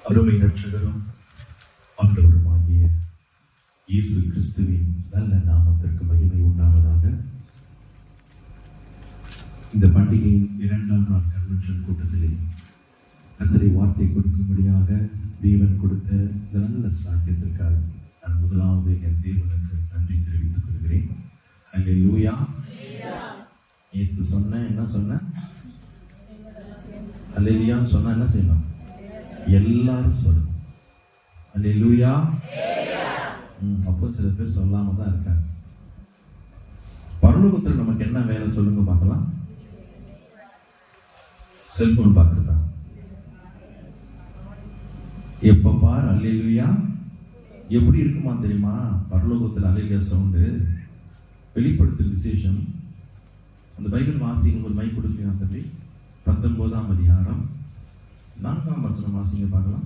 அருமை ரட்சகரும் ஆண்டவருமாகிய இயேசு கிறிஸ்துவின் நல்ல நாமத்திற்கு மகிமை உண்டாவதாக. இந்த பண்டிகையின் 2ஆம் நாள் கன்வென்ஷன் கூட்டத்திலே கர்த்தருடைய வார்த்தை கொடுக்கும்படியாக தேவன் கொடுத்த இந்த நல்ல சாக்கியத்திற்காக நான் முதலாவது என் தேவனுக்கு நன்றி தெரிவித்துக் கொள்கிறேன். அல்லேலூயா. நேற்று சொன்னேன், என்ன சொன்னேன்? அல்லேலூயான்னு சொன்னா என்ன செய்யணும்? எல்லாரும் சொல்லணும். அல்லேலூயா. அப்போ சில பேர் சொல்லாம தான் இருக்காங்க. பரலோகத்தில் நமக்கு என்ன வேலை சொல்லுங்க பார்க்கலாம்? செல்போன் பார்க்கறதா? எப்ப பார் அல்லேலூயா. எப்படி இருக்குமா தெரியுமா? பரலோகத்தில் அல்லேலூயா சவுண்டு வெளிப்படுத்தும் விசேஷம். அந்த பைபிள் வாசிங்க, ஒரு மைக் கொடுத்தீங்க தம்பி. 19ஆம் அதிகாரம் 4ஆம் வசனம் வாசிங்க பார்க்கலாம்.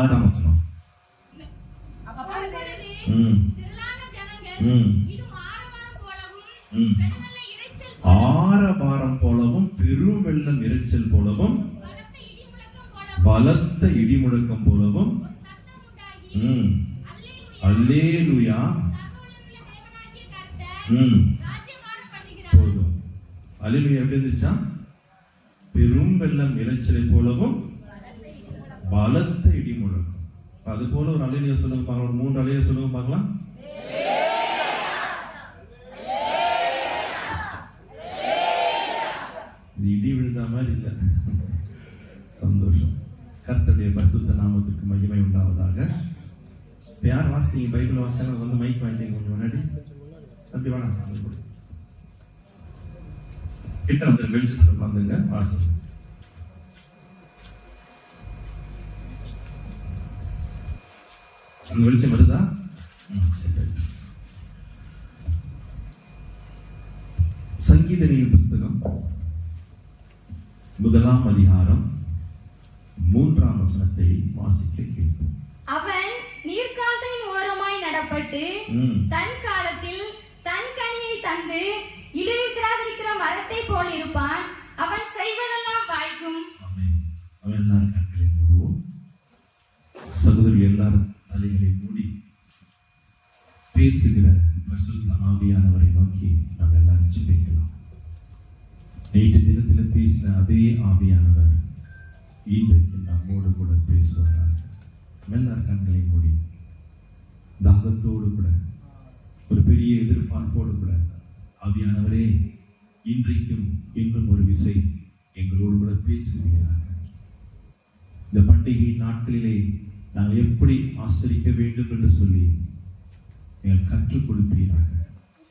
ஆறாம் வசனம். ஆரபாரம் போலவும் பெரும் வெள்ளம் இரைச்சல் போலவும் பலத்த இடி முழக்கம் போலவும் அல்லேலூயா. போதும். அல்லேலூயா எப்படி இருந்துச்சா? பெரும் வெள்ளம் இரைச்சலை போலவும் பலத்த இடி முழக்கம். அது போல ஒரு அல்லேலூயா சொல்லுங்க பார்க்கலாம். ஒரு 3 அல்லேலூயா சொல்லுங்க பார்க்கலாம். இது இடி விழுந்த மாதிரி இல்லை. சந்தோஷம். கர்த்தருடைய பரிசுத்த நாமத்திற்கு மகிமை உண்டாவதாக. யார் வாசிங்க? பைபிள் வாசிங்க. வந்து மைக் வாங்கிட்டீங்க கொஞ்சம் முன்னாடி. தம்பி வாடா, கிட்ட வந்து வெளிச்சத்துல உட்காந்துங்க, வாசிங்க. அந்த வெளிச்சம் வருதா? சங்கீதங்களின் புஸ்தகம் 1ஆம் அதிகாரம் 3ஆம் வசனத்தை வாசிக்க கேட்போம். அவன் நீர்க்கால்களின் ஓரமாய் நடப்பட்டு தன் காலத்தில் தன் கனியை தந்து இலையுதிராதிருக்கிற மரத்தை போல் இருப்பான். அவன் செய்வதெல்லாம் வாய்க்கும். அவன் எல்லாரும் கண்களை மூடுவோம். சகோதரி எல்லாரும் தலைகளை மூடி பேசுகிற பரிசுத்த ஆவியானவரை நோக்கி நாம் எல்லாரும் ஜெபிக்கலாம். நேற்று தினத்தில் பேசின அதே ஆவியானவர் இன்றைக்கு நம்மோடு கூட பேசுவார்கள். எல்லார் கண்களை மூடி தாகத்தோடு கூட ஒரு பெரிய எதிர்பார்ப்போடு கூட ஆவியானவரே இன்றைக்கும் இன்னும் ஒரு விசை எங்களோடு கூட பேசுவீராக. இந்த பண்டிகை நாட்களிலே நாங்கள் எப்படி ஆசரிக்க வேண்டும் என்று சொல்லி எங்கள் கற்றுக் கொடுப்பீராக.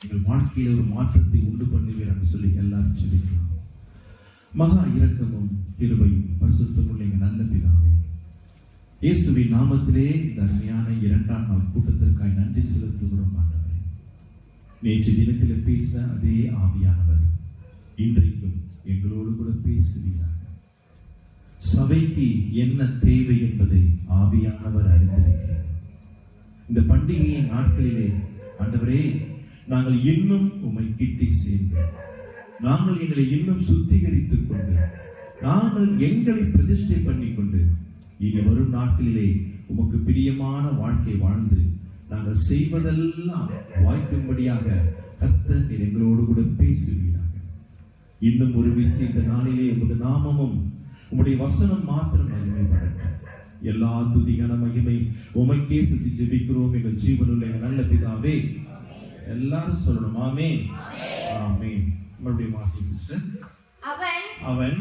எங்கள் வாழ்க்கையில் ஒரு மாற்றத்தை உண்டு பண்ணுவீராக சொல்லி எல்லாரும் சொல்லிக்கலாம். மகா இரக்கமும் கிருபையும் பரிசுத்தமுள்ள எங்கள் நல்ல பிதாவே, இயேசுவின் நாமத்திலே இந்த அருமையான 2ஆம் நாள் கூட்டத்திற்காக நன்றி செலுத்துகிறோம். ஆண்டவரே, நேற்று தினத்தில் பேசின அதே ஆவியானவர் இன்றைக்கும் எங்களோடு கூட பேசுவீராக. சபைக்கு என்ன தேவை என்பதை ஆவியானவர் அறிந்திருக்கிறார். இந்த பண்டிகை நாட்களிலே ஆண்டவரே, நாங்கள் இன்னும் உம்மை கிட்டி சேர்ந்து, நாங்கள் எங்களை இன்னும் சுத்திகரித்துக் கொண்டு, நாங்கள் எங்களை பிரதிஷ்டை பண்ணிக்கொண்டு இனி வரும் நாட்களிலே உமக்கு பிரியமான வாழ்க்கை வாழ்ந்து நாங்கள் செய்வதெல்லாம் வாய்க்கும்படியாக கர்த்தர் எங்களோடு கூட பேசுவீராக. இன்னும் ஒரு விஷயம், இந்த நாளிலே உமது நாமமும் உம்முடைய வசனம் மாத்திரம் மகிமைப்படட்டும். எல்லா துதிகான மகிமை உமக்கே சுத்தி ஜெபிக்கிறோம் எங்கள் ஜீவனுள்ள எங்கள் நல்ல பிதாவே. எல்லாரும் சொல்லணும் ஆமென். ஆமென். மறுபடியும் வாசி சிஸ்டர். அவன்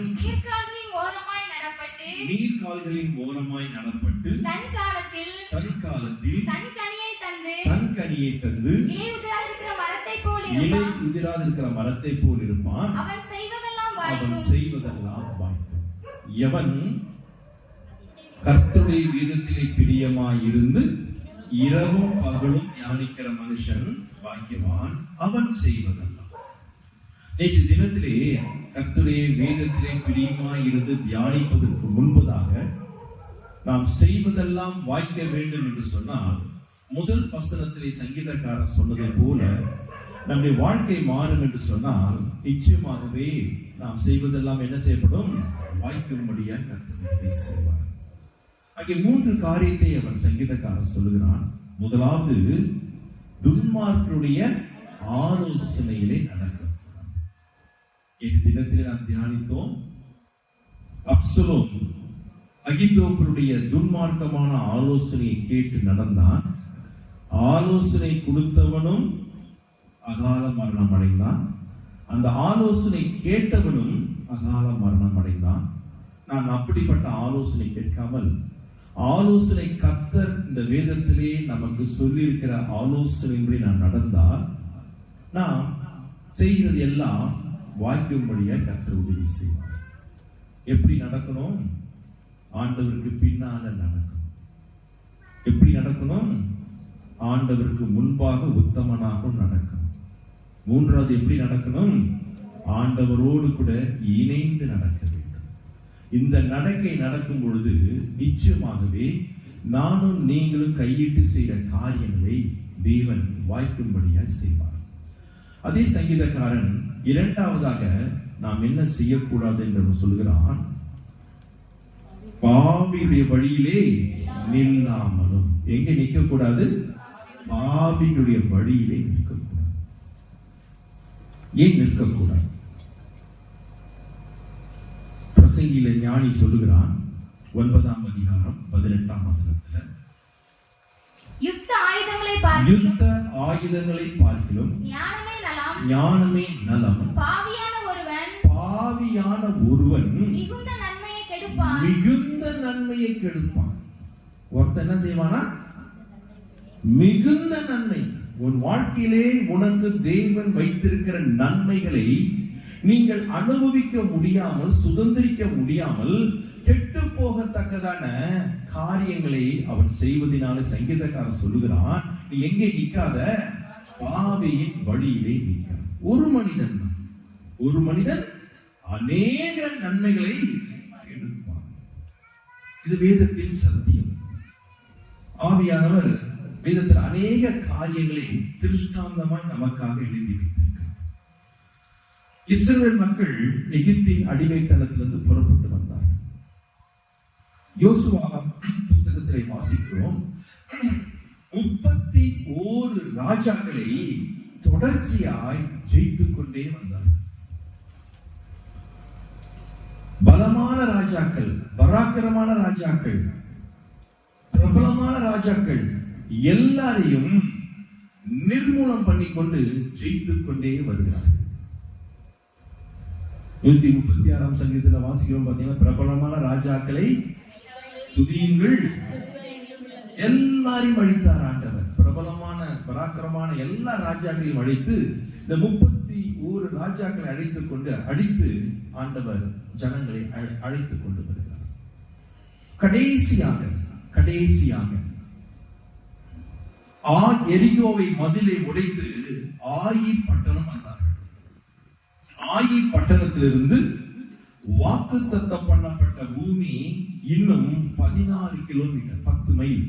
நீர்க்கால்களின் ஓரமாய் நடப்பட்டு தன் காலத்தில் தன் கனியை தந்து இலையுதிராதிருக்கிற மரத்தை போல் இருப்பான். அவன் செய்வதெல்லாம் வாய்க்கும். எவன் கர்த்தருடைய வேதத்திலே பிரியமாயிருந்து இரவும் பகலும் தியானிக்கிற மனுஷன் பாக்கியவான். அவன் செய்வதெல்லாம். நேற்று தினத்திலே கர்த்தருடைய வேதத்திலே பிரியமாயிருந்து தியானிப்பதற்கு முன்பதாக நாம் செய்வதெல்லாம் வாய்க்க வேண்டும் என்று சொன்னால் முதல் வசனத்திலே சங்கீதக்காரர் சொன்னதை போல நம்முடைய வாழ்க்கை மாறும் என்று சொன்னால் நிச்சயமாகவே நாம் செய்வதெல்லாம் என்ன செய்யப்படும்? வாய்க்கும்படியாக கர்த்தர் உதவி செய்வார். அங்கே 3 காரியத்தை அவன் சங்கீதக்காரன் சொல்லுகிறான். முதலாவது, துன்மார்க்கருடைய ஆலோசனையிலே நடக்கக்கூடாது. இந்த தினத்திலே நாம் தியானித்தோம். அப்சலோம் அகித்தோப்பருடைய துன்மார்க்கமான ஆலோசனையை கேட்டு நடந்தான். ஆலோசனை கொடுத்தவனும் அகால மரணம் அடைந்தான். அந்த ஆலோசனை கேட்டவனும் அகால மரணம் அடைந்தான். நான் அப்படிப்பட்ட ஆலோசனை கேட்காமல், ஆலோசனை கர்த்தர் இந்த வேதத்திலே நமக்கு சொல்லி இருக்கிற ஆலோசனைப்படி நான் நடந்தால் நாம் செய்கிறது எல்லாம் வாய்க்கும்படியாக கர்த்தர் உதவி செய்வார். எப்படி நடக்கணும்? ஆண்டவருக்கு பின்னால நடக்கணும். எப்படி நடக்கணும்? ஆண்டவருக்கு முன்பாக உத்தமனாக நடக்கணும். மூன்றாவது, எப்படி நடக்கணும்? ஆண்டவரோடு கூட இணைந்து நடக்க வேண்டும். இந்த நடக்கை நடக்கும் பொழுது நிச்சயமாகவே நானும் நீங்களும் கையிட்டு செய்கிற காரியங்களை தேவன் வாய்க்கும்படியாக செய்வார். அதே சங்கீதக்காரன் இரண்டாவதாக நாம் என்ன செய்யக்கூடாது என்று சொல்கிறான். பாவியுடைய வழியிலே நில்லாமலும். எங்கே நிற்க கூடாது? பாவியுடைய வழியிலே நிற்கக்கூடாது. ஏன் நிற்கக்கூடாது? பிரசங்கியில ஞானி சொல்லுகிறான் 9ஆம் அதிகாரம் 18ஆம் வசனத்துல, யுத்த ஆயுதங்களை பார்க்கிலும் ஞானமே நலம். பாவியான ஒருவன் மிகுந்த நன்மையை கெடுப்பான். ஒருத்தன் என்ன செய்வானா? மிகுந்த நன்மை. உன் வாழ்க்கையிலே உனக்கு தேவன் வைத்திருக்கிற நன்மைகளை நீங்கள் அனுபவிக்க முடியாமல், சுதந்திரிக்க முடியாமல், கெட்டு போகத்தக்கதான காரியங்களை அவன் செய்வதனால சங்கீதக்காரன் சொல்லுகிறான், நீ எங்கே நிற்காத? பாவியின் வழியிலே நிற்காத. ஒரு மனிதன் அநேக நன்மைகளை எடுப்பான். இது வேதத்தின் சத்தியம். ஆவியானவர் வேதத்தில் அநேக காரியங்களை திருஷ்டாந்தமாய் நமக்காக எழுதி வைத்திருக்கிறார். இஸ்ரவேல் மக்கள் எகிப்தின் அடிமைத்தனத்திலிருந்து புறப்பட்டு வந்தார்கள். யோசுவா புஸ்தகத்திலே வாசிக்கிறோம், 31 ராஜாக்களை தொடர்ச்சியாய் ஜெயித்துக் கொண்டே வந்தார்கள். பலமான ராஜாக்கள், பராக்கிரமான ராஜாக்கள், பிரபலமான ராஜாக்கள் எல்லாரையும் நிர்மூலம் பண்ணிக்கொண்டு ஜெயித்துக் கொண்டே வருகிறார்கள். 136ஆம் சங்கீதத்தில் வாசிக்கிறோம் பார்த்தீங்கன்னா, பிரபலமான ராஜாக்களை துதியுங்கள், எல்லாரையும் அழித்தார் ஆண்டவர். பிரபலமான பராக்கிரமான எல்லா ராஜாக்களையும் அழைத்து, இந்த 31 ராஜாக்களை அடித்து ஆண்டவர் ஜனங்களை அழைத்துக் கொண்டு வருகிறார். கடைசியாக எரிகோவை மதிலை உடைத்து ஆயி பட்டணம் வந்தார்கள். ஆயி பட்டணத்திலிருந்து வாக்குத்தத்தம் பண்ணப்பட்ட பூமி இன்னும் 16 கிலோமீட்டர், 10 மைல்.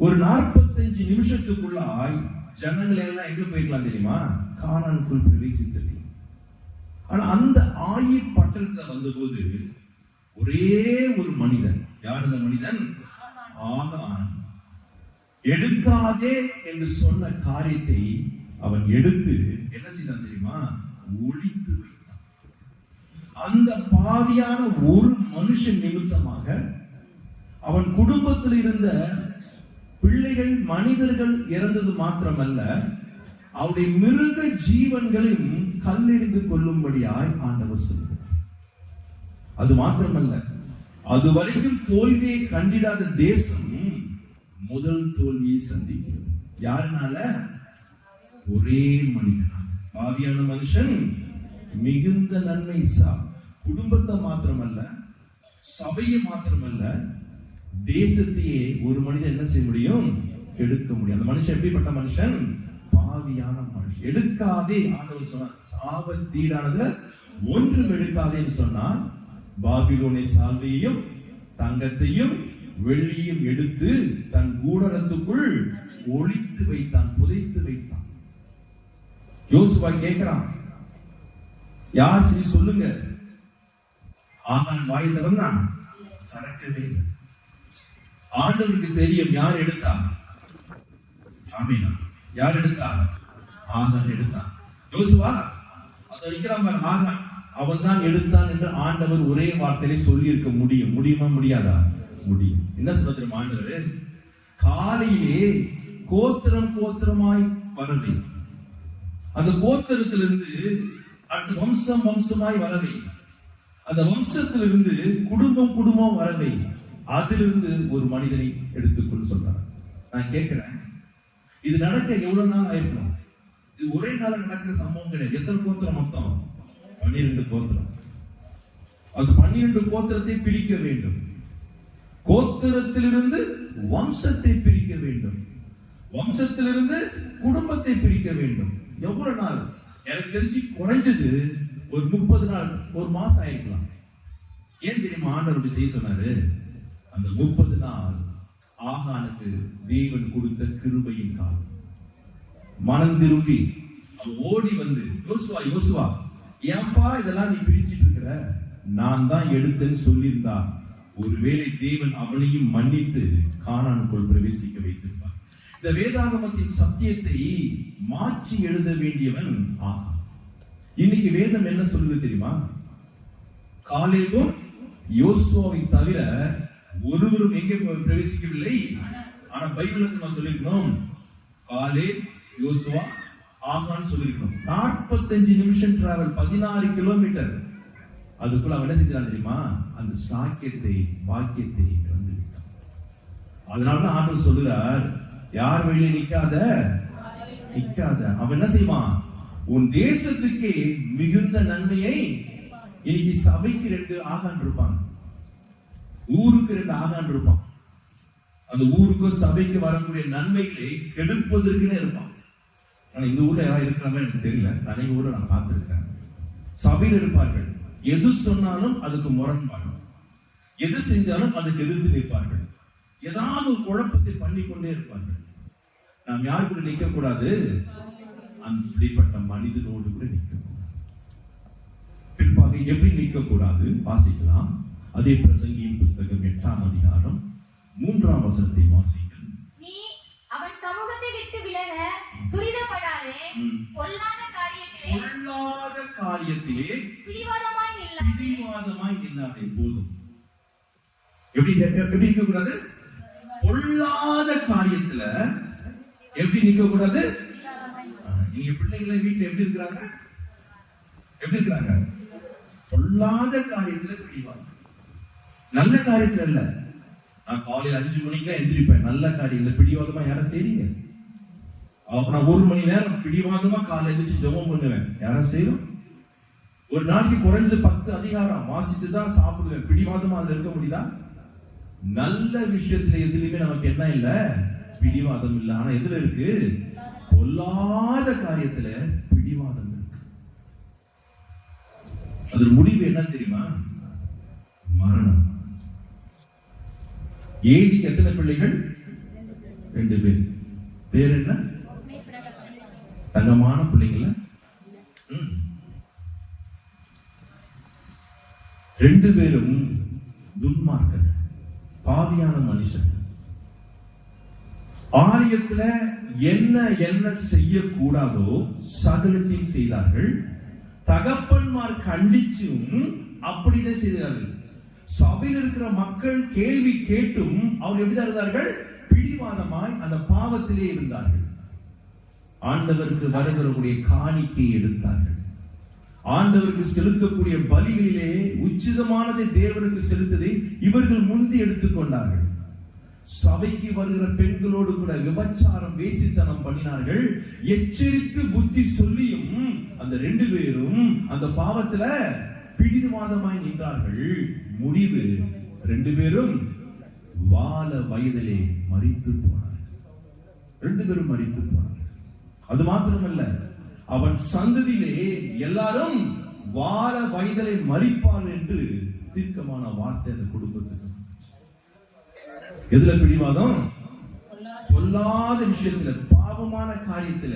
ஒரு 45 நிமிஷத்துக்குள்ளாய் ஜனங்கள் எல்லாம் எங்க போய்க்கலாம் தெரியுமா? கானானுக்குள் பிரவேசித்திருக்கலாம். ஆனா அந்த ஆயி பட்டணத்துல வந்தபோது ஒரே ஒரு மனிதன், யார் அந்த மனிதன்? ஆகான். எடுக்காதே என்று சொன்ன காரியத்தை அவன் எடுத்து என்ன செய்தான் தெரியுமா? ஒளித்து வைத்தான். அந்த பாவியான ஒரு மனுஷன் நிமித்தமாக அவன் குடும்பத்தில் இருந்த பிள்ளைகள், மனிதர்கள் இறந்தது மாத்திரமல்ல, அவருடைய மிருக ஜீவன்களையும் கல்லெறிந்து கொள்ளும்படியாய் ஆண்டவர் சொல்கிறார். அது மாத்திரமல்ல, அது வரைக்கும் தோல்வியை கண்டிடாத தேசம் முதல் தோல்வியை சந்திக்கிறது. யாருனால? ஒரே மனிதனால. பாவியான மனுஷன் மிகுந்த நன்மை. குடும்பத்தை மாத்திரமல்ல, சபையை மாத்திரமல்ல, தேசத்தையே ஒரு மனிதன் என்ன செய்ய முடியும்? எடுக்க முடியும். அந்த மனுஷன் எப்படிப்பட்ட மனுஷன்? பாவியான மனுஷன். எடுக்காதே ஆண்டவர் சொன்னார். சாபத்தீடானதுல ஒன்றும் எடுக்காதேன்னு சொன்னா, பாபிலோனை சால்வையையும் தங்கத்தையும் வெள்ளியும் எடுத்து தன் கூடாரத்துக்குள் ஒளித்து வைத்தான், புதைத்து வைத்தான். யோசுவா கேட்கிறான், யார் செய்ய சொல்லுங்க. ஆகான் வாய் திறந்தான், திறக்கவே இல்லை. ஆண்டவருக்கு தெரியும் யார் எடுத்தா. ஆமீனா, யார் எடுத்தா? ஆகான் எடுத்தான். யோசுவா அதை வைக்கிறான், ஆகான் அவன் தான் எடுத்தான் என்று ஆண்டவர் ஒரே வார்த்தையிலே சொல்லி இருக்க முடியும். முடியுமா? முடியாதா? முடியும். என்ன சொல்ல தெரியுமா ஆண்டவர்? காலையிலே கோத்திரம் கோத்திரமாய் வரவே, அந்த கோத்திரத்திலிருந்து அடுத்த வம்சம் வம்சமாய் வரவே, அந்த வம்சத்திலிருந்து குடும்பம் குடும்பம் வரவே, அதிலிருந்து ஒரு மனிதனை எடுத்துக்கொண்டு சொல்றாங்க. நான் கேட்கிறேன், இது நடக்க எவ்வளவு நாள் ஆயிருக்கணும்? இது ஒரே நாள் நடக்கிற சம்பவம் கிடையாது. எத்தனை கோத்திரம் மொத்தம்? 12 கோத்திரம். அது 12 கோத்திரத்தை பிரிக்க வேண்டும். கோத்திரத்திலிருந்து வம்சத்தை பிரிக்க வேண்டும். வம்சத்திலிருந்து குடும்பத்தை பிரிக்க வேண்டும். எவ்வளவு நாள்? எனக்கு தெரிஞ்சு குறைஞ்சது ஒரு 30 நாள், ஒரு மாசம் ஆயிருக்கலாம். ஏன் தெரியுமா ஆண்டவர் செய்ய சொன்னாரு? அந்த 30 நாள் ஆகானுக்கு தேவன் கொடுத்த கிருபையின் காலம். மனம் திரும்பி அவன் ஓடி வந்து, யோசுவா யோசுவா ஏன்பா இதெல்லாம் நீ பிரிச்சிட்டு இருக்கிற? நான் தான் எடுத்தேன்னு சொல்லியிருந்தா ஒருவேளை தேவன் அவனையும் மன்னித்து கானானுக்குள் பிரவேசிக்க வைத்திருப்பார். இந்த வேதாகமத்தின் சத்தியத்தை மாற்றி எழுத வேண்டியவன் ஆகான். இன்னைக்கு வேதம் என்ன சொல்லுது தெரியுமா? காலேபும் யோசுவாவை தவிர ஒருவரும் எங்கே பிரவேசிக்கவில்லை. ஆனா பைபிளுக்கு நான் சொல்லிருக்கணும், காலேப், யோசுவா, ஆகான் சொல்லிருக்கணும். 45 நிமிஷம் டிராவல், 16 கிலோமீட்டர். அதுக்குள்ள அவன் என்ன செஞ்சான் தெரியுமா? அந்த சாக்கியத்தை, பாக்கியத்தை இழந்து விட்டான். அதனாலதான் ஆண்டவர் சொல்லுறார், யார் வழியில நிக்காத. அவன் என்ன செய்வான்? உன் தேசத்துக்கே மிகுந்த நன்மையை. இன்னைக்கு சபைக்கு 2 ஆகான் இருப்பான், ஊருக்கு 2 ஆகான் இருப்பான். அந்த ஊருக்கும் சபைக்கு வரக்கூடிய நன்மைகளை கெடுப்பதற்குன்னு இருப்பான். ஆனா இந்த ஊர்ல யாராவது இருக்கிறாங்க எனக்கு தெரியல. நிறைய ஊர்ல நான் பார்த்திருக்கேன். சபையில் இருப்பார்கள், எது சொன்னாலும் அதுக்கு முரண்பாடு, எது செஞ்சாலும் அதுக்கு எதிர்த்து நிற்பார்கள். ஏதாவது ஒரு குழப்பத்தை பண்ணி கொண்டே இருப்பார்கள். நாம் யாரு கூட நிற்க கூடாது? அப்படிப்பட்ட மனிதனோடு கூட நிற்க கூடாது. பிற்பாக எப்படி நிற்க கூடாது வாசிக்கலாம். அதே பிரசங்கியின் புஸ்தகம் 8ஆம் அதிகாரம் 3ஆம் வசனத்தை வாசிக்கலாம். நீ அவன் சமூகத்தை விட்டு விலக துரிதப்படாதே, பொல்லாத காரியத்திலே பிடிவாதமாய் நில்லாதே. போதும். எப்படி நிற்க கூடாது? பொல்லாத காரியத்துல எப்படி நிற்க கூடாது? நீங்க பிள்ளைங்களை வீட்டுல எப்படி இருக்கிறாங்க? பொல்லாத காரியத்துல பிடிவாதம். நல்ல காரியத்துல இல்ல. நான் காலையில் 5 மணிக்கு எந்திரிப்பேன், நல்ல காரியத்துல பிடிவாதமா யார செய்றீங்க? நான் 1 மணி நேரம் பிடிவாதமா காலை எந்திரிச்சு ஜெபம் பண்ணுவேன், யார செய்யும்? ஒரு நாளைக்கு குறைஞ்சது 10 அதிகாரம் வாசித்து தான் சாப்பிடுவேன். பிடிவாதமா அதுல இருக்க முடியுதா? நல்ல விஷயத்துல எதுலையுமே நமக்கு என்ன இல்ல? பிடிவாதம் இல்ல. ஆனா எதுல இருக்கு? பொல்லாத காரியத்துல பிடிவாதம் இருக்கு. அது முடிவு என்ன தெரியுமா? மரணம். ஏதிக்கு எத்தனை பிள்ளைகள்? 2 பேர். பேர் என்ன? தங்கமான பிள்ளைங்கள. 2 பேரும் துன்மார்க்கர்கள், பாவியான மனுஷன். ஆலயத்துல என்ன செய்யக்கூடாதோ சகலத்தையும் செய்தார்கள். தகப்பன்மார் கண்டிச்சும் அப்படிதான் செய்தார்கள். சபையில் இருக்கிற மக்கள் கேள்வி கேட்டும் அவர் எப்படிதான் இருந்தார்கள்? பிடிவாதமாய் அந்த பாவத்திலே இருந்தார்கள். ஆண்டவருக்கு வருகிறக்கூடிய காணிக்கையை எடுத்தார்கள். ஆண்டவருக்கு செலுத்தக்கூடிய பலிகளிலே உச்சிதமானதை தேவனுக்கு செலுத்ததை இவர்கள் முந்தி எடுத்துக்கொண்டார்கள். சபைக்கு வருகிற பெண்களோடு கூட விபச்சாரம், வேசித்தனம் பண்ணினார்கள். எச்சரித்து புத்தி சொல்லியும் அந்த 2 பேரும் அந்த பாவத்துல பிடிவாதமாய் நின்றார்கள். முடிவு 2 பேரும் வால வயதிலே மரித்து போனார்கள். 2 பேரும் மரித்து போனார்கள். அது மாத்திரமல்ல, அவன் சந்ததியிலே எல்லாரும் வால வயதிலே மரிப்பார் என்று தீர்க்கமான வார்த்தை அந்த குடும்பத்துக்கு. எதுல பிடிவாதம்? பொல்லாத விஷயத்துல, பாவமான காரியத்துல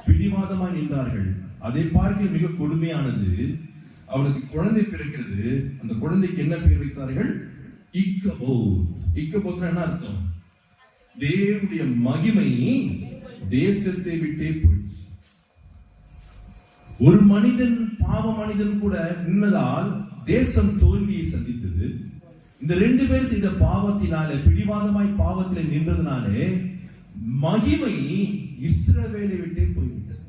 பிடிவாதமாய் நின்றார்கள். அதை பார்க்க மிக கொடுமையானது, அவனுக்கு குழந்தை பிறக்கிறது. அந்த குழந்தைக்கு என்ன பெயர் வைத்தார்கள்? இக்கபோத். இக்கபோத்னா என்ன அர்த்தம்? தேவனுடைய மகிமை தேசத்தை விட்டே போயிடுச்சு. ஒரு மனிதன், பாவ மனிதன் கூட நின்னதால் தேசம் தோல்வியை சந்தித்தது. இந்த 2 பேர் செய்த பாவத்தினாலே, பிடிவாதமாய் பாவத்தில் நின்றதுனாலே மகிமை இஸ்ரவேலை விட்டே போய்விட்டது.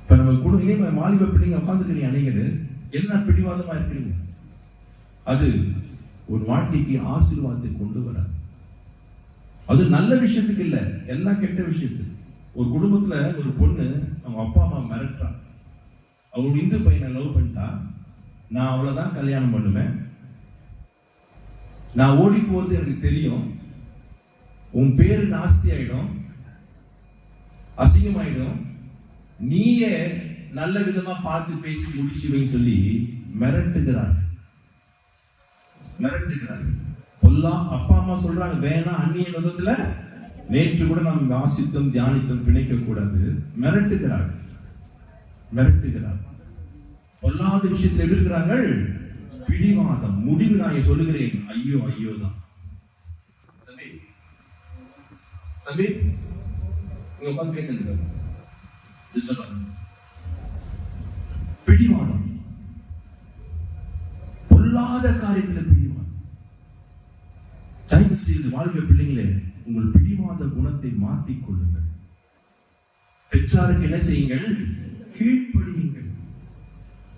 இப்ப நம்ம கூட இனிமே வாலிப பிள்ளைங்க உட்கார்ந்துக்கிறீங்க, அநேகர் என்ன பிடிவாதமா இருக்கிறீங்க. அது ஒரு வாழ்க்கைக்கு ஆசீர்வாதத்தை கொண்டு வராது. அது நல்ல விஷயத்துக்கு இல்ல, எல்லாம் கெட்ட விஷயத்துக்கு. ஒரு குடும்பத்துல ஒரு பொண்ணு அவங்க அப்பா அம்மா மிரட்டா, அவரு இந்து பையனை லவ் பண்ணிட்டா, நான் அவ்வளவுதான் கல்யாணம் பண்ணுவேன், நான் ஓடி போறது எனக்கு தெரியும், உன் பேரு நாஸ்தி ஆயிடும், அசிங்கமாயிடும், நீயே நல்ல விதமா பார்த்து பேசி முடிச்சுவேன்னு சொல்லி மிரட்டுகிறார்கள். அப்பா அம்மா சொல்றாங்க வேணாம், அந்நிய விதத்துல நேற்று கூட நாம் வாசித்தும் தியானித்தும் பிணைக்க கூடாது. மிரட்டுகிறார். பொல்லாத விஷயத்தில் எழுதுகிறார்கள். பிடிவாதம். முடிவு நான் சொல்லுகிறேன், ஐயோ ஐயோ தான். தம்பி இங்க உட்கார்ந்து பேசுங்க. பிடிவாதம், பொல்லாத காரியத்தில் பிடிவாதம். தயவு செய்து வாழ்க்கை பிள்ளைங்களே, உங்கள் பிடிவாத குணத்தை மாற்றிக் கொள்ளுங்கள். பெற்றாருக்கு என்ன செய்யுங்கள்? கீழ்ப்படியுங்கள்.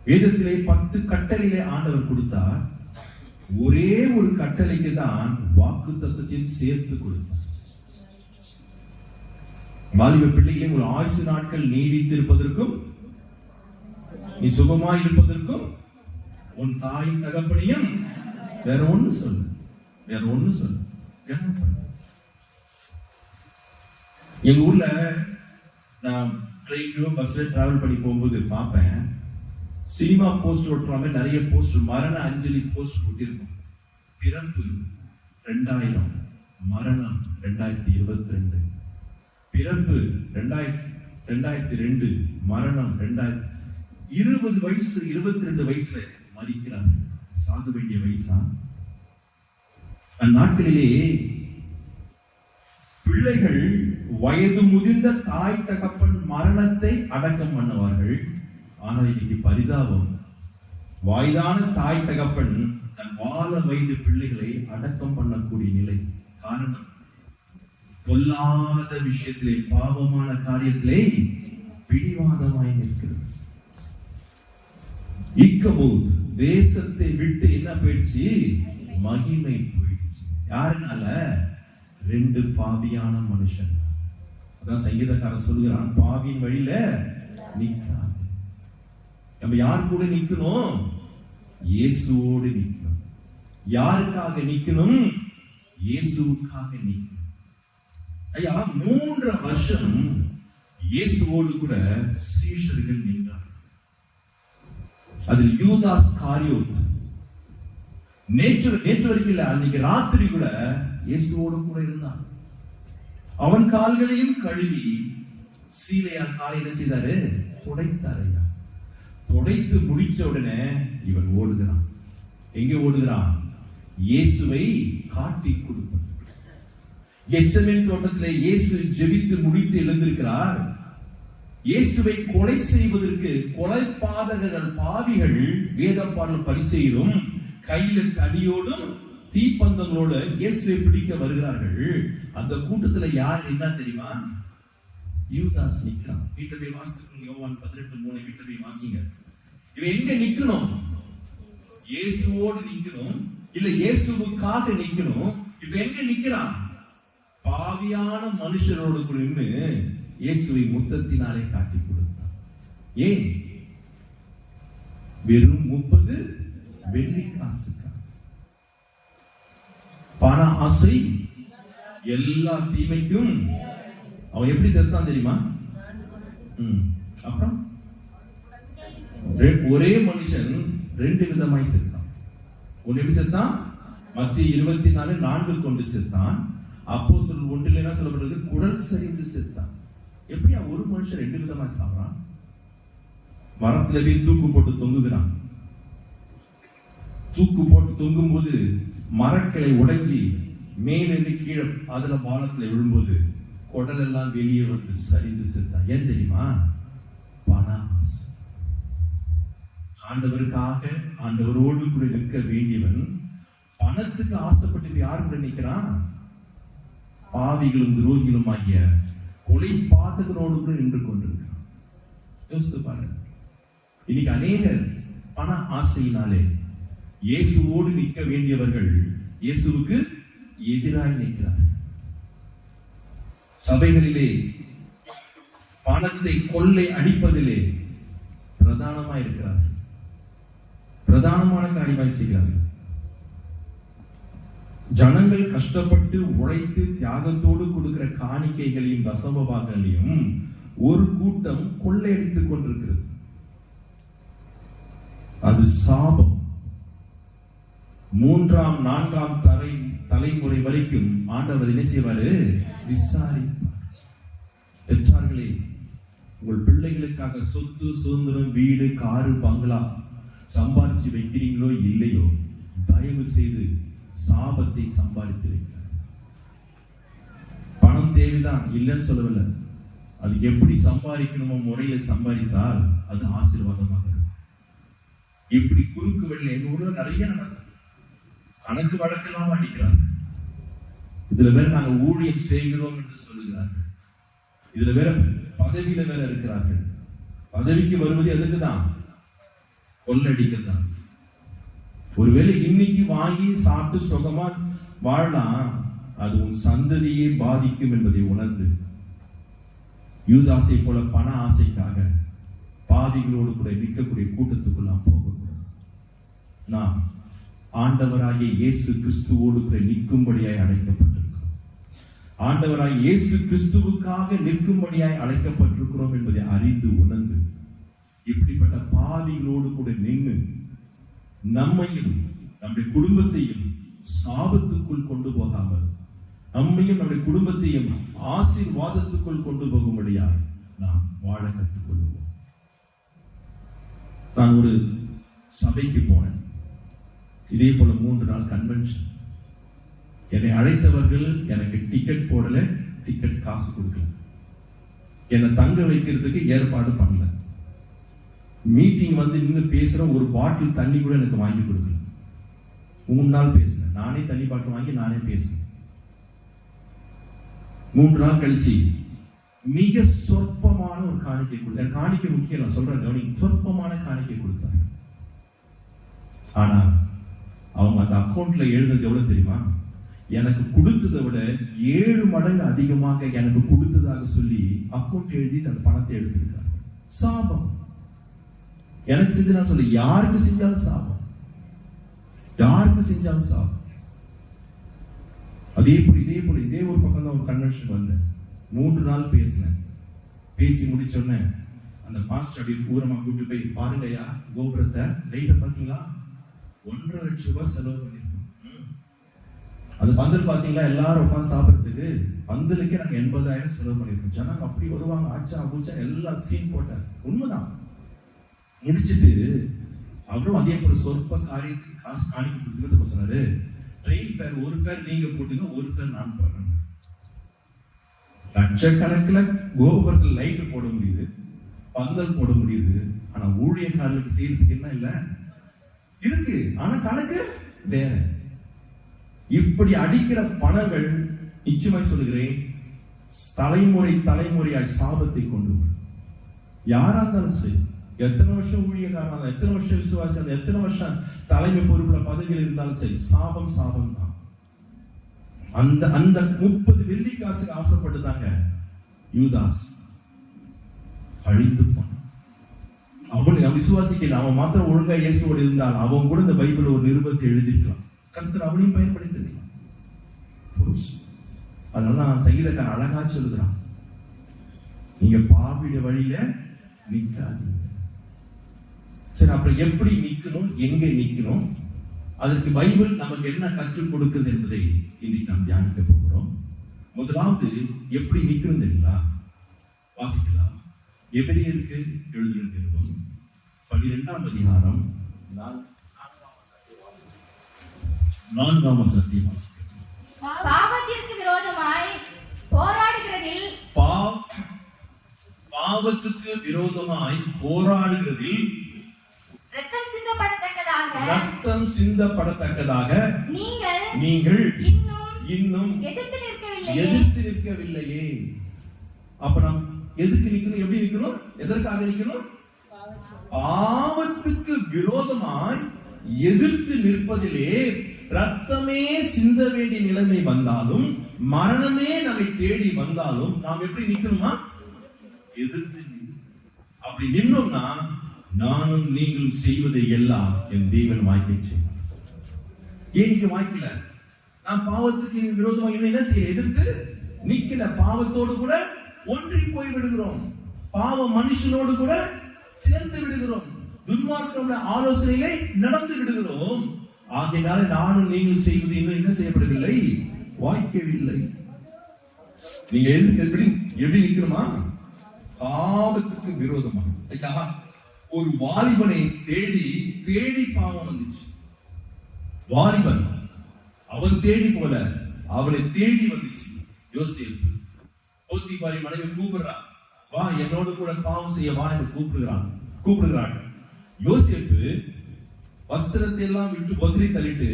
வேதத்திலே 10 கட்டளையிலே ஆண்டவர் கொடுத்தார். ஒரே ஒரு கட்டளைக்கு தான் வாக்கு தத்துவத்தையும் சேர்த்து கொடுத்தார். வாலிப பிள்ளைகளே, உங்கள் ஆயுசு நாட்கள் நீடித்திருப்பதற்கும், நீ சுகமாய் இருப்பதற்கும் உன் தாயின் தகப்பனையும் வேற ஒண்ணு சொல்லு. எங்க ஊர்ல நான் ட்ரெயின்லயோ பஸ்ல டிராவல் பண்ணி போகும்போது பார்ப்பேன், சினிமா போஸ்டர் ஒட்டுறாங்க. நிறைய போஸ்டர், மரண அஞ்சலி போஸ்டர் ஒட்டிருக்கும். பிறப்பு 2000, மரணம் 2022, பிறப்பு 2002, மரணம் 2000. 20 வயசு 22 வயசுல மரிக்கிறார்கள். சாக வேண்டிய வயசா? அந்நாட்களிலே பிள்ளைகள் வயது முதிர்ந்த தாய் தகப்பன் மரணத்தை அடக்கம் பண்ணுவார்கள். ஆனால் இன்னைக்கு பரிதாபம், வயதான தாய் தகப்பன் தன் வாழ வயது பிள்ளைகளை அடக்கம் பண்ணக்கூடிய நிலை. காரணம், பொல்லாத விஷயத்திலே, பாவமான காரியத்திலே பிடிவாதமாய் நிற்கிறது. இக்கபோத் தேசத்தை விட்டு என்ன போயிடுச்சு? மகிமை போயிடுச்சு. யாருனால? 2 பாவியான மனுஷன். அதான் சங்கீதக்காரன் சொல்கிறான், பாவியின் வழியில நிற்காது. நம்ம யார் கூட நிக்கணும்? இயேசுவோடு நிக்கணும். யாருக்காக நிக்கணும்? இயேசுவுக்காக நிக்கணும். ஐயா, 3 வருஷம் இயேசுவோடு கூட சீஷர்கள் நின்றார். அதில் யூதாஸ் காரியோத் நேற்று வரைக்கும் இல்ல, அன்னைக்கு ராத்திரி கூட இயேசுவோடு கூட இருந்தான். அவன் கால்களையும் கழுவி சீலையால் காலை என்ன செய்தாரு? துடைத்தார். ஐயா, துடைத்து முடிச்ச உடனே இவன் ஓடுகிறான். எங்கே ஓடுகிறான்? இயேசுவை காட்டி கொடுப்பது. கெத்செமனே தோட்டத்திலே இயேசு ஜெபித்து முடித்து எழுந்திருக்கிறார். இயேசுவை கொலை செய்வதற்கு கொலை பாதகர்கள், பாவிகள், வேதம் பாடல் பரிசெயரும் கையில தடியோடும் தீப்பந்தங்களோட இயேசுவை பிடிக்க வருகிறார்கள். அந்த கூட்டத்துல யார் என்ன தெரியுமா? யூதாஸ் நிக்கிறான். வீட்டுல போய் வாசித்து யோவான் 18:3 வீட்டுல போய் வாசிங்க. இவன் எங்க நிக்கணும்? இயேசுவோடு நிக்கணும், இல்ல இயேசுவுக்காக நிக்கணும். இப்ப எங்க நிக்கிறான்? பாவியான மனுஷரோடு கூட நின்று இயேசுவை முத்தத்தினாலே காட்டி கொடுத்தார். ஏன்? வெறும் 30 வெள்ளி காசுக்காக. பண ஆசை எல்லா தீமைக்கும். அவன் எப்படி செத்தான் தெரியுமா? அப்புறம் ஒரே மனுஷன் 2 விதமாய் செத்தான். ஒன்னு எப்படி செத்தான்? மத்திய 24:4 கொண்டு செத்தான். அப்போஸ்தலர் 1 என்ன சொல்லப்படுது? குடல் சரிந்து செத்தான். எப்படியா ஒரு மனுஷன் 2 விதமா சாவறான்? மரத்துல போய் தூக்கு போட்டு தொங்குகிறான். தூக்கு போட்டு தொங்கும் போது மரக்கிளை உடைஞ்சி மேலிருந்து கீழே அதுல பாலத்துல விழும்போது குடல் எல்லாம் வெளியே வந்து சரிந்து செத்தான். ஏன் தெரியுமா? பண ஆசை. ஆண்டவருக்காக ஆண்டவரோடு கூட நிற்க வேண்டியவன் பணத்துக்கு ஆசைப்பட்டு யாரு கூட நிற்கிறான்? பாவிகளும் துரோகிகளும் ஆகிய கொலை பாதகனோடு கூட நின்று கொண்டிருக்கிறான். யோசித்து பாருங்க. இன்னைக்கு அநேகர் பண ஆசையினாலே இயேசுவோடு நிற்க வேண்டியவர்கள் இயேசுவுக்கு எதிராக நிற்கிறார்கள். சபைகளிலே பணத்தை கொள்ளை அடிப்பதிலே பிரதானமாய் இருக்கிறார்கள். பிரதானமான காரியமாய் செய்கிறார்கள். ஜனங்கள் கஷ்டப்பட்டு உழைத்து தியாகத்தோடு கொடுக்கிற காணிக்கைகளையும் தசம பாகங்களையும் ஒரு கூட்டம் கொள்ளையடித்துக் கொண்டிருக்கிறது. அது சாபம். 3ஆம் 4ஆம் தலைமுறை வரைக்கும் ஆண்டவர் என்ன செய்வாரு? விசாரிப்பார். பெற்றார்களே, உங்கள் பிள்ளைகளுக்காக சொத்து சுதந்திரம் வீடு காரு பங்களா சம்பாதிச்சு வைக்கிறீங்களோ இல்லையோ, தயவு செய்து சாபத்தை சம்பாதித்து வைக்கிறார். பணம் தேவைதான், இல்லைன்னு சொல்லவில்லை. அது எப்படி சம்பாதிக்கணுமோ முறையில சம்பாதித்தால் அது ஆசீர்வாதமாக இருக்கும். இப்படி குறுக்கு வழி எங்க ஊர்ல நிறைய நடக்கும். கணக்கு வழக்கெல்லாம் அடிக்கிறார்கள். இதுல வேற நாங்க ஊழியம் செய்கிறோம் என்று சொல்லுகிறார்கள். இதுல வேற பதவியில வேற இருக்கிறார்கள். பதவிக்கு வருவது எதுக்குதான்? கொள்ளடிக்கத்தான். ஒருவேளை இன்னைக்கு வாங்கி சாப்பிட்டு சுகமா வாழலாம், அது உன் சந்ததியை பாதிக்கும் என்பதை உணர்ந்து யூதாசை போல பண ஆசைக்காக பாதிகளோடு கூட நிற்கக்கூடிய கூட்டத்துக்குள்ள போகக்கூடாது. நாம் ஆண்டவராகிய இயேசு கிறிஸ்துவோடு கூட நிற்கும்படியாய் அழைக்கப்பட்டிருக்கிறோம். ஆண்டவராகிய இயேசு கிறிஸ்துவுக்காக நிற்கும்படியாய் அழைக்கப்பட்டிருக்கிறோம் என்பதை அறிந்து உணர்ந்து இப்படிப்பட்ட பாவிகளோடு கூட நின்று நம்மையும் நம்முடைய குடும்பத்தையும் சாபத்துக்குள் கொண்டு போகாமல் நம்மையும் நம்முடைய குடும்பத்தையும் ஆசீர்வாதத்துக்குள் கொண்டு போகும்படியாக நாம் வாழ கற்றுக்கொள்வோம். நான் ஒரு சபைக்கு போனேன். இதே போல 3 நாள் கன்வென்ஷன். என்னை அழைத்தவர்கள் எனக்கு டிக்கெட் போடல, டிக்கெட் காசு கொடுக்கல, என்னை தங்க வைக்கிறதுக்கு ஏற்பாடு பண்ணல. மீட்டிங் வந்து நின்று பேசுற ஒரு பாட்டில் தண்ணி கூட எனக்கு வாங்கி கொடுக்கல. 3 நாள் பேசினேன். நானே தண்ணி பாட்டில் வாங்கி நானே பேசினேன். 3 நாள் கழிச்சு மிக சொற்பமான ஒரு காணிக்கை கொடுத்த. காணிக்கை முக்கியம், நான் சொல்றேன், சொற்பமான காணிக்கை கொடுத்தாங்க. ஆனா அவங்க அந்த அக்கௌண்ட்ல எழுதுறது எவ்வளவு தெரியுமா? எனக்கு கொடுத்ததை விட 7 மடங்கு அதிகமாக எனக்கு கொடுத்ததாக சொல்லி அக்கௌண்ட் எழுதி அந்த பணத்தை எடுத்திருக்காங்க. சாபம். எனக்கு செஞ்சு நான் சொல்ல, யாருக்கு செஞ்சாலும் சாபம், யாருக்கு செஞ்சாலும் சாபம். இதே ஒரு பக்கம் தான் ஒரு கன்வென்ஷன் வந்தேன். 3 நாள் பேசினேன். பேசி முடிச்சோடனே அந்த பாஸ்டர் அப்படி ஊரமா கூப்பிட்டு போய், பாருங்கய்யா கோபுரத்தை லைட்டை பாத்தீங்களா, 1.5 லட்சம் ரூபாய் செலவு பண்ணிருக்கோம். அது பந்தல் பாத்தீங்களா, எல்லாரும் உட்காந்து சாப்பிடறதுக்கு பந்தலுக்கே நாங்க 80,000 செலவு பண்ணிருக்கோம். ஜனங்க அப்படி வருவாங்க, ஆச்சா பூச்சா எல்லாம் சீன் போட்டார். உண்மைதான். முடிச்சுட்டு அவரும் அதே போல சொற்ப காரியத்துக்கு காசு காணிக்க கொடுத்துட்டு சொன்னாரு, ட்ரெயின் ஃபேர் ஒரு ஃபேர் நீங்க போட்டுங்க, ஒரு ஃபேர் நான் போடுறேன். லட்சக்கணக்கில் கோபுரத்தில் லைட் போட முடியுது, பந்தல் போட முடியுது. ஆனா ஊழியக்காரர்களுக்கு செய்யறதுக்கு என்ன இல்ல இருக்கு, ஆனா கணக்கு வேற. இப்படி அடிக்கிற பணங்கள் நிச்சயமாய் சொல்லுகிறேன், தலைமுறையாய் சாபத்தை கொண்டு வரும். யாரா இருந்தாலும் சரி, எத்தனை வருஷம் ஊழியக்காரன், எத்தனை வருஷம் விசுவாசி, எத்தனை வருஷம் தலைமை பொறுப்புல பதவியில் இருந்தாலும் சரி, சாபம் தான். அந்த 30 வெள்ளி காசுக்கு ஆசைப்பட்டுதாங்க யூதாஸ் அழிந்து போனான். அவன் விசுவாசிக்கல, அவன் மாத்திரம் ஒழுங்கா இயேசுவோடு இருந்தால் அவன் கூட இந்த பைபிள் ஒரு நிருபத்தை எழுதிருக்கலாம். கர்த்தர் அவனையும் பயன்படுத்திருக்கலாம். அதனால சங்கீதக்காரன் அழகா சொல்லுகிறான், நீங்க பாவிட வழியில நிக்காதீங்க. சரி, அப்புறம் எப்படி நிக்கணும், எங்க நிக்கணும்? அதற்கு பைபிள் நமக்கு என்ன கற்றுக் கொடுக்குது என்பதை இன்னைக்கு நாம் தியானிக்க போகிறோம். முதலாவது எப்படி நிற்கும் தெரியுங்களா? வாசிக்கலாம். எபிரேயருக்கு எழுதின நிருபம் 12ஆம் அதிகாரம் 4ஆம் வசனத்தை வாசிக்கிறோம். பாவத்திற்கு விரோதமாய் போராடுகிறதில் பாவத்துக்கு விரோதமாய் போராடுகிறதில் ரத்தம் சிந்தப்படத்தக்கதாக நீங்கள் இன்னும் எதிர்த்து நிற்கவில்லையே. அப்ப நாம் எதுக்கு நிக்கணும்? எப்படி நிக்கணும்? எதற்காக நிக்கணும்? பாவத்துக்கு விரோதமாய் எதிர்த்து நிற்பதிலே ரத்தமே சிந்த வேண்டிய நிலைமை வந்தாலும், மரணமே நம்மை தேடி வந்தாலும் நாம் எப்படி நிக்கணுமா? எதிர்த்து. அப்படி நின்னோம்னா நானும் நீங்களும் செய்வதை எல்லாம் என் தேவன் வாய்க்கை செய்வார். ஏன் நீங்க வாய்க்கல? நான் பாவத்துக்கு விரோதமாக என்ன செய்ய? எதிர்த்து நிக்கல. பாவத்தோடு கூட ஒன்றி போய் விடுகிறோம். பாவ மனுஷனோடு கூட சேர்ந்து விடுகிறோம். துன்மார்க்க ஆலோசனைகளை நடந்து விடுகிறோம். ஆகையினால நானும் நீங்கள் செய்வது இன்னும் என்ன செய்யப்படவில்லை? வாய்க்கவில்லை. நீங்க எப்படி நிக்கணுமா? பாவத்துக்கு விரோதமா. ஒரு வாலிபனை தேடி பாவம் வந்துச்சு. வாலிபன் அவன் தேடி போல, அவனை தேடி வந்துச்சு. யோசேப்பு போத்திபாரி மனைவி கூப்பிடுறா, வா என்னோடு கூட பாவம் செய்ய வா என்று கூப்பிடுகிறான். யோசேப்பு வஸ்திரத்தை எல்லாம் விட்டு பொதிரை தள்ளிட்டு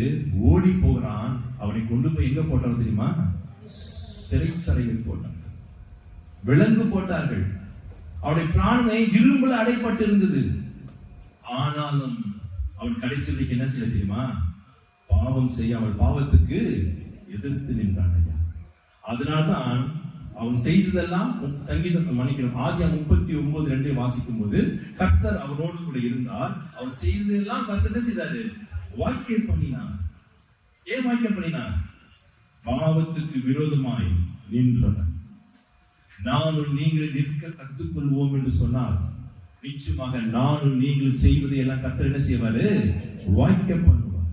ஓடி போகிறான். அவனை கொண்டு போய் எங்க போட்டார் தெரியுமா? சிறைச்சாலையில் போட்டார். விலங்கு போட்டார்கள். அவனுடைய பிராணனை இரும்புல அடைப்பட்டு இருந்தது. ஆனாலும் அவன் கடைசி வரைக்கும் என்ன செய்ய தெரியுமா? பாவம் செய்யாமல் பாவத்துக்கு எதிர்த்து நின்றான். அதனால்தான் அவன் செய்ததெல்லாம் சங்கீதம் மன்னிக்கணும். ஆதியாகமம் 39:2 வாசிக்கும் போது கர்த்தர் அவனோடு கூட இருந்தார். அவன் செய்ததெல்லாம் கர்த்தர் என்ன செய்தாரு? வாக்கிய பண்ணினார். ஏன் வாக்கிய பண்ணினார்? பாவத்துக்கு விரோதமாய் நின்றவன். நானும் நீங்கள் நிற்க கற்றுக்கொள்வோம் என்று சொன்னார். நிச்சயமாக நானும் நீங்கள் செய்வதை எல்லாம் கர்த்தர் என்ன செய்வாரு? வாய்க்க பண்ணுவார்.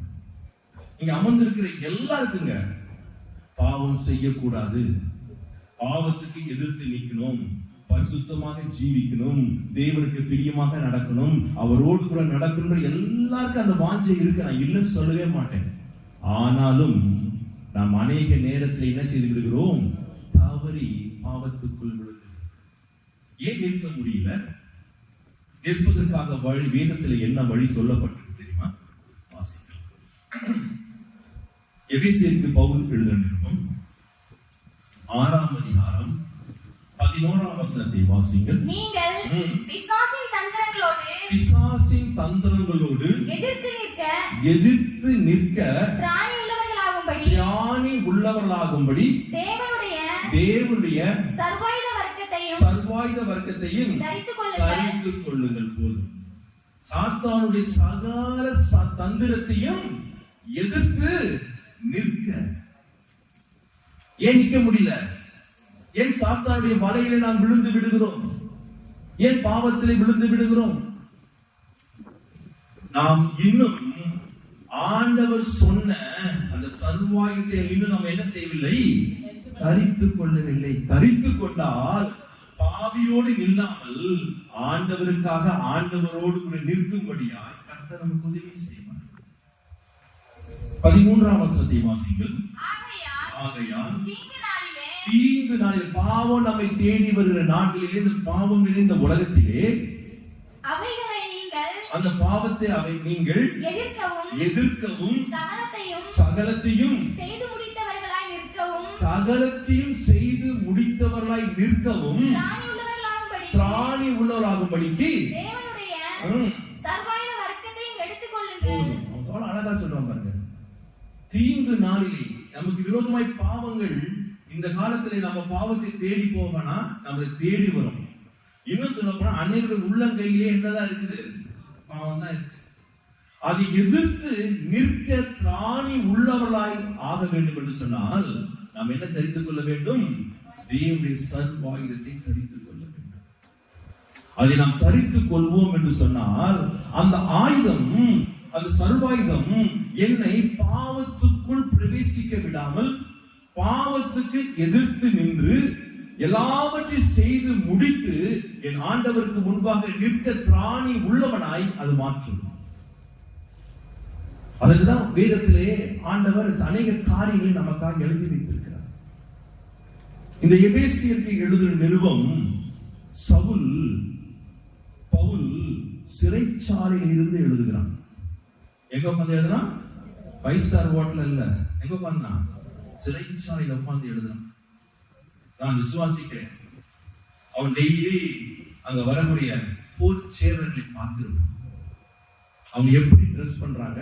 இங்க அமர்ந்திருக்கிற எல்லாருக்குங்க பாவம் செய்யக்கூடாது, பாவத்துக்கு எதிர்த்து நிற்கணும், பரிசுத்தமாக ஜீவிக்கணும், தேவனுக்கு பிரியமாக நடக்கணும், அவரோடு கூட நடக்கணுன்ற எல்லாருக்கும் அந்த வாஞ்சை இருக்கு. நான் இல்லைன்னு சொல்லவே மாட்டேன். ஆனாலும் நாம் அநேக நேரத்தில் என்ன செய்து விடுகிறோம்? தவறி பாவத்துக்குள் விழுகிறோம். ஏன் நிற்க முடியல? நிற்பதற்காக வழி வேதத்தில் என்ன வழி சொல்லப்பட்டிருக்கு தெரியுமா? வாசிக்கலாம். எபேசியருக்கு பவுல் எழுதின நிருபம் 6ஆம் அதிகாரம் 11ஆம் வசனத்தை வாசிங்கள். நீங்கள் பிசாசின் தந்திரங்களோடு எதிர்த்து நிற்க திராணி உள்ளவர்களாகும்படி தேவனுடைய சர்வாயுத வர்க்கத்தையும் தரித்துக் கொள்ளுங்கள். போதும். சாத்தானுடைய சகல தந்திரத்தையும் எதிர்த்து நிற்க. ஏன் நிற்க முடியல? ஏன் சாத்தானுடைய வலையிலே நாம் விழுந்து விடுகிறோம்? ஏன் பாவத்திலே விழுந்து விடுகிறோம்? நாம் இன்னும் ஆண்டவர் சொன்ன அந்த சர்வாயுதத்தை இன்னும் நாம் என்ன செய்யவில்லை? தரித்துக் கொள்ளவில்லை. தரித்துக் கொண்டால் பாவியோடு இல்லாமல் ஆண்டவருக்காக ஆண்டவரோடு கூட நிற்கும்படியாய் கர்த்தர் நமக்கு உதவி செய்வார். 13ஆம் வசனத்தை வாசிங்கள். ஆகையால் தீங்கு நாளில், பாவம் நம்மை தேடி வருகிற நாட்களிலே, இந்த பாவம் நிறைந்த உலகத்திலே அந்த பாவத்தை நீங்கள் எதிர்க்கவும் சகலத்தையும் செய்து முடித்தவர்களாய் நிற்கவும் திராணி உள்ளவராகும்படிக்கு அழகா சொல்றாங்க பாருங்க. தீங்கு நாளிலே நமக்கு விரோதமாய் பாவங்கள், இந்த காலத்திலே நம்ம பாவத்தை தேடி போகனா நம்மளை தேடி வரும். இன்னும் சொல்ல போனா அன்னையுடைய உள்ளங்கையிலே என்னதான் இருக்குது? பாவம் தான் இருக்கு. அதை எதிர்த்து நிற்க திராணி உள்ளவர்களாய் ஆக வேண்டும் என்று சொன்னால் நாம் என்ன தரித்துக் கொள்ள வேண்டும்? தேவனுடைய சர்வாயுதத்தை தரித்துக் கொள்ள வேண்டும். அதை நாம் தரித்துக் கொள்வோம் என்று சொன்னால் அந்த ஆயுதம், அந்த சர்வாயுதம் என்னை பாவத்துக்குள் பிரவேசிக்க விடாமல் பாவத்துக்கு எதிர்த்து நின்று எல்லாவற்றையும் செய்து முடித்து என் ஆண்டவருக்கு முன்பாக நிற்க திராணி உள்ளவனாய் அது மாற்றும். அதுதான் வேதத்திலே ஆண்டவர் அநேக காரியங்களை நமக்காக எழுதி வைத்திருக்கிறார். இந்த எபேசியருக்கு எழுதின நிருபம் பவுல் சிறைச்சாலையில் இருந்து எழுதுகிறான். எங்க உட்கார்ந்து எழுதுனா? 5 ஸ்டார் ஹோட்டல் இல்ல. எங்க உட்கார்ந்தா? சிறைச்சாலையில் உட்கார்ந்து எழுதுறான். நான் விசுவாசிக்கிறேன் அவன் டெய்லி அங்க வரக்கூடிய போர் சேவர்களை பார்த்திருப்பான். அவங்க எப்படி ட்ரெஸ் பண்றாங்க,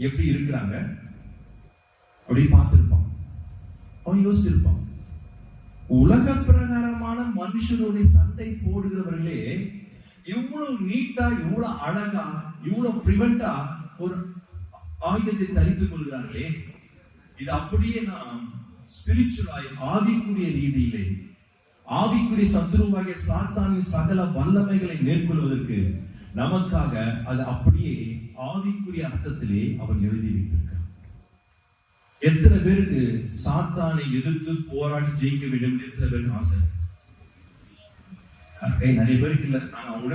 எப்படி இருக்கிறாங்க அப்படி பார்த்திருப்பான். அவன் யோசிச்சிருப்பான், உலக பிரகாரமான மனுஷனுடைய சண்டை போடுகிறவர்களே இவ்வளவு நீட்டா, இவ்வளவு அழகா, இவ்வளவு பிரிவெண்டா ஒரு ஆயுதத்தை தரித்துக் கொள்கிறார்களே, இது அப்படியே நாம் ஸ்பிரிச்சுவலாய் ஆவிக்குரிய ரீதியிலே ஆவிக்குரிய சத்துருவாகிய சாத்தானின் சகல வல்லமைகளை மேற்கொள்வதற்கு நமக்காக அது அப்படியே ஆவிக்குரிய அர்த்தத்திலே அவன் எழுதி வைத்திருக்கிறான். எத்தனை பேருக்கு சாத்தானை எதிர்த்து போராடி ஜெயிக்க வேண்டும் எத்தனை பேருக்கு ஆசை? கை நிறைய பேருக்கு இல்ல. நான் அவங்க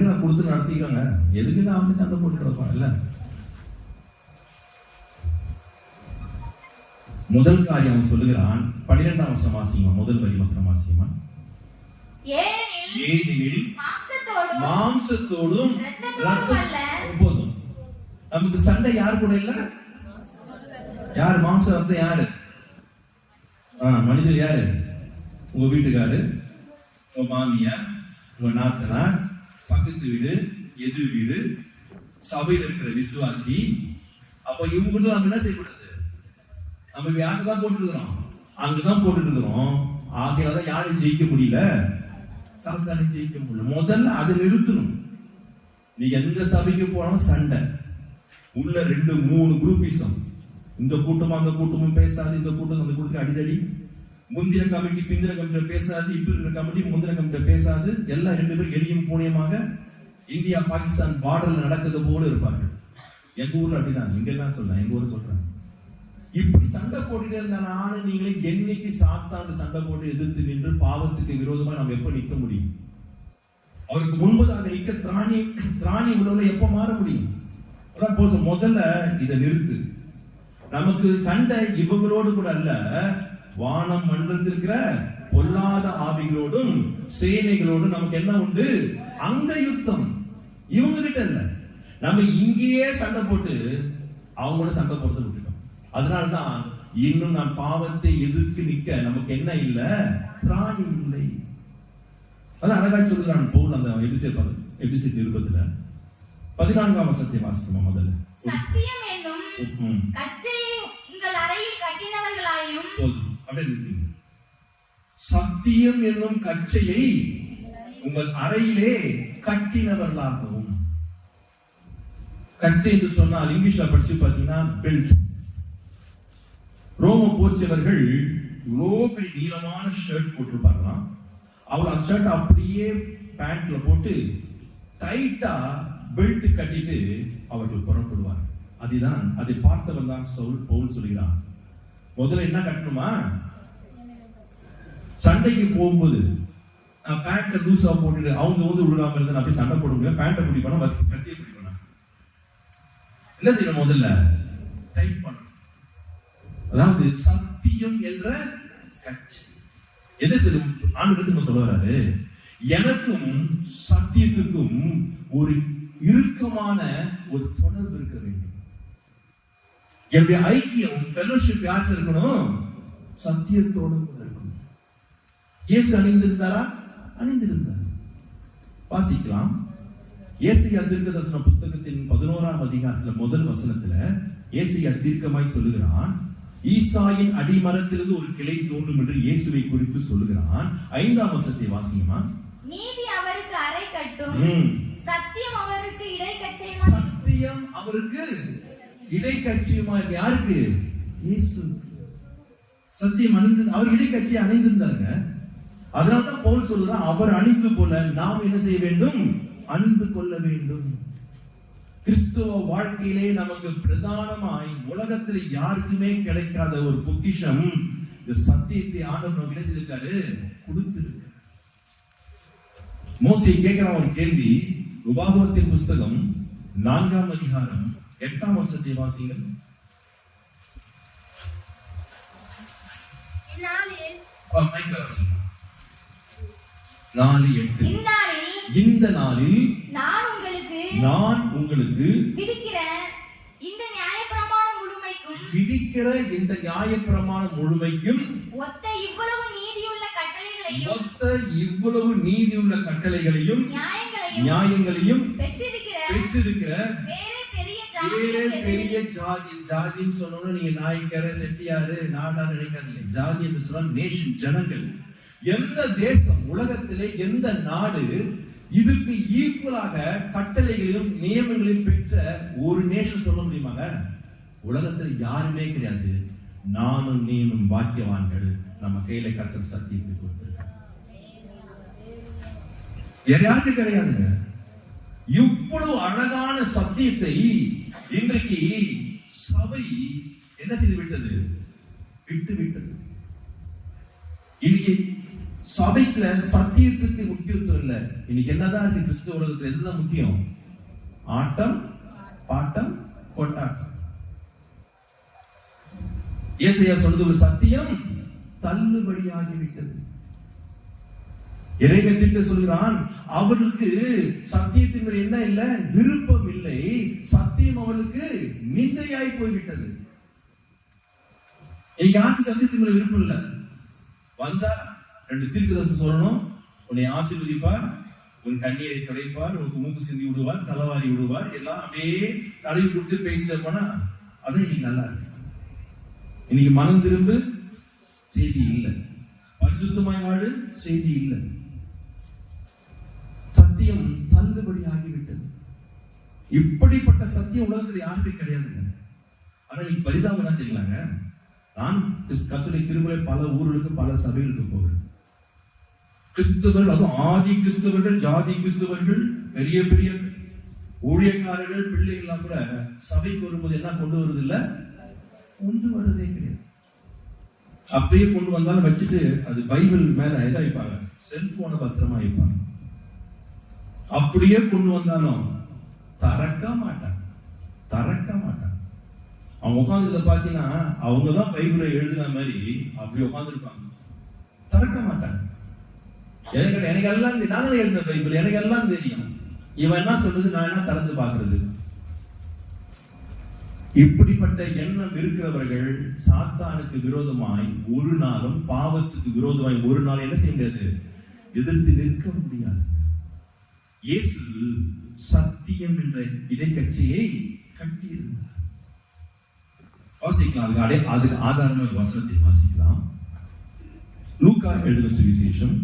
நான் கொடுத்து நடத்திக்கிறாங்க. எதுக்கு நான் வந்து சண்டை போட்டு கிடப்பான் இல்ல. முதல் காரியம் சொல்லுகிறான். 12ஆம் வசனம் வாசிங்க. முதல் வரி மாத்திரம் வாசிங்க. ஏனெனில் மாம்சத்தோடும் போதும். நமக்கு சண்டை யார் கூட இல்ல? யார் மாம்ச ரத்தம்? யாரு மனிதர்? யாரு? உங்க வீட்டுக்காரு, உங்க மாமியார், உங்க நாத்தனார், பக்கத்து வீடு, எதிர் வீடு, சபையில் இருக்கிற விசுவாசி. அப்ப இவங்க நம்ம என்ன செய்யக்கூடாது? நம்ம யாருக்குதான் போட்டு இருக்கிறோம்? அங்கதான் போட்டு இருக்கிறோம். ஆகையாலதான் யாரும் ஜெயிக்க முடியல, சாத்தானை ஜெயிக்க முடியல. முதல்ல அதை நிறுத்தணும். நீ எந்த சபைக்கு போனாலும் சண்டை உள்ள 2-3 குரூப்பிசம். இந்த கூட்டம் அந்த கூட்டமும் பேசாது, இந்த கூட்டம் அந்த கூட்டத்துக்கு அடிதடி. முந்தின கமிட்டி பிந்தின கமிட்டி பேசாது, இப்ப இருக்கிற கமிட்டி முந்தின கமிட்டி பேசாது. எல்லாம் 2 பேரும் எளியும் பூனியமாக இந்தியா பாகிஸ்தான் பார்டர்ல நடக்குது போல இருப்பார்கள். எங்க ஊர்ல அப்படிதான். இங்க எல்லாம் சொல்றேன், எங்க ஊர்ல சொல்றேன். இப்படி சண்டை போட்டுட்டே இருந்தா நானும் நீங்களே என்னைக்கு சாத்தாண்டு சண்டை போட்டு எதிர்த்து நின்று பாவத்துக்கு விரோதமா நம்ம எப்ப நிற்க முடியும்? அவருக்கு முன்பதாக நிற்க திராணி உள்ளவங்க எப்ப மாற முடியும்? அதான் போதும். முதல்ல இதை நிறுத்து. நமக்கு சண்டை இவங்களோடு கூட அல்ல, வானம் மண்டலத்தில் இருக்கிற பொல்லாத ஆவிகளோடும் சேனைகளோடும் நமக்கு என்ன உண்டு? அங்க யுத்தம். இவங்க கிட்ட இல்ல. நம்ம இங்கேயே சண்டை போட்டு அவங்களோட சண்டை போட்டு விட்டுட்டோம். அதனால்தான் இன்னும் நான் பாவத்தை எதிர்த்து நிற்க நமக்கு என்ன இல்ல? திராணி இல்லை. அதான் அழகா சொல்லுறான் பவுல் அந்த எபிசேர் நிருபத்துல 14ஆம் வசனத்தை வாசிக்குமா முதல்ல. சத்தியம் என்னும் கச்சையை உங்கள் அறையில் கட்டினவர்களாயும். அப்படியே நிறுத்துங்க. சத்தியம் என்னும் கச்சையை உங்கள் அறையிலே கட்டினவர்களாகவும். கச்சை என்று சொன்னால் இங்கிலீஷ்ல படிச்சு பாத்தீங்கன்னா பெல்ட். ரோம போர்ச்சவர்கள் இவ்வளோ பெரிய நீளமான ஷர்ட் போட்டிருப்பாங்களாம். அவர் அந்த ஷர்ட் அப்படியே பேண்ட்ல போட்டு டைட்டா பெல்ட் கட்டிட்டு அவர்கள் புறப்படுவார். அதுதான் அதை பார்த்தவன் தான் பவுல் சொல்கிறான். முதல்ல என்ன கட்டணுமா? சண்டைக்கு போகும்போது நான் பேண்ட லூசா போட்டுட்டு அவங்க விழுகாம இருந்தா அப்படி சண்டை போட முடியும். பேண்ட பிடிப்பா கத்திய பிடிப்பா. என்ன செய்யணும்? முதல்ல டைட் பண்ணணும். அதாவது சத்தியம் என்ற கட்சி எதை ஆண்டு சொல்ல வராது? எனக்கும் சத்தியத்துக்கும் ஒரு இறுக்கமான ஒரு தொடர்பு இருக்க வேண்டும். என்னுடைய ஐக்கியம் ஃபெலோஷிப் யாருக்கு இருக்கணும்? சத்தியத்தோடு இருக்கணும். இயேசு அணிந்திருந்தாரா? அணிந்திருந்தார். வாசிக்கலாம். ஏசாயா தீர்க்கதரிசன புஸ்தகத்தின் 11ஆம் அதிகாரத்துல முதல் வசனத்துல ஏசாயா தீர்க்கமாய் சொல்லுகிறான், ஈசாயின் அடிமரத்திலிருந்து ஒரு கிளை தோன்றும் என்று இயேசுவை குறித்து சொல்லுகிறான். 5ஆம் வசனத்தை வாசிங்கமா. நீதி அவருக்கு அறை கட்டும், சத்தியம் அவருக்கு இடைக்கச்சையுமா. சத்தியம் அவருக்கு இடைக்கட்சியுமா. யாருக்கு? இயேசு. சத்தியம் அணிந்து அவர் இடைக்கட்சியை அணிந்திருந்தாங்க. அதனால்தான் பவுல் சொல்றான், அவர் அணிந்து கொள்ள நாம் என்ன செய்ய வேண்டும்? அணிந்து கொள்ள வேண்டும். கிறிஸ்துவ வாழ்க்கையிலே நமக்கு பிரதானமாய் உலகத்தில் யாருக்குமே கிடைக்காத ஒரு பொக்கிஷம், இந்த சத்தியத்தை ஆண்டவர் நமக்கு என்ன செய்திருக்காரு? கொடுத்திருக்காரு. மோசே கேட்கிறான் ஒரு கேள்வி. உபாகமத்தின் புஸ்தகம் 4ஆம் அதிகாரம் 8ஆம் வசனத்தை வாசிங்கள். இந்த நாளில் நான் உங்களுக்கு விதிக்கிற இந்த நியாயப்பிரமாணம் முழுமைக்கும் ஒத்த இவ்வளவு நீதியுள்ள கட்டளைகளையும் நியாயங்களையும் பெற்றிருக்கிற வேற பெரிய ஜாதின்னு சொன்னோம்னா நீங்க நாய்க்கர செட்டியாரு நாடார் நினைக்காதீங்க. ஜாதி என்று சொன்னால் நேஷன், ஜனங்கள். எந்த தேசம், உலகத்திலே எந்த நாடு இதுக்கு ஈக்குவலாக கட்டளைகளையும் நியமங்களையும் பெற்ற ஒரு நேஷன் சொல்ல முடியுமாங்க? உலகத்தில் யாருமே கிடையாது. நானும் நீனும் பாக்கியவான்கள். நம்ம கையில கர்த்தர் சத்தியத்தை கொடுத்திருக்காங்க. யாருக்கும் கிடையாதுங்க. இவ்வளவு அழகான சத்தியத்தை இன்றைக்கு சபை என்ன செய்து விட்டது? விட்டது. இன்னைக்கு சபைக்குல சத்தியத்துக்கு முக்கியத்துவம் இல்ல. இன்னைக்கு என்னதான் இருக்கு? கிறிஸ்துவ உலகத்துல எதுதான் முக்கியம்? ஆட்டம், பாட்டம், கொண்டாட்டம். ஏசாயா சொன்னது ஒரு சத்தியம் தள்ளுபடியாகிவிட்டது. இறைவன் சொல்கிறான், அவர்களுக்கு சத்தியத்தின் மேல் என்ன இல்ல? விருப்பம் இல்லை. சத்தியம் அவளுக்கு நிந்தையாய் போய்விட்டது. யாருக்கு சத்தியத்தின் மேல் விருப்பம் இல்ல? வந்தா 2 தீர்க்கதரிசனம் சொல்லணும், உன்னை ஆசீர்வதிப்பார், உன் கண்ணீரை துடைப்பார், உனக்கு மூக்கு சிந்தி விடுவார், தலைவாரி விடுவார், எல்லாம் அப்படியே தடவி கொடுத்து பேசிட்டு போனா அது இன்னைக்கு நல்லா இருக்கு. இன்னைக்கு மனம் திரும்ப செய்தி இல்லை, பரிசுத்தமாய் வாழு செய்தி இல்லை. சத்தியம் தள்ளுபடி ஆகிவிட்டது. இப்படிப்பட்ட சத்தியம் உலகத்தில் யாருக்கு கிடையாதுங்க. ஆனா நீ பரிதாபம் என்ன தெரியலாங்க? நான் கர்த்தருடைய கிருபையிலே பல ஊர்களுக்கு பல சபைகளுக்கு போகிறேன். கிறிஸ்தவர்கள், அதுவும் ஆதி கிறிஸ்தவர்கள், ஜாதி கிறிஸ்தவர்கள், பெரிய பெரிய ஊழியக்காரர்கள், பிள்ளைகள்லாம் கூட சபைக்கு வரும்போது என்ன கொண்டு வருது இல்ல? கொண்டு வருதே கிடையாது. அப்படியே கொண்டு வந்தாலும் வச்சுட்டு அது பைபிள் மேல எதை வைப்பாங்க? செல்போனை பத்திரமா வைப்பாங்க. அப்படியே கொண்டு வந்தாலும் திறக்க மாட்டாங்க. அவங்க உட்கார்ந்து பாத்தீங்கன்னா அவங்கதான் பைபிளை எழுதின மாதிரி அப்படி உட்கார்ந்து இருப்பாங்க. திறக்க மாட்டாங்க. எனக்கு எல்லாம் நான் எழுதின பைபிள் எனக்கு எல்லாம் தெரியும், இவன் என்ன சொல்றது, நான் என்ன திறந்து பாக்குறது? இப்படிப்பட்ட எண்ணம் இருக்கிறவர்கள் சாத்தானுக்கு விரோதமாய் ஒரு நாளும், பாவத்துக்கு விரோதமாய் ஒரு நாள் என்ன செய்ய முடியாது? எதிர்த்து நிற்க முடியாது. இயேசு சத்தியம் என்ற இடைக்கட்சியை கட்டியிருந்தார். வாசிக்கலாம். அதுக்கு ஆதாரமாக வசனத்தை வாசிக்கலாம். லூக்கா எழுதின சுவிசேஷம்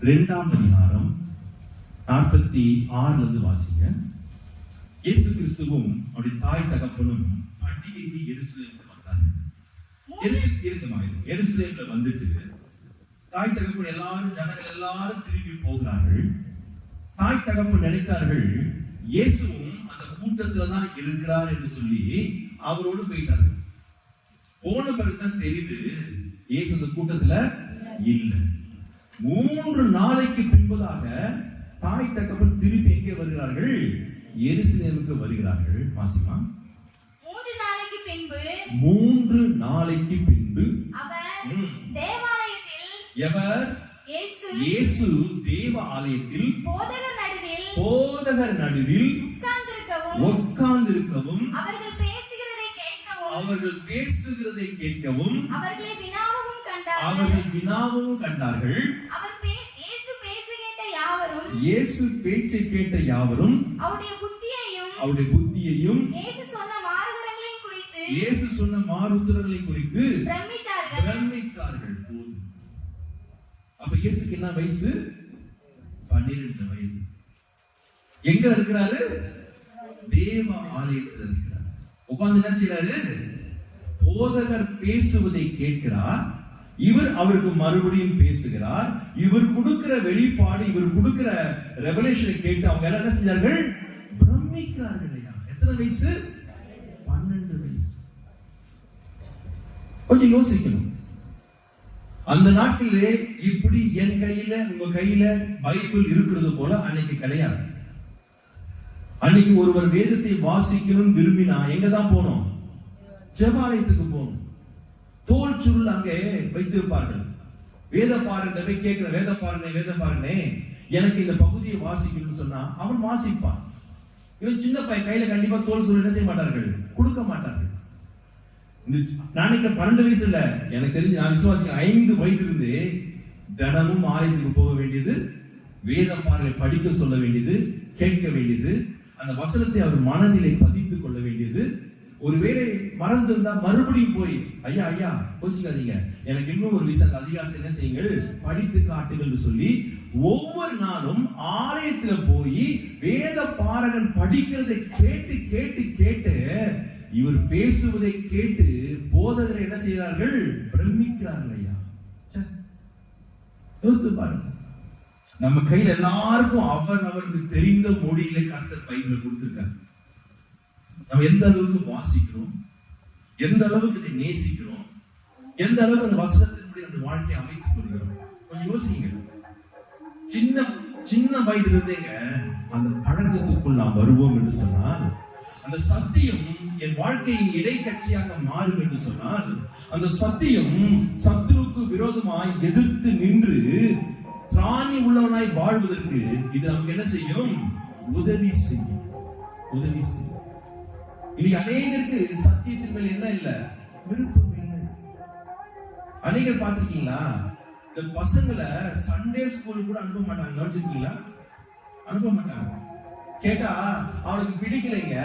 2ஆம் அதிகாரம் 46 வாசிங்க. இயேசு கிறிஸ்துவும் அவருடைய தாய் தகப்பனும் பண்டிகைக்கு எருசலேமுக்கு வந்தார்கள். எருசலேம்ல வந்துட்டு தாய் தகப்பன் எல்லாரும், ஜனங்கள் எல்லாரும் திரும்பி போகிறார்கள். தாய் தகப்பன் நினைத்தார்கள் இயேசுவும் அந்த கூட்டத்துல தான் இருக்கிறார் என்று சொல்லி அவரோடு போயிட்டார்கள். போன பிறகுதான் தெரியுது இயேசு அந்த கூட்டத்துல இல்லை. 3 நாளைக்கு பின்பதாக தாய் தகப்பன் திருப்பி எங்கே வருகிறார்கள்? எருசலேமுக்கு வருகிறார்கள். வாசிமா. 3 நாளைக்கு பின்பு அவர் தேவாலயத்தில், எவர்? இயேசு தேவாலயத்தில் போதகர் நடுவில் உட்கார்ந்திருக்கவும் அவர்கள் பேசுகிறதை கேட்கவும் அவர்கள் வினாவும் கண்டார்கள். இயேசு பேச்சை கேட்ட யாவரும் அவருடைய புத்தியையும் இயேசு சொன்ன மாறுதல்களையும் குறித்து பிரமித்தார்கள். அப்ப இயேசுக்கு என்ன வயசு? 12 வயது. எங்க இருக்கிறாரு? தேவ ஆலயத்தில் இருக்கிறார். உட்கார்ந்து என்ன செய்யறாரு? போதகர் பேசுவதை கேட்கிறார். இவர் அவருக்கு மறுபடியும் பேசுகிறார். இவர் கொடுக்கிற வெளிப்பாடு, இவர் கொடுக்கிற ரெவலேஷனை கேட்டு அவங்க எல்லாம் என்ன செஞ்சார்கள்? பிரமிக்கிறார்கள் இல்லையா? எத்தனை வயசு? 12 வயசு. கொஞ்சம் யோசிக்கணும். அந்த நாட்டிலே இப்படி என் கையில உங்க கையில பைபிள் இருக்கிறது போல அன்னைக்கு கிடையாது. அன்னைக்கு ஒருவர் வேதத்தை வாசிக்கணும் விரும்பினா எங்கதான் போனோம்? ஜெபாலயத்துக்கு போகணும். தோல் சுருள் அங்கே வைத்திருப்பார்கள். வேத பாருங்க கேட்கிற வேத பாருங்க எனக்கு இந்த பகுதியை வாசிக்கணும்னு சொன்னா அவன் வாசிப்பான். இவன் சின்ன பையன் கையில கண்டிப்பா தோல் சுருள் என்ன செய்ய மாட்டார்கள்? கொடுக்க மாட்டார்கள். நாளைக்கு 12 வயசு இல்ல, எனக்கு தெரிஞ்சு நான் விசுவாசிக்கிறேன் 5 வயது இருந்து தினமும் ஆலயத்துக்கு போக வேண்டியது, வேத பாடலை படிக்க சொல்ல வேண்டியது, கேட்க வேண்டியது, அந்த வசனத்தை அவர் மனநிலை பதித்துக் கொள்ள வேண்டியது. ஒருவேளை மறந்திருந்தா மறுபடியும் போய் ஐயா கோச்சிக்காதீங்க, எனக்கு இன்னும் ஒரு விஷயம் அதிகாரத்தை என்ன செய்யுங்கள், படித்து காட்டுங்கள் சொல்லி ஒவ்வொரு நாளும் ஆலயத்துல போய் வேத பாரகன் படிக்கிறதை கேட்டு கேட்டு கேட்டு இவர் பேசுவதை கேட்டு போதகர் என்ன செய்கிறார்கள்? பிரமிக்கிறார்கள். ஐயா யோசித்து பாருங்க. நம்ம கையில் எல்லாருக்கும் அவருக்கு தெரிந்த மொழியில கர்த்தர் பைபிளை கொடுத்திருக்காரு. நம்ம எந்த அளவுக்கு வாசிக்கிறோம், எந்த அளவுக்கு இதை நேசிக்கிறோம், எந்த அளவுக்கு அந்த வசனத்தின்படி அந்த வாழ்க்கையை அமைத்துக் கொள்கிறோம், கொஞ்சம் யோசிங்க. சின்ன வயதுல இருந்தேங்க அந்த பழக்கத்துக்குள் நாம் வருவோம் என்று சொன்னால், அந்த சத்தியம் என் வாழ்க்கையின் இடைக்கட்சியாக மாறும் என்று சொன்னால், அந்த சத்தியம் சத்துருக்கு விரோதமாய் எதிர்த்து நின்று திராணி உள்ளவனாய் வாழ்வதற்கு இது நமக்கு என்ன செய்யும்? உதவி செய்யும். இன்னைக்கு அநேகருக்கு சத்தியத்தின் மேல் என்ன இல்ல? விருப்பம் இல்லை. அநேகர் பார்த்திருக்கீங்களா? இந்த பசங்களை சண்டே ஸ்கூல் கூட அனுப்ப மாட்டாங்க. கவனிச்சிருக்கீங்களா? அனுப்ப மாட்டாங்க. கேட்டா அவனுக்கு பிடிக்கலைங்க,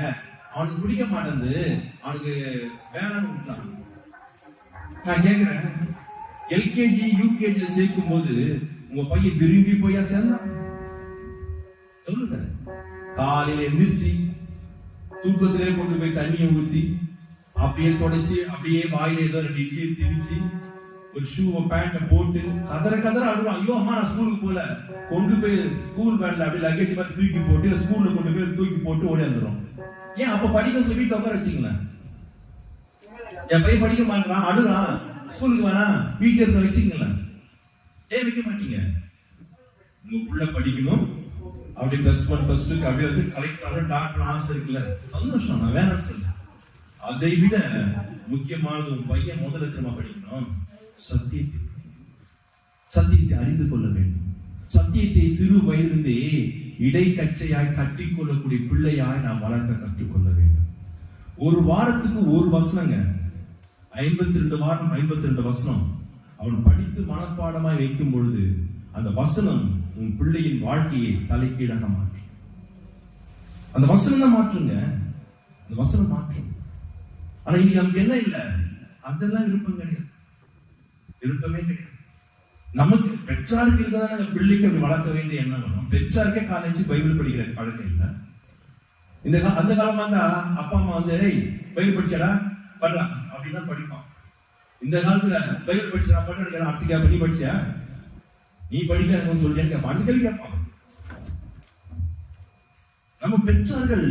அவனுக்கு பிடிக்க மாட்டேங்குது, அவனுக்கு வேணாம்னு விட்டான். நான் கேட்கிறேன், எல்கேஜி யூகேஜி சேர்க்கும் போது உங்க பையன் விரும்பி போயா சேர்ந்தான்? சொல்லுங்க. காலையில எந்திரிச்சு தூக்கத்திலே கொண்டு போய் தண்ணியை ஊத்தி அப்படியே தொடச்சு அப்படியே வாயில ஏதோ 2 இட்லியை திணிச்சு ஒரு ஷூவை பேண்ட போட்டு கதற அழுவான். ஐயோ அம்மா நான் ஸ்கூலுக்கு போல, கொண்டு போய் ஸ்கூல் பேண்ட்ல அப்படி லக்கேஜ் மாதிரி தூக்கி போட்டு இல்ல ஸ்கூல்ல கொண்டு போய் தூக்கி போட்டு ஓடி வந்துடும். ஏன் அப்ப படிக்க சொல்லி வீட்டுல உட்கார வச்சுங்களேன். என் பையன் படிக்க மாட்டான், அழுறான், ஸ்கூலுக்கு வேணா வீட்டுல இருக்க வச்சுங்களேன். ஏன் வைக்க மாட்டீங்க? உங்க புள்ள படிக்கணும், அப்படி +1 +2 அப்படியே வந்து கலெக்டர் டாக்டர் ஆசை இருக்குல்ல, சந்தோஷம், நான் வேணாம்னு சொல்ல. அதை விட முக்கியமானது உன் பையன் முதல்ல திரும்ப படிக்கணும். சத்தியத்தை அறிந்து கொள்ள வேண்டும். சத்தியத்தை சிறு வயதிலிருந்தே இடைக்கச்சையாய் கட்டிக் கொள்ளக்கூடிய பிள்ளையாய் நாம் வளர்க்க கற்றுக்கொள்ள வேண்டும். ஒரு வாரத்துக்கு ஒரு வசனங்க, 52 வாரம் 52 வசனம் அவன் படித்து மனப்பாடமாய் வைக்கும் பொழுது அந்த வசனம் உன் பிள்ளையின் வாழ்க்கையை தலைக்கீழாக மாற்றும். அந்த வசனம் தான் மாற்றுங்க, அந்த வசனம் மாற்றும். ஆனா இன்னைக்கு நமக்கு என்ன இல்லை? அதெல்லாம் விருப்பம் கிடையாது, விருப்பமே கிடையாது. நமக்கு பெற்றாருக்கு இருந்தா பிள்ளைக்கு அப்படி வளர்க்க வேண்டிய எண்ணம் வரும். பெற்றாருக்கே காலேஜ் பைபிள் படிக்கிற பழக்கம் இல்லை. அந்த காலமா இருந்தா அப்பா அம்மா வந்து பைபிள் படிச்சாடா பண்றா அப்படின்னா படிப்பான். இந்த காலத்துல பைபிள் படிச்சா பண்ற அடுத்து கேப்ப நீ படிச்சியா, நீ படிக்க சொல்லியான்னு கேட்பான். அந்த கேள்வி கேட்பான். நம்ம பெற்றார்கள்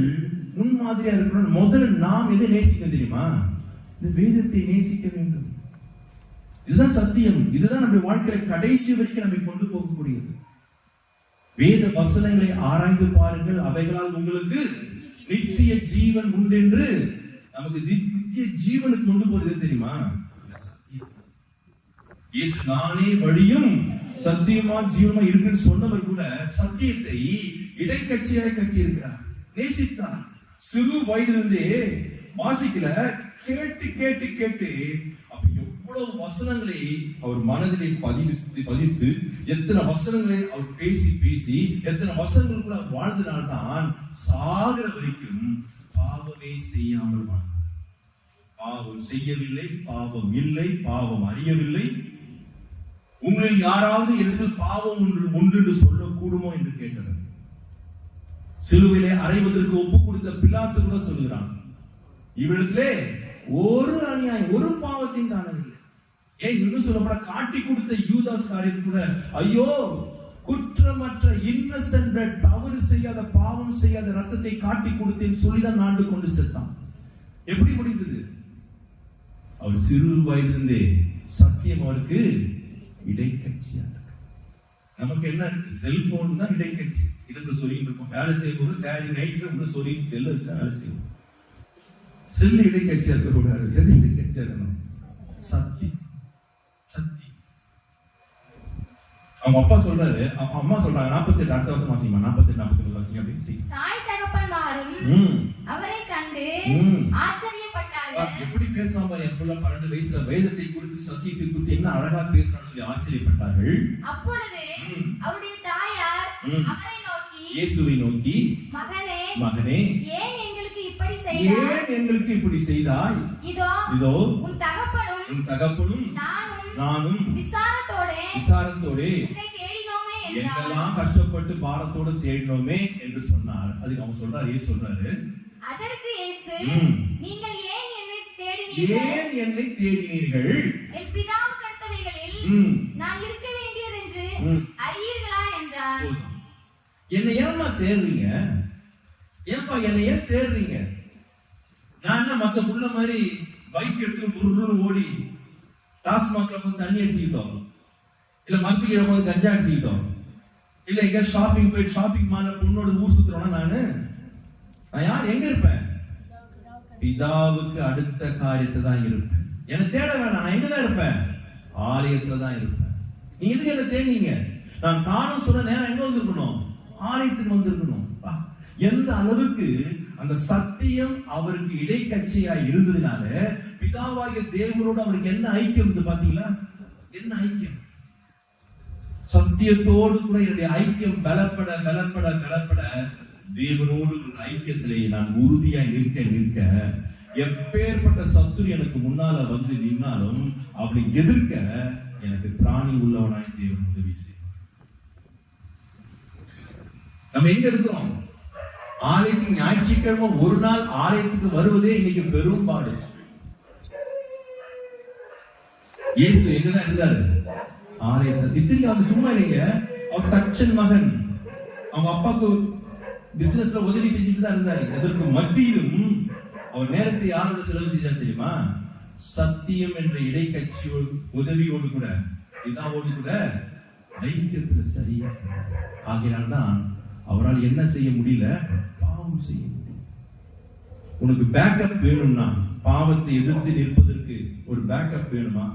முன்மாதிரியா இருக்கணும். முதல்ல நாம் எதை நேசிக்க தெரியுமா? இந்த வேதத்தை நேசிக்க வேண்டும். இதுதான் சத்தியம். இதுதான் நம்ம வாழ்க்கையை கடைசி வரைக்கும் நம்மை கொண்டு போகக்கூடியது. வேத வசனங்களை ஆராய்ந்து பாருங்கள், அவைகளால் உங்களுக்கு நித்திய ஜீவன் உண்டு என்று. நமக்கு நித்திய ஜீவனுக்கு கொண்டு போறது தெரியுமா? இயேசு நானே வழியும் சத்தியமா ஜீவமா இருக்குன்னு சொன்னவர் கூட சத்தியத்தை இடைக்கட்சியாக கட்டி இருக்கிறார், நேசித்தார். சிறு வயதிலிருந்தே வாசிக்கல, கேட்டு கேட்டு கேட்டு அப்ப எவ்வளவு வசனங்களை அவர் மனதிலே பதித்து எத்தனை வசனங்களை அவர் பேசி பேசி எத்தனை வசனங்களுக்குள்ள வாழ்ந்தனால்தான் சாகிற வரைக்கும் பாவமே செய்யாமல் வாழ்ந்தார். பாவம் செய்யவில்லை, பாவம் இல்லை, பாவம் அறியவில்லை. உங்களில் யாராவது இடத்தில் பாவம் ஒன்று என்று சொல்லக்கூடுமோ என்று கேட்டவர். சிலுவையிலே அறைவதற்கு ஒப்பு கொடுத்த பிலாத்து கூட சொல்லுகிறான், இவ்விடத்திலே ஒரு அநியாயம் ஒரு பாவத்தையும் காணவில்லை. ஏன் இன்னும் சொல்லப்பட காட்டி கொடுத்த யூதாஸ் காரியத்து கூட ஐயோ குற்றமற்ற இன்னசென்ட் தவறு செய்யாத பாவம் செய்யாத ரத்தத்தை காட்டி கொடுத்தேன் சொல்லிதான் நாண்டு கொண்டு செத்தான். எப்படி முடிந்தது? அவர் சிறு வயதிலிருந்தே சத்தியம் அவருக்கு இடைக்கட்சியா இருக்கு. நமக்கு என்ன இருக்கு? செல்போன் தான் இடைக்கட்சி. இடத்துல சொல்லிட்டு இருக்கோம், வேலை செய்யும்போது சாரி நைட்டு சொல்லி செல்ல வேலை செய்வோம். செல்லு இடைக்கட்சியா இருக்கக்கூடாது. எது இடைக்கட்சியா இருக்கணும்? சத்தி சத்தி. அவங்க அப்பா சொல்றாரு, அம்மா சொல்றாங்க 48 அடுத்த வருஷம் வாசிமா, 48 49 வாசிங்க அப்படின்னு சொல்லி. தாய் தகப்பன்மாரும் அவரை கண்டு ஆச்சரியப்பட்டார்கள். எப்படி பேசுறான் பாரு, என் பிள்ளை 12 வயசுல வேதத்தை குறித்து சத்தியத்தை குறித்து என்ன அழகா பேசுறான்னு சொல்லி ஆச்சரியப்பட்டார்கள். அப்பொழுது அவருடைய தாயார் அவரை நோக்கி, இயேசுவை நோக்கி, மகனே மகனே ஏன் எங்களுக்கு இப்படி செய்தாய்? ஏன் எங்களுக்கு இப்படி செய்தாய்? இதோ உன் தகப்பனும் நானும் விசாரத்தோடே உன்னை தேடினோமே என்றார். எங்கெல்லாம் கஷ்டப்பட்டு பாரத்தோடு தேடினோமே என்று சொன்னார். அதுக்கு அவன் சொல்றாரு, ஏன் சொல்றாரு? அதற்கு இயேசு, நீங்கள் ஏன் என்னை தேடினீர்கள்? என் பிதாவுக்கு அடுத்தவைகளில் நான் இருக்க வேண்டியதென்று அறியீர்களா என்றார். என்னை ஏமா தேடுறீங்க? ஏன்பா என்னை ஏன் தேடுறீங்க? நான் என்ன மத்த புள்ள மாதிரி பைக் எடுத்து குருன்னு ஓடி டாஸ்மாக்ல போய் தண்ணி அடிச்சுக்கிட்டோம், இல்ல மரத்துக்கு கீழே போய் கஞ்சா அடிச்சுக்கிட்டோம், இல்ல எங்க ஷாப்பிங் போய் ஷாப்பிங் மால்ல பொண்ணோட ஊர் சுத்துறோம்னா நான் யார்? எங்க இருப்பேன்? பிதாவுக்கு அடுத்த காரியத்தை தான் இருப்பேன். என்ன தேட வேணாம், நான் எங்கதான் இருப்பேன்? ஆலயத்துல தான் இருப்பேன். நீ எதுக்கு என்ன தேடினீங்க? நான் காணும் சொன்ன நேரம் எங்க வந்திருக்கணும்? ஆலயத்துக்கு வந்திருக்கணும். எந்த அளவுக்கு அந்த சத்தியம் அவருக்கு இடைக்கட்சியா இருந்ததுனால பிதாவாகிய தேவனோடு அவருக்கு என்ன ஐக்கியம் இருந்து பாத்தீங்களா? என்ன ஐக்கியம்? சத்தியத்தோடு கூட என்னுடைய ஐக்கியம் பலப்பட பலப்பட பலப்பட தேவனோடு ஒரு ஐக்கியத்திலே நான் உறுதியாய் நிற்க எப்பேற்பட்ட சத்துரு எனக்கு முன்னால வந்து நின்னாலும் அப்படி எதிர்க்க எனக்கு திராணி உள்ளவனாய் தேவன் உதவி செய்வார். நம்ம எங்க இருக்கிறோம்? ஆலயத்துக்கு ஞாயிற்றுக்கிழமை ஒரு நாள் ஆலயத்துக்கு வருவதே இன்னைக்கு பெரும்பாடு. இயேசு எங்கதான் இருந்தாரு? ஆலயத்தில். இத்தனைக்கு அவங்க சும்மா இல்லைங்க, அவர் தச்சன் மகன், அவங்க அப்பாவுக்கு பிசினஸ்ல உதவி செஞ்சுட்டு தான் இருந்தாரு. அதற்கு மத்தியிலும் அவர் நேரத்தை யாரோட செலவு செஞ்சார் தெரியுமா? சத்தியம் என்ற இடைக்கட்சியோடு உதவியோடு கூட பிதாவோடு கூட ஐக்கியத்துல சரியா. ஆகையினால்தான் அவரால் என்ன செய்ய முடியல? பாவம் செய்ய முடியும். உனக்கு பேக்கப் வேணும்னா, பாவத்தை எதிர்த்து நிற்பதற்கு ஒரு பேக்கப் வேணுமா?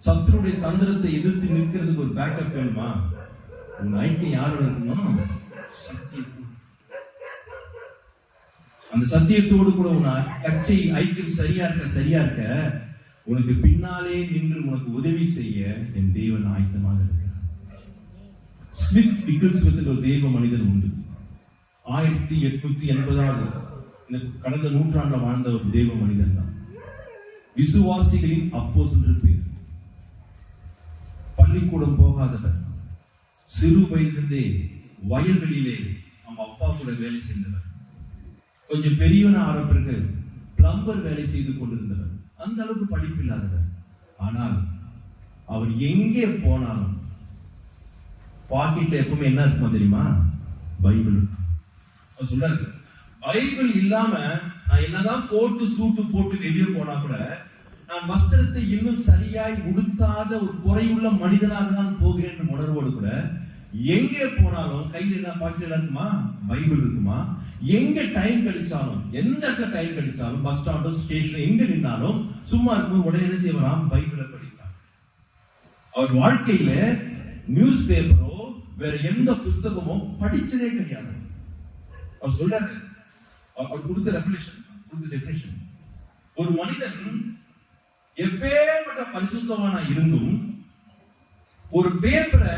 சத்துருடைய தந்திரத்தை எதிர்த்து நிற்கிறதுக்கு ஒரு பேக்கப் வேணுமா? உன் ஐக்கியம் யாரோட இருக்கணும்? சத்தியத்தோடு. அந்த சத்தியத்தோடு கூட உன் கட்சி ஐக்கியம் சரியா இருக்க உனக்கு பின்னாலே நின்று உனக்கு உதவி செய்ய என் தேவன் ஆயத்தமாக இருக்கிறார். ஸ்மித் விக்கிள்ஸ்வத்தில் ஒரு தெய்வ மனிதன் உண்டு. 1880 கடந்த நூற்றாண்டுல வாழ்ந்த ஒரு தெய்வ மனிதன் தான். விசுவாசிகளின் அப்போஸ்தலர் பேர். பள்ளிக்கூடம் போகாதவர், சிறு வயதிலிருந்தே வயல்வெளியிலே அவங்க அப்பா கூட வேலை செய்தவர். கொஞ்சம் பெரியவன ஆரம்பிற்கு பிளம்பர் வேலை செய்து கொண்டிருந்தவர். அந்த அளவுக்கு படிப்பு இல்லாதவர். ஆனால் அவர் எங்கே போனாலும் பாக்கெட்ல எப்பவுமே என்ன இருக்குமா தெரியுமா? பைபிள். அவர் சொல்றாரு, பைபிள் இல்லாம நான் என்னதான் போட்டு சூட்டு போட்டு வெளியே போனா கூட நான் வஸ்திரத்தை இன்னும் சரியாய் உடுத்தாத ஒரு குறையுள்ள மனிதனாக தான் போகிறேன் உணர்வோடு கூட எங்கே போனாலும் கையில் என்ன பாக்கெட் இருக்குமா? பைபிள் இருக்குமா? எங்க டைம் கிடைச்சாலும், எந்த இடத்துல டைம் கிடைச்சாலும், பஸ் ஸ்டாண்ட் ஸ்டேஷன் எங்க நின்னாலும் சும்மா இருக்கும் உடனே என்ன செய்வாராம்? பைபிளை படிப்பார். அவர் வாழ்க்கையில நியூஸ் பேப்பரோ வேற எந்த புஸ்தகமோ படிச்சதே கிடையாது. அவர் சொல்றாரு, அவர் கொடுத்த டெபினிஷன், ஒரு மனிதன் எப்பேற்பட்ட பரிசுத்தமான இருந்தும் ஒரு பேப்பரை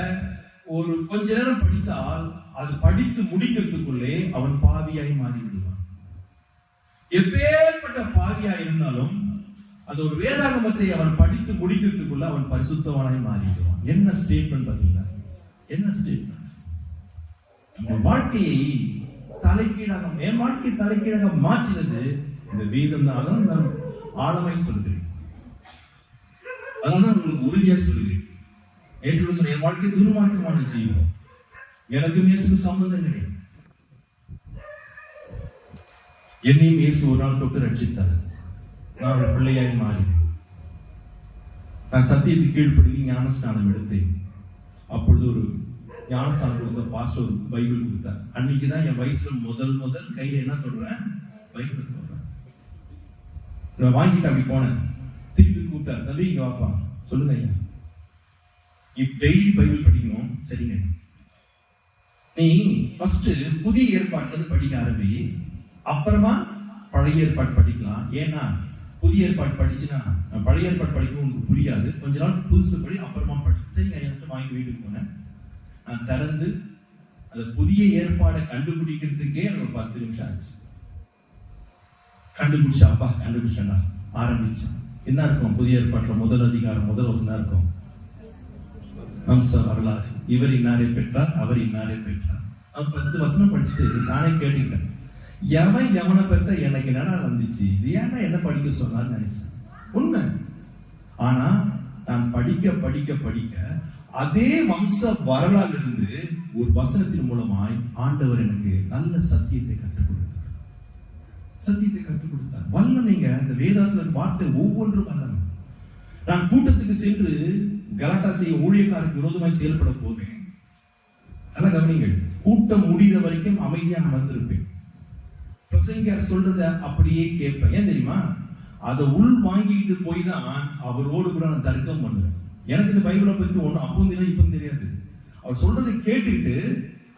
ஒரு கொஞ்ச நேரம் படித்தால் அது படித்து முடிக்கிறதுக்குள்ளே அவன் பாவியாய் மாறி விடுவான். எப்பேற்பட்ட பாவியா இருந்தாலும் அது ஒரு வேதாகமத்தை அவன் படித்து முடிக்கிறதுக்குள்ள அவன் பரிசுத்தவனாய் மாறிடுவான். என்ன ஸ்டேட்மெண்ட் பாத்தீங்களா? என்ன ஸ்டேட்மெண்ட்? நம்ம வாழ்க்கையை தலைக்கீழாக, என் வாழ்க்கையை தலைக்கீழாக மாற்றினது இந்த வேதம் தான். அதான் நான் ஆழமாய் சொல்கிறேன். அதனால உங்களுக்கு உறுதியாக சொல்கிறேன். நேற்று சொன்ன என் வாழ்க்கை துர்மார்க்கமான ஜீவனம். எனக்கும் இயேசுக்கு சம்பந்தம் கிடையாது. என்னையும் இயேசு ஒரு நாள் தொட்டு ரட்சித்தார். நான் அவருடைய பிள்ளையாய் மாறினேன். நான் சத்தியத்துக்கு கீழ்ப்படி ஞானஸ்நானம் எடுத்தேன். அப்பொழுது ஒரு ஞானஸ்தானம் கொடுத்த பாஸ்டர் ஒரு பைபிள் கொடுத்தார். அன்னைக்குதான் என் வயசுல முதல் கையில என்ன சொல்றேன், பைபிள் சொல்றேன். நான் வாங்கிட்டு அப்படி போனேன். திருப்பி கூப்பிட்டார், தம்பி இங்க வாப்பா, சொல்லுங்க ஐயா, டெய்லி பைபிள் படிக்கணும். சரிங்க, நீ ஃபர்ஸ்ட் புதிய ஏற்பாட்டுல படிக்க ஆரம்பி, அப்புறமா பழைய ஏற்பாடு படிக்கலாம். ஏன்னா புதிய ஏற்பாடு படிச்சுன்னா பழைய ஏற்பாடு படிக்கவும் உனக்கு புரியாது. கொஞ்ச நாள் புதுசு படி, அப்புறமா படி. சரிங்க ஐயா, வாங்கி வீட்டுக்கு போனேன். நான் திறந்து அந்த புதிய ஏற்பாடை கண்டுபிடிக்கிறதுக்கே எனக்கு ஒரு 10 நிமிஷம் ஆச்சு. கண்டுபிடிச்சா ஆரம்பிச்சேன். என்ன இருக்கும் புதிய ஏற்பாட்டுல? முதல் அதிகாரம் முதல் வசனம் இருக்கும், வம்ச வரலாறு. இவர் இன்னாரை பெற்றார், அவர் இன்னாரை பெற்றார். 10 வசனம் படிச்சுட்டு நானே கேட்டுக்கிட்டேன், எவனை பெற்ற எனக்கு என்னடா வந்துச்சு, இது ஏன்னா என்ன படிக்க சொன்னான்னு நினைச்சேன். உண்மை. ஆனா நான் படிக்க அதே வம்ச வரலாறு இருந்து ஒரு வசனத்தின் மூலமாய் ஆண்டவர் எனக்கு நல்ல சத்தியத்தை கற்றுக் கொடுத்தார். வல்லமைங்க, இந்த வேதாத்துல வார்த்தை ஒவ்வொன்றும் வல்லமை. நான் கூட்டத்துக்கு சென்று கலாட்டா செய்ய ஊழியக்காரருக்கு விரோதமாய் செயல்பட போவேன். நல்லா கவனிங்கள், கூட்டம் முடிகிற வரைக்கும் அமைதியா அமர்ந்திருப்பேன். பிரசங்கர் சொல்றத அப்படியே கேட்பேன். ஏன் தெரியுமா? அதை உள் வாங்கிட்டு போய் தான் அவரோடு கூட நான் தர்க்கம் பண்ணுவேன். எனக்கு இந்த பைபிளை பத்தி ஒன்றும் அப்பவும் தெரியாது, இப்பவும் தெரியாது. அவர் சொல்றதை கேட்டுக்கிட்டு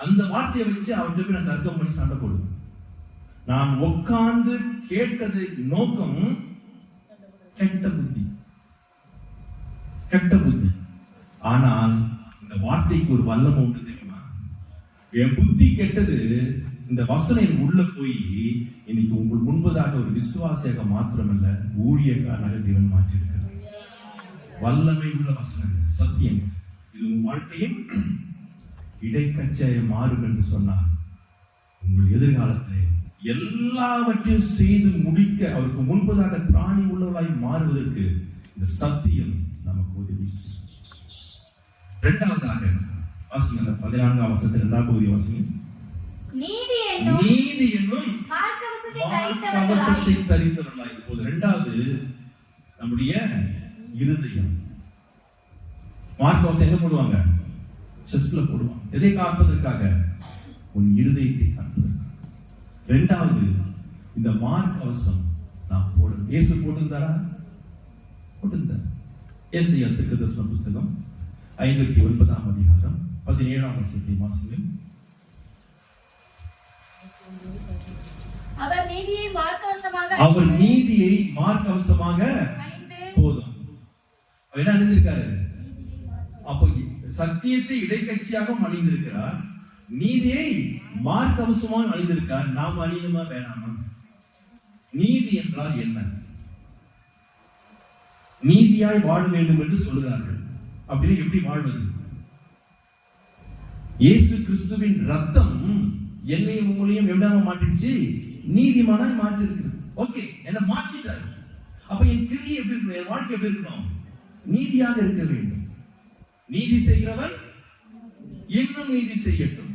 அந்த வார்த்தையை வச்சு அவர்கிட்ட போய் நான் தர்க்கம் பண்ணி சண்டை போடுவேன். நான் உட்கார்ந்து கேட்டது நோக்கம் கெட்ட புத்தி. ஆனால் இந்த வார்த்தைக்கு ஒரு வல்லமை உண்டு தெரியுமா? என் புத்தி கெட்டது, இந்த வசனம் உள்ள போய் இன்னைக்கு உங்கள் முன்பதாக ஒரு விசுவாசியாக மாத்திரமல்ல, ஊழியக்காரனாக தேவன் மாற்றியிருக்கிறார். வல்லமை உள்ள வசனங்கள், சத்தியம். இது உங்கள் வாழ்க்கையின் இடைக்கச்சையை மாறும் என்று சொன்னார். உங்கள் எதிர்காலத்திலே எல்லாவற்றையும் செய்து முடிக்க அவருக்கு முன்பதாக திராணி உள்ளவராய் மாறுவதற்கு இந்த சத்தியம் நமக்கு உதவி செய்யும். இரண்டாவதாக வாசிங்க, 14ஆம் வசனத்தில் 2ஆம் பகுதி வாசிங்க. நீதி என்னும் மார்க்கவசத்தை தரித்தவர்களாய். இப்போது இரண்டாவது நம்முடைய இருதயம். மார்க்கவசம் எங்க போடுவாங்க? செஸ்ட்ல போடுவாங்க. எதை காப்பதற்காக? உன் இருதயத்தை காப்பதற்காக. இரண்டாவது, இந்த மார்க்கவசம் நான் போடணும். இயேசு போட்டிருந்தாரா? போட்டிருந்தார். ஏசாயா தீர்க்கதரிசன புத்தகம் 59ஆம் அதிகாரம் 17ஆம் வசனத்தை வாசிங்க. அவர் நீதியை மார்க்கவசமாக போதும். அவர் என்ன அணிந்திருக்காரு? அப்போ சத்தியத்தை இடைக்கட்சியாக அணிந்திருக்கிறார், நீதியை மார்க்கவசமாக அணிந்திருக்கார். நாம் அணியணுமா வேணாமா? நீதி என்றால் என்ன? நீதியாய் வாழ வேண்டும் என்று சொல்கிறார்கள். அப்படின்னு எப்படி வாழ்வது? இயேசு கிறிஸ்துவின் ரத்தம் என்னையும் உங்களையும் எவ்வளவு மாற்றிடுச்சு? நீதிமானாய் மாற்றி இருக்கு. ஓகே, என்ன மாற்றிட்டாரு. அப்ப என் கிரியை எப்படி இருக்கணும்? என் வாழ்க்கை எப்படி இருக்கணும்? நீதியாக இருக்க வேண்டும். நீதி செய்கிறவன் இன்னும் நீதி செய்யட்டும்.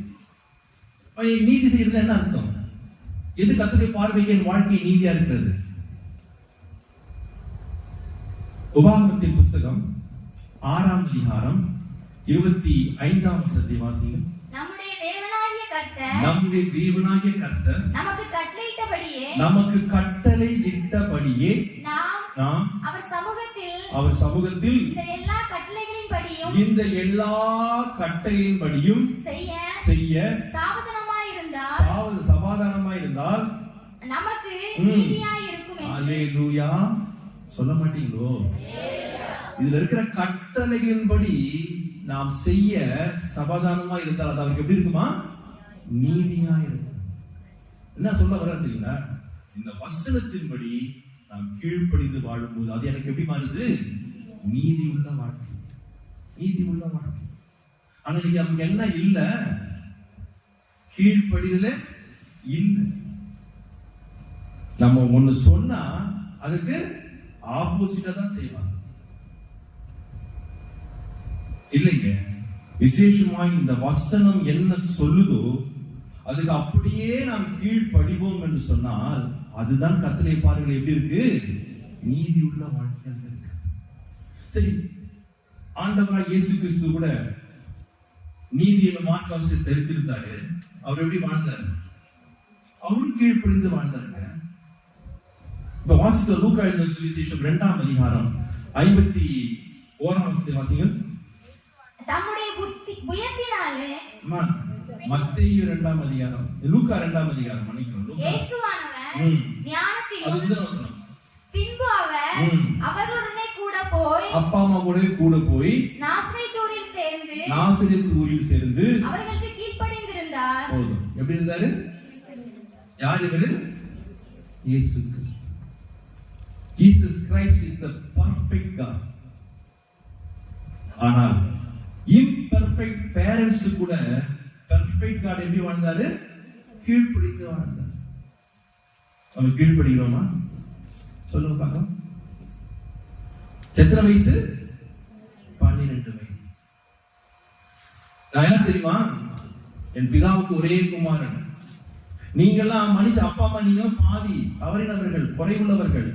நீதி செய்யறது என்ன அர்த்தம்? எது கர்த்தருடைய பார்வைக்கு என் வாழ்க்கை நீதியா இருக்கிறது? உபாகமத்தின் புஸ்தகம் 6ஆம் அதிகாரம் 25ஆம் வசனத்தை வாசிங்க. நம்முடைய தேவனாகிய கர்த்தர் நமக்கு கட்டளையிட்டபடியே நாம் அவர் சமூகத்தில் இந்த எல்லா கட்டளைகளின்படியும் செய்ய சமாதானமாயிருந்தால் நமக்கு நீதியாய் இருக்கும். அல்லேலூயா. சொல்ல மாட்டீங்களோ? இதுல இருக்கிற கட்டளைகளின்படி நாம் செய்ய சமாதானமா இருந்தால் அது அவருக்கு எப்படி இருக்குமா? நீதியா இருக்கும். என்ன சொல்ல வர்றீங்களா? இந்த வசனத்தின்படி நாம் கீழ்ப்படிந்து வாழும்போது அது எனக்கு எப்படி மாறுது? நீதி உள்ள வாழ்க்கை. ஆனா நீங்க நமக்கு என்ன இல்ல? கீழ்ப்படிதல இல்ல. நம்ம ஒண்ணு சொன்னா அதுக்கு ஆப்போசிட்டா தான் செய்வாங்க. இல்லைங்க, விசேஷமாய் இந்த வசனம் என்ன சொல்லுதோ அதுக்கு அப்படியே நாம் கீழ்ப்படிவோம் என்று சொன்னால் அதுதான் கர்த்தருடைய பார்வையில் எப்படி இருக்கு? நீதி உள்ள வாழ்க்கையாக இருக்கு. சரி, ஆண்டவராக இயேசு கிறிஸ்து கூட நீதி என்ற மார்க்க அவசியம் தெரிந்திருந்தாரு. அவர் எப்படி வாழ்ந்தாரு? அவரும் கீழ்ப்படிந்து வாழ்ந்தாருங்க. இப்ப வாசித்த லூக்கா எழுதின சுவிசேஷம் 2ஆம் அதிகாரம் 51ஆம் வசனத்தை வாசிங்கள். தம்முடைய புயத்தினாலே மத்தேயு 2ஆம் அதிகாரம், லூக்கா 2ஆம் அதிகாரம், மன்னிக்கணும், இயேசுவானவர் ஞானத்திலும் அது இந்த வசனம். பின்பு அவர் அவர்களுடனே கூட போய் அப்பா அம்மா கூட போய் நாசரேத் ஊரில் சேர்ந்து அவர்களுக்கு கீழ்ப்படிந்திருந்தார். போதும். எப்படி இருந்தாரு? யார் இவரு? இயேசு கிறிஸ்து. Jesus Christ is the perfect God. ஆனால் imperfect parents கூட perfect God எப்படி வாழ்ந்தாரு? கீழ்ப்படிந்து வாழ்ந்தார். நம்ம கீழ்ப்படிகிறோமா? சொல்லுங்க பார்க்கலாம். எத்தனை வயசு? 12 வயசு. நான் என்ன தெரியுமா? என் பிதாவுக்கு ஒரே குமாரன். நீங்கெல்லாம் மனுஷ அப்பா அம்மா, நீங்க பாவி, தவறினவர்கள், குறைவுள்ளவர்கள்.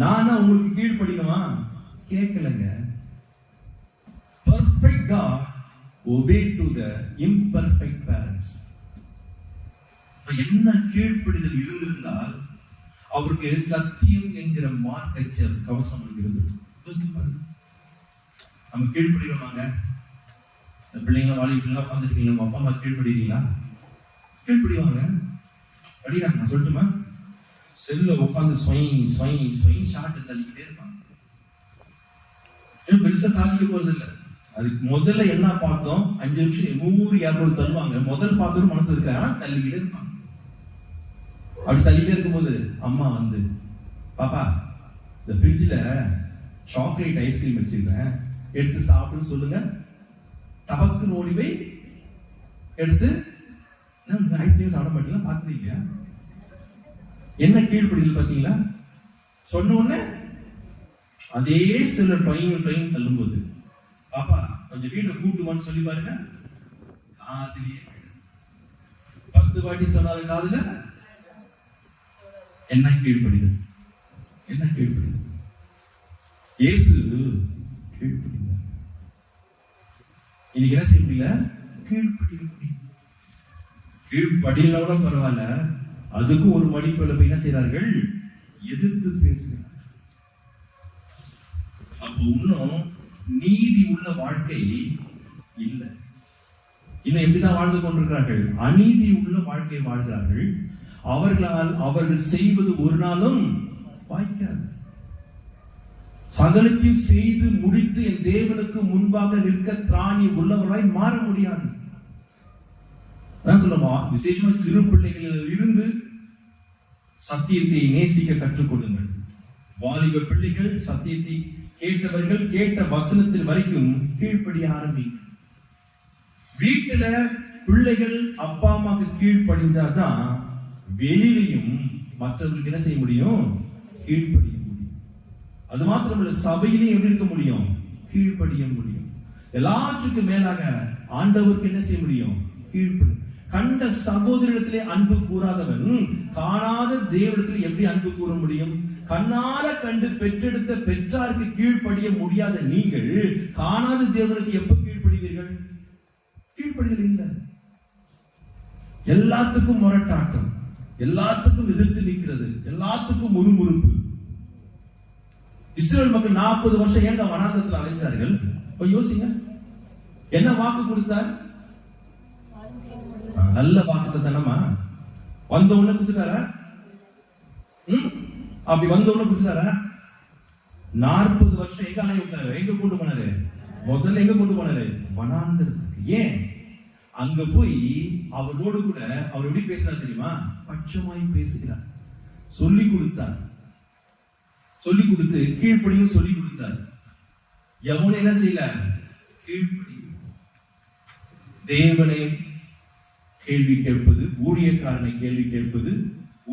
நானா உங்களுக்கு கீழ்ப்படினுமா? கேட்கலங்க. Perfect God obey to the imperfect parents. என்ன கீழ்ப்படிதல் இருந்திருந்தால் அவருக்கு சத்தியம் என்கிற மார்க்க கவசம் இருந்தது. நம்ம கீழ்ப்படிக்கிறோமாங்க? இந்த பிள்ளைங்க வாலி பிள்ளைங்க உட்காந்துருக்கீங்க, நம்ம அப்பா அம்மா கீழ்ப்படிறீங்களா? கீழ்ப்படிவாங்க. படிக்கிறாங்க. நான் சொல்லட்டுமா? செல்ல உட்காந்து ஷார்ட் தள்ளிக்கிட்டே இருப்பாங்க. பெருசா சாதிக்க போறது இல்லை. அதுக்கு முதல்ல என்ன பார்த்தோம்? 5 நிமிஷம் 100 200 தள்ளுவாங்க. முதல் பார்த்தோம் மனசு இருக்க, ஆனா தள்ளிக்கிட்டே இருப்பாங்க. அப்படி தள்ளிட்டே இருக்கும்போது அம்மா வந்து, பாப்பா இந்த ஃப்ரிட்ஜ்ல சாக்லேட் ஐஸ்கிரீம் வச்சிருக்கேன், எடுத்து சாப்பிடுன்னு சொல்லுங்க. தபக்கு ஓடி போய் எடுத்து ஐஸ்கிரீம் சாப்பிட மாட்டீங்களா? பார்த்தது இல்லையா? என்ன கீழ்ப்படிதல் பார்த்தீங்களா? சொன்ன உடனே அதே சில டைம் தள்ளும்போது, பாப்பா கொஞ்சம் வீட்டை கூட்டுவான்னு சொல்லி பாருங்க, காதுலயே 10 வாட்டி சொன்னாலும் காதுல. என்ன கீழ்ப்படிதல்? என்ன கீழ்ப்படிதல்? இயேசு கீழ்ப்படிந்தார். இன்னைக்கு என்ன செய்ய முடியல? கீழ்ப்படிய முடியும். கீழ்ப்படியில கூட பரவாயில்ல, அதுக்கும் ஒரு மடிப்பில் போய் என்ன செய்யறார்கள்? எதிர்த்து பேசுகிறார்கள். அப்போ இன்னும் நீதி உள்ள வாழ்க்கை இல்லை. இன்னும் எப்படிதான் வாழ்ந்து கொண்டிருக்கிறார்கள்? அநீதி உள்ள வாழ்க்கை வாழ்கிறார்கள். அவர்களால் அவர்கள் செய்வது ஒரு நாளும் வாய்க்காது. சகலத்தையும் செய்து முடித்து என் தேவனுக்கு முன்பாக நிற்க திராணி உள்ளவர்களாய் மாற முடியாது. சொல்லுவா, விசேஷமா சிறு பிள்ளைகளில் இருந்து சத்தியத்தை நேசிக்க கற்றுக் கொடுங்கள். வாலிப பிள்ளைகள் சத்தியத்தை கேட்டவர்கள் கேட்ட வசனத்தில் வரைக்கும் கீழ்ப்படிய ஆரம்பிங்க. வீட்டுல பிள்ளைகள் அப்பா அம்மாவுக்கு கீழ்ப்படிஞ்சாதான் வெளியிலையும் மற்றவர்களுக்கு என்ன செய்ய முடியும்? கீழ்ப்படிய முடியும். அது மாத்திரமல்ல, சபையிலையும் எப்படி இருக்க முடியும்? கீழ்ப்படிய முடியும். எல்லாற்றுக்கும் மேலாக ஆண்டவருக்கு என்ன செய்ய முடியும்? கீழ்ப்படி. கண்ட சகோதரிடத்திலே அன்பு கூறாதவன் காணாத தேவனிடத்தில் எப்படி அன்பு கூற முடியும்? கண்ணால கண்டு பெற்றெடுத்த பெற்றாருக்கு கீழ்ப்படிய முடியாத நீங்கள் காணாத தேவனுக்கு எப்ப கீழ்ப்படுவீர்கள்? கீழ்ப்படிதல் இல்லை. எல்லாத்துக்கும் முரட்டாட்டம், எல்லாத்துக்கும் எதிர்த்து நிற்கிறது, எல்லாத்துக்கும் முறுமுறுப்பு. இஸ்ரேல் மக்கள் 40 வருஷம் ஏங்க வனாந்தரத்தில் அலைஞ்சார்கள்? யோசிங்க. என்ன வாக்கு கொடுத்தார்? நல்ல வாக்கு தானமா? வந்த உடனே கொடுத்துட்டாரா? அப்படி வந்த உடனே கொடுத்துட்டாரா? 40 வருஷம் எங்க அலைய விட்டாரு? எங்க கொண்டு போனாரு? முதல்ல எங்க கொண்டு போனாரு? வனாந்தரத்துக்கு. ஏன்? அங்க போய் அவரோடு கூட அவர் எப்படி பேசுறாரு தெரியுமா? பட்சமாய் பேசுகிறார். சொல்லி கொடுத்தார். சொல்லி கொடுத்து கீழ்ப்படியும் சொல்லி கொடுத்தார். எவனும் என்ன செய்யல? கீழ்ப்படி. தேவனை கேள்வி கேட்பது, ஊழியக்காரனை கேள்வி கேட்பது,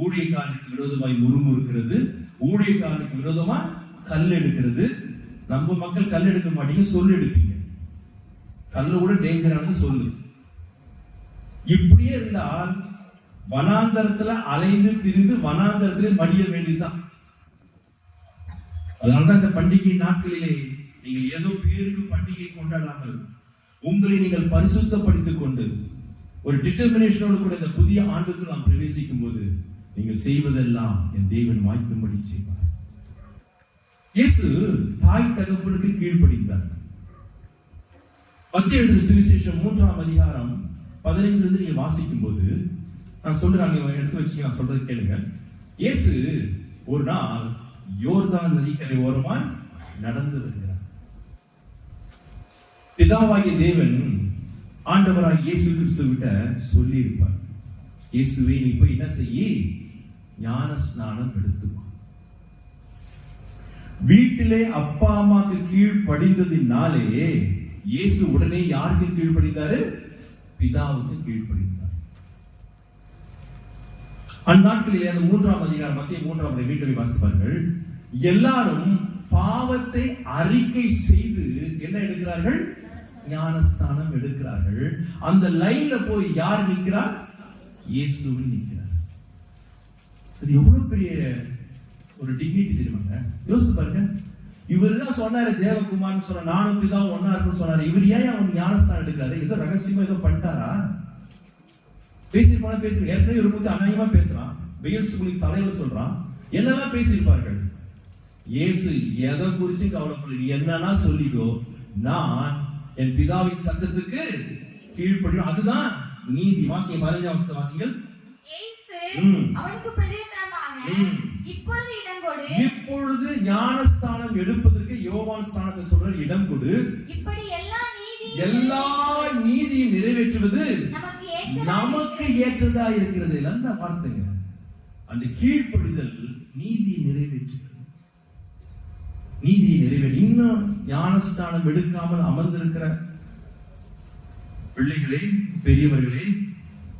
ஊழியக்காரனுக்கு விரோதமாய் முறுமுறுக்கிறது, ஊழியக்காரனுக்கு விரோதமா கல் எடுக்கிறது. நம்ம மக்கள் கல் எடுக்க மாட்டீங்க, சொல் எடுப்பீங்க. கல்லு கூட டேஞ்சரானது சொல்லு. இப்படியே இருந்தால் வனாந்தரத்துல அலைந்து திரிந்து வனாந்தரத்திலே மடிய வேண்டியதுதான். அதனால்தான் இந்த பண்டிகை நாட்களிலே நீங்கள் ஏதோ பேருக்கு பண்டிகை கொண்டாடாமல் உங்களை நீங்கள் பரிசுத்தப்படுத்திக் கொண்டு ஒரு டிட்டர்மினேஷனோடு கூட இந்த புதிய ஆண்டுக்கு நாம் பிரவேசிக்கும் போது நீங்கள் செய்வதெல்லாம் என் தேவன் வாய்க்கும்படி செய்வார். இயேசு தாய் தகப்பனுக்கு கீழ்ப்படிந்தார். மத்திய எழுதின சுவிசேஷம் 3ஆம் அதிகாரம் 15 நீங்க வாசிக்கும் போது நான் சொல்றேன், எடுத்து வச்சுங்க, நான் சொல்றது கேளுங்க. இயேசு ஒரு நாள் யோர்தான் நதிக்கரை ஓரமாய் நடந்து வருகிறார். பிதாவாகிய தேவன் ஆண்டவராக இயேசு கிறிஸ்துவிட்ட சொல்லி இருப்பார், இயேசுவே நீ போய் என்ன செய்ய, ஞான ஸ்நானம் எடுத்துக்கோ. வீட்டிலே அப்பா அம்மாக்கு கீழ் படிந்ததினாலே இயேசு உடனே யாருக்கு கீழ்ப்படிந்தாரு? பிதாவுக்கு கீழ்ப்படிந்தார். அந்நாட்களிலே அந்த 3ஆம் அதிகாரம் மத்திய 3ஆம் வீட்டில் வாசிப்பார்கள். எல்லாரும் பாவத்தை அறிக்கை செய்து என்ன எடுக்கிறார்கள்? ஞானஸ்தானம் எடுக்கிறார்கள். அந்த லைன்ல போய் யார் நிற்கிறார்? இயேசுவும் நிற்கிறார். அது எவ்வளவு பெரிய ஒரு டிக்னிட்டி தெரியுமாங்க? யோசித்து பாருங்க. இவர் தான் சொன்னாரு தேவகுமார்னு சொன்ன, நானும் பிதாவும் ஒன்னா இருக்குன்னு சொன்னாரு. இவர் ஏன் அவன் ஞானஸ்தானம் எடுக்கிறாரு? ஏதோ ரகசியமா ஏதோ பண்ணிட்டாரா? பேசிருப்பாங்க, பேசு. ஏற்கனவே ஒரு முத்து அநேகமா பேசுறான், வெயில் ஸ்கூலுக்கு தலைவர் சொல்றான், என்னெல்லாம் பேசியிருப்பார்கள். இயேசு எதை குறிச்சு கவலைப்படல, நீ என்னன்னா சொல்லிக்கோ, நான் என் பிதாவின் சத்தத்துக்கு கீழ்ப்படியும், அதுதான் நீதி. வாசிங்க 15ஆம் வாசிங்கள். அவனுக்கு பிரதியுத்தரமாக, இப்பொழுது இடம் கொடு. இப்பொழுது ஞானஸ்தானம் எடுப்பதற்கு யோவான் ஸ்நானத்தை சொல்ற இடம் கொடு. இப்படி எல்லா நீதியும் நிறைவேற்றுவது நமக்கு ஏற்றதா இருக்கிறது. அந்த வார்த்தைங்க, அந்த கீழ்ப்படிதல் நீதியை நிறைவேற்றுகிறது. நீதியை நிறைவேற்ற இன்னும் ஞானஸ்தானம் எடுக்காமல் அமர்ந்திருக்கிற பிள்ளைகளே, பெரியவர்களே,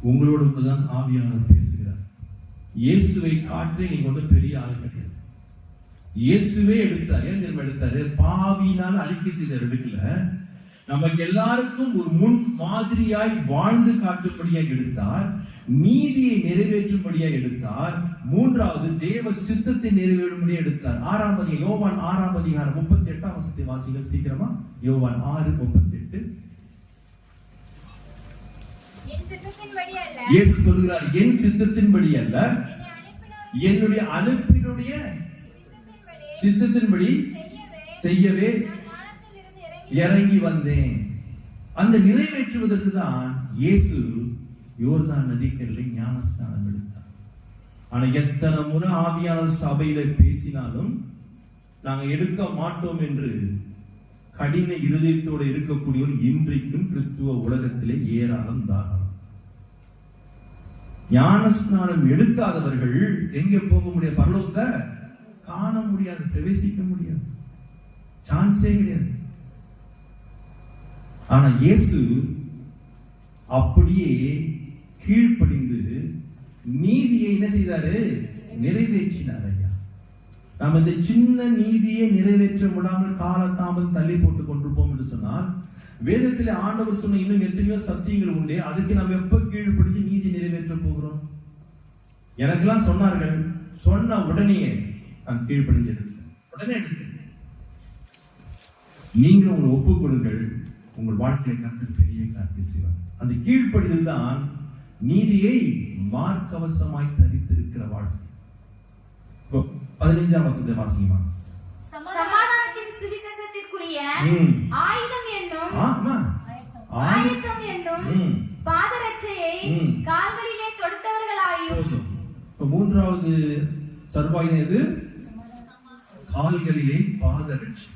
உங்களோடு தான் ஆவியானவர் பேசுகிறார். இயேசுவை காற்றி நீங்க ஒன்றும் பெரிய ஆள் கிடையாது. இயேசுவே எடுத்தார். ஏன் தெரியுமா எடுத்தாரு? பாவினால் அறிக்கை செய்தார், எடுக்கல. நமக்கு எல்லாருக்கும் ஒரு முன் மாதிரியாய் வாழ்ந்து காட்டும்படியாக எடுத்தார். நீதியை நிறைவேற்றும்படியாக எடுத்தார். மூன்றாவது தேவ சித்தத்தை நிறைவேறும்படியாக எடுத்தார். யோவான் 6ஆம் அதிகாரம் 38ஆம் வசனத்தை வாசிங்கள் சீக்கிரமா. யோவான் 6:38. இயேசு சொல்கிறார், என் சித்தத்தின்படி அல்ல, என்னுடைய அனுப்பினுடைய சித்தத்தின்படி செய்யவே இறங்கி வந்தேன். அந்த நிறைவேற்றுவதற்கு தான் இயேசு யோர்தான் நதிக்கரையிலே ஞானஸ்நானம் எடுத்தார். ஆனா எத்தனை முறை ஆவியானவர் சபையில பேசினாலும் நாங்க எடுக்க மாட்டோம் என்று கடின இருதயத்தோடு இருக்கக்கூடியவர் இன்றைக்கும் கிறிஸ்துவ உலகத்திலே ஏராளம் தாராளம். ஞானஸ்நானம் எடுக்காதவர்கள் எங்க போக முடியாது? பரலோகத்தை காண முடியாது, பிரவேசிக்க முடியாது, சான்ஸே கிடையாது. ஆனா இயேசு அப்படியே கீழ்ப்படிந்து நீதியை என்ன செய்தாரு? நிறைவேற்றினார். ஐயா, நாம் இந்த சின்ன நீதியை நிறைவேற்ற விடாமல் காலத்தாமல் தள்ளி போட்டுக் கொண்டிருப்போம் என்று சொன்னால், வேதத்திலே ஆண்டவர் சொன்ன இன்னும் எத்தனையோ சத்தியங்கள் உண்டு. அதுக்கு நாம் எப்ப கீழ்ப்படிஞ்சு நீதி நிறைவேற்ற போகிறோம்? எனக்கெல்லாம் சொன்னார்கள், சொன்ன உடனே நான் கீழ்ப்படிஞ்சு எடுத்தேன், உடனே எடுத்தேன். நீங்கள் உங்களை ஒப்புக் கொடுங்கள், உங்கள் வாழ்க்கையை கர்த்தர் பெரிய காரியத்தை செய்வார். அந்த கீழ்ப்படிதல் தான் நீதியை மார்க்கவசமாய் தரித்திருக்கிற வாழ்க்கை. 15ஆம் வசனத்தை வாசிங்கம்மா. சமாதானத்தின் சுவிசேஷத்திற்குரிய ஆயுதம் என்னும் ஆயுதம் என்னும் பாதரட்சையை கால்களிலே தொடுத்தவர்களாயும். மூன்றாவது சர்வாயுதம் எது? கால்களிலே பாதரட்சை.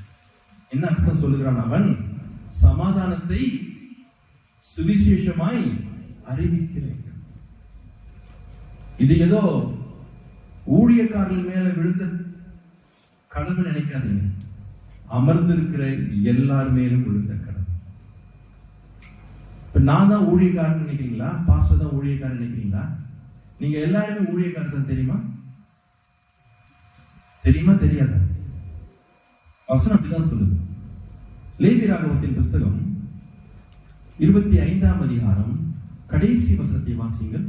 என்ன அர்த்தம் சொல்லுகிறான் அவன்? சமாதானத்தை சுவிசேஷமாய் அறிவிக்கிறேன். இது ஏதோ ஊழியக்காரர்கள் மேல விழுந்த கடமை நினைக்காதீங்க. அமர்ந்திருக்கிற எல்லார் மேலும் விழுந்த கடமை. இப்ப நான் தான் ஊழியக்காரன் நினைக்கிறீங்களா? பாஸ்டர் தான் ஊழியக்காரன் நினைக்கிறீங்களா? நீங்க எல்லாருமே ஊழியக்காரர் தான். தெரியுமா? தெரியுமா தெரியாதா? வசனம் அப்படிதான் சொல்லுது. லேவி ராகவத்தின் புஸ்தகம் 25ஆம் அதிகாரம் கடைசி வசனத்தை வாசிங்கள்.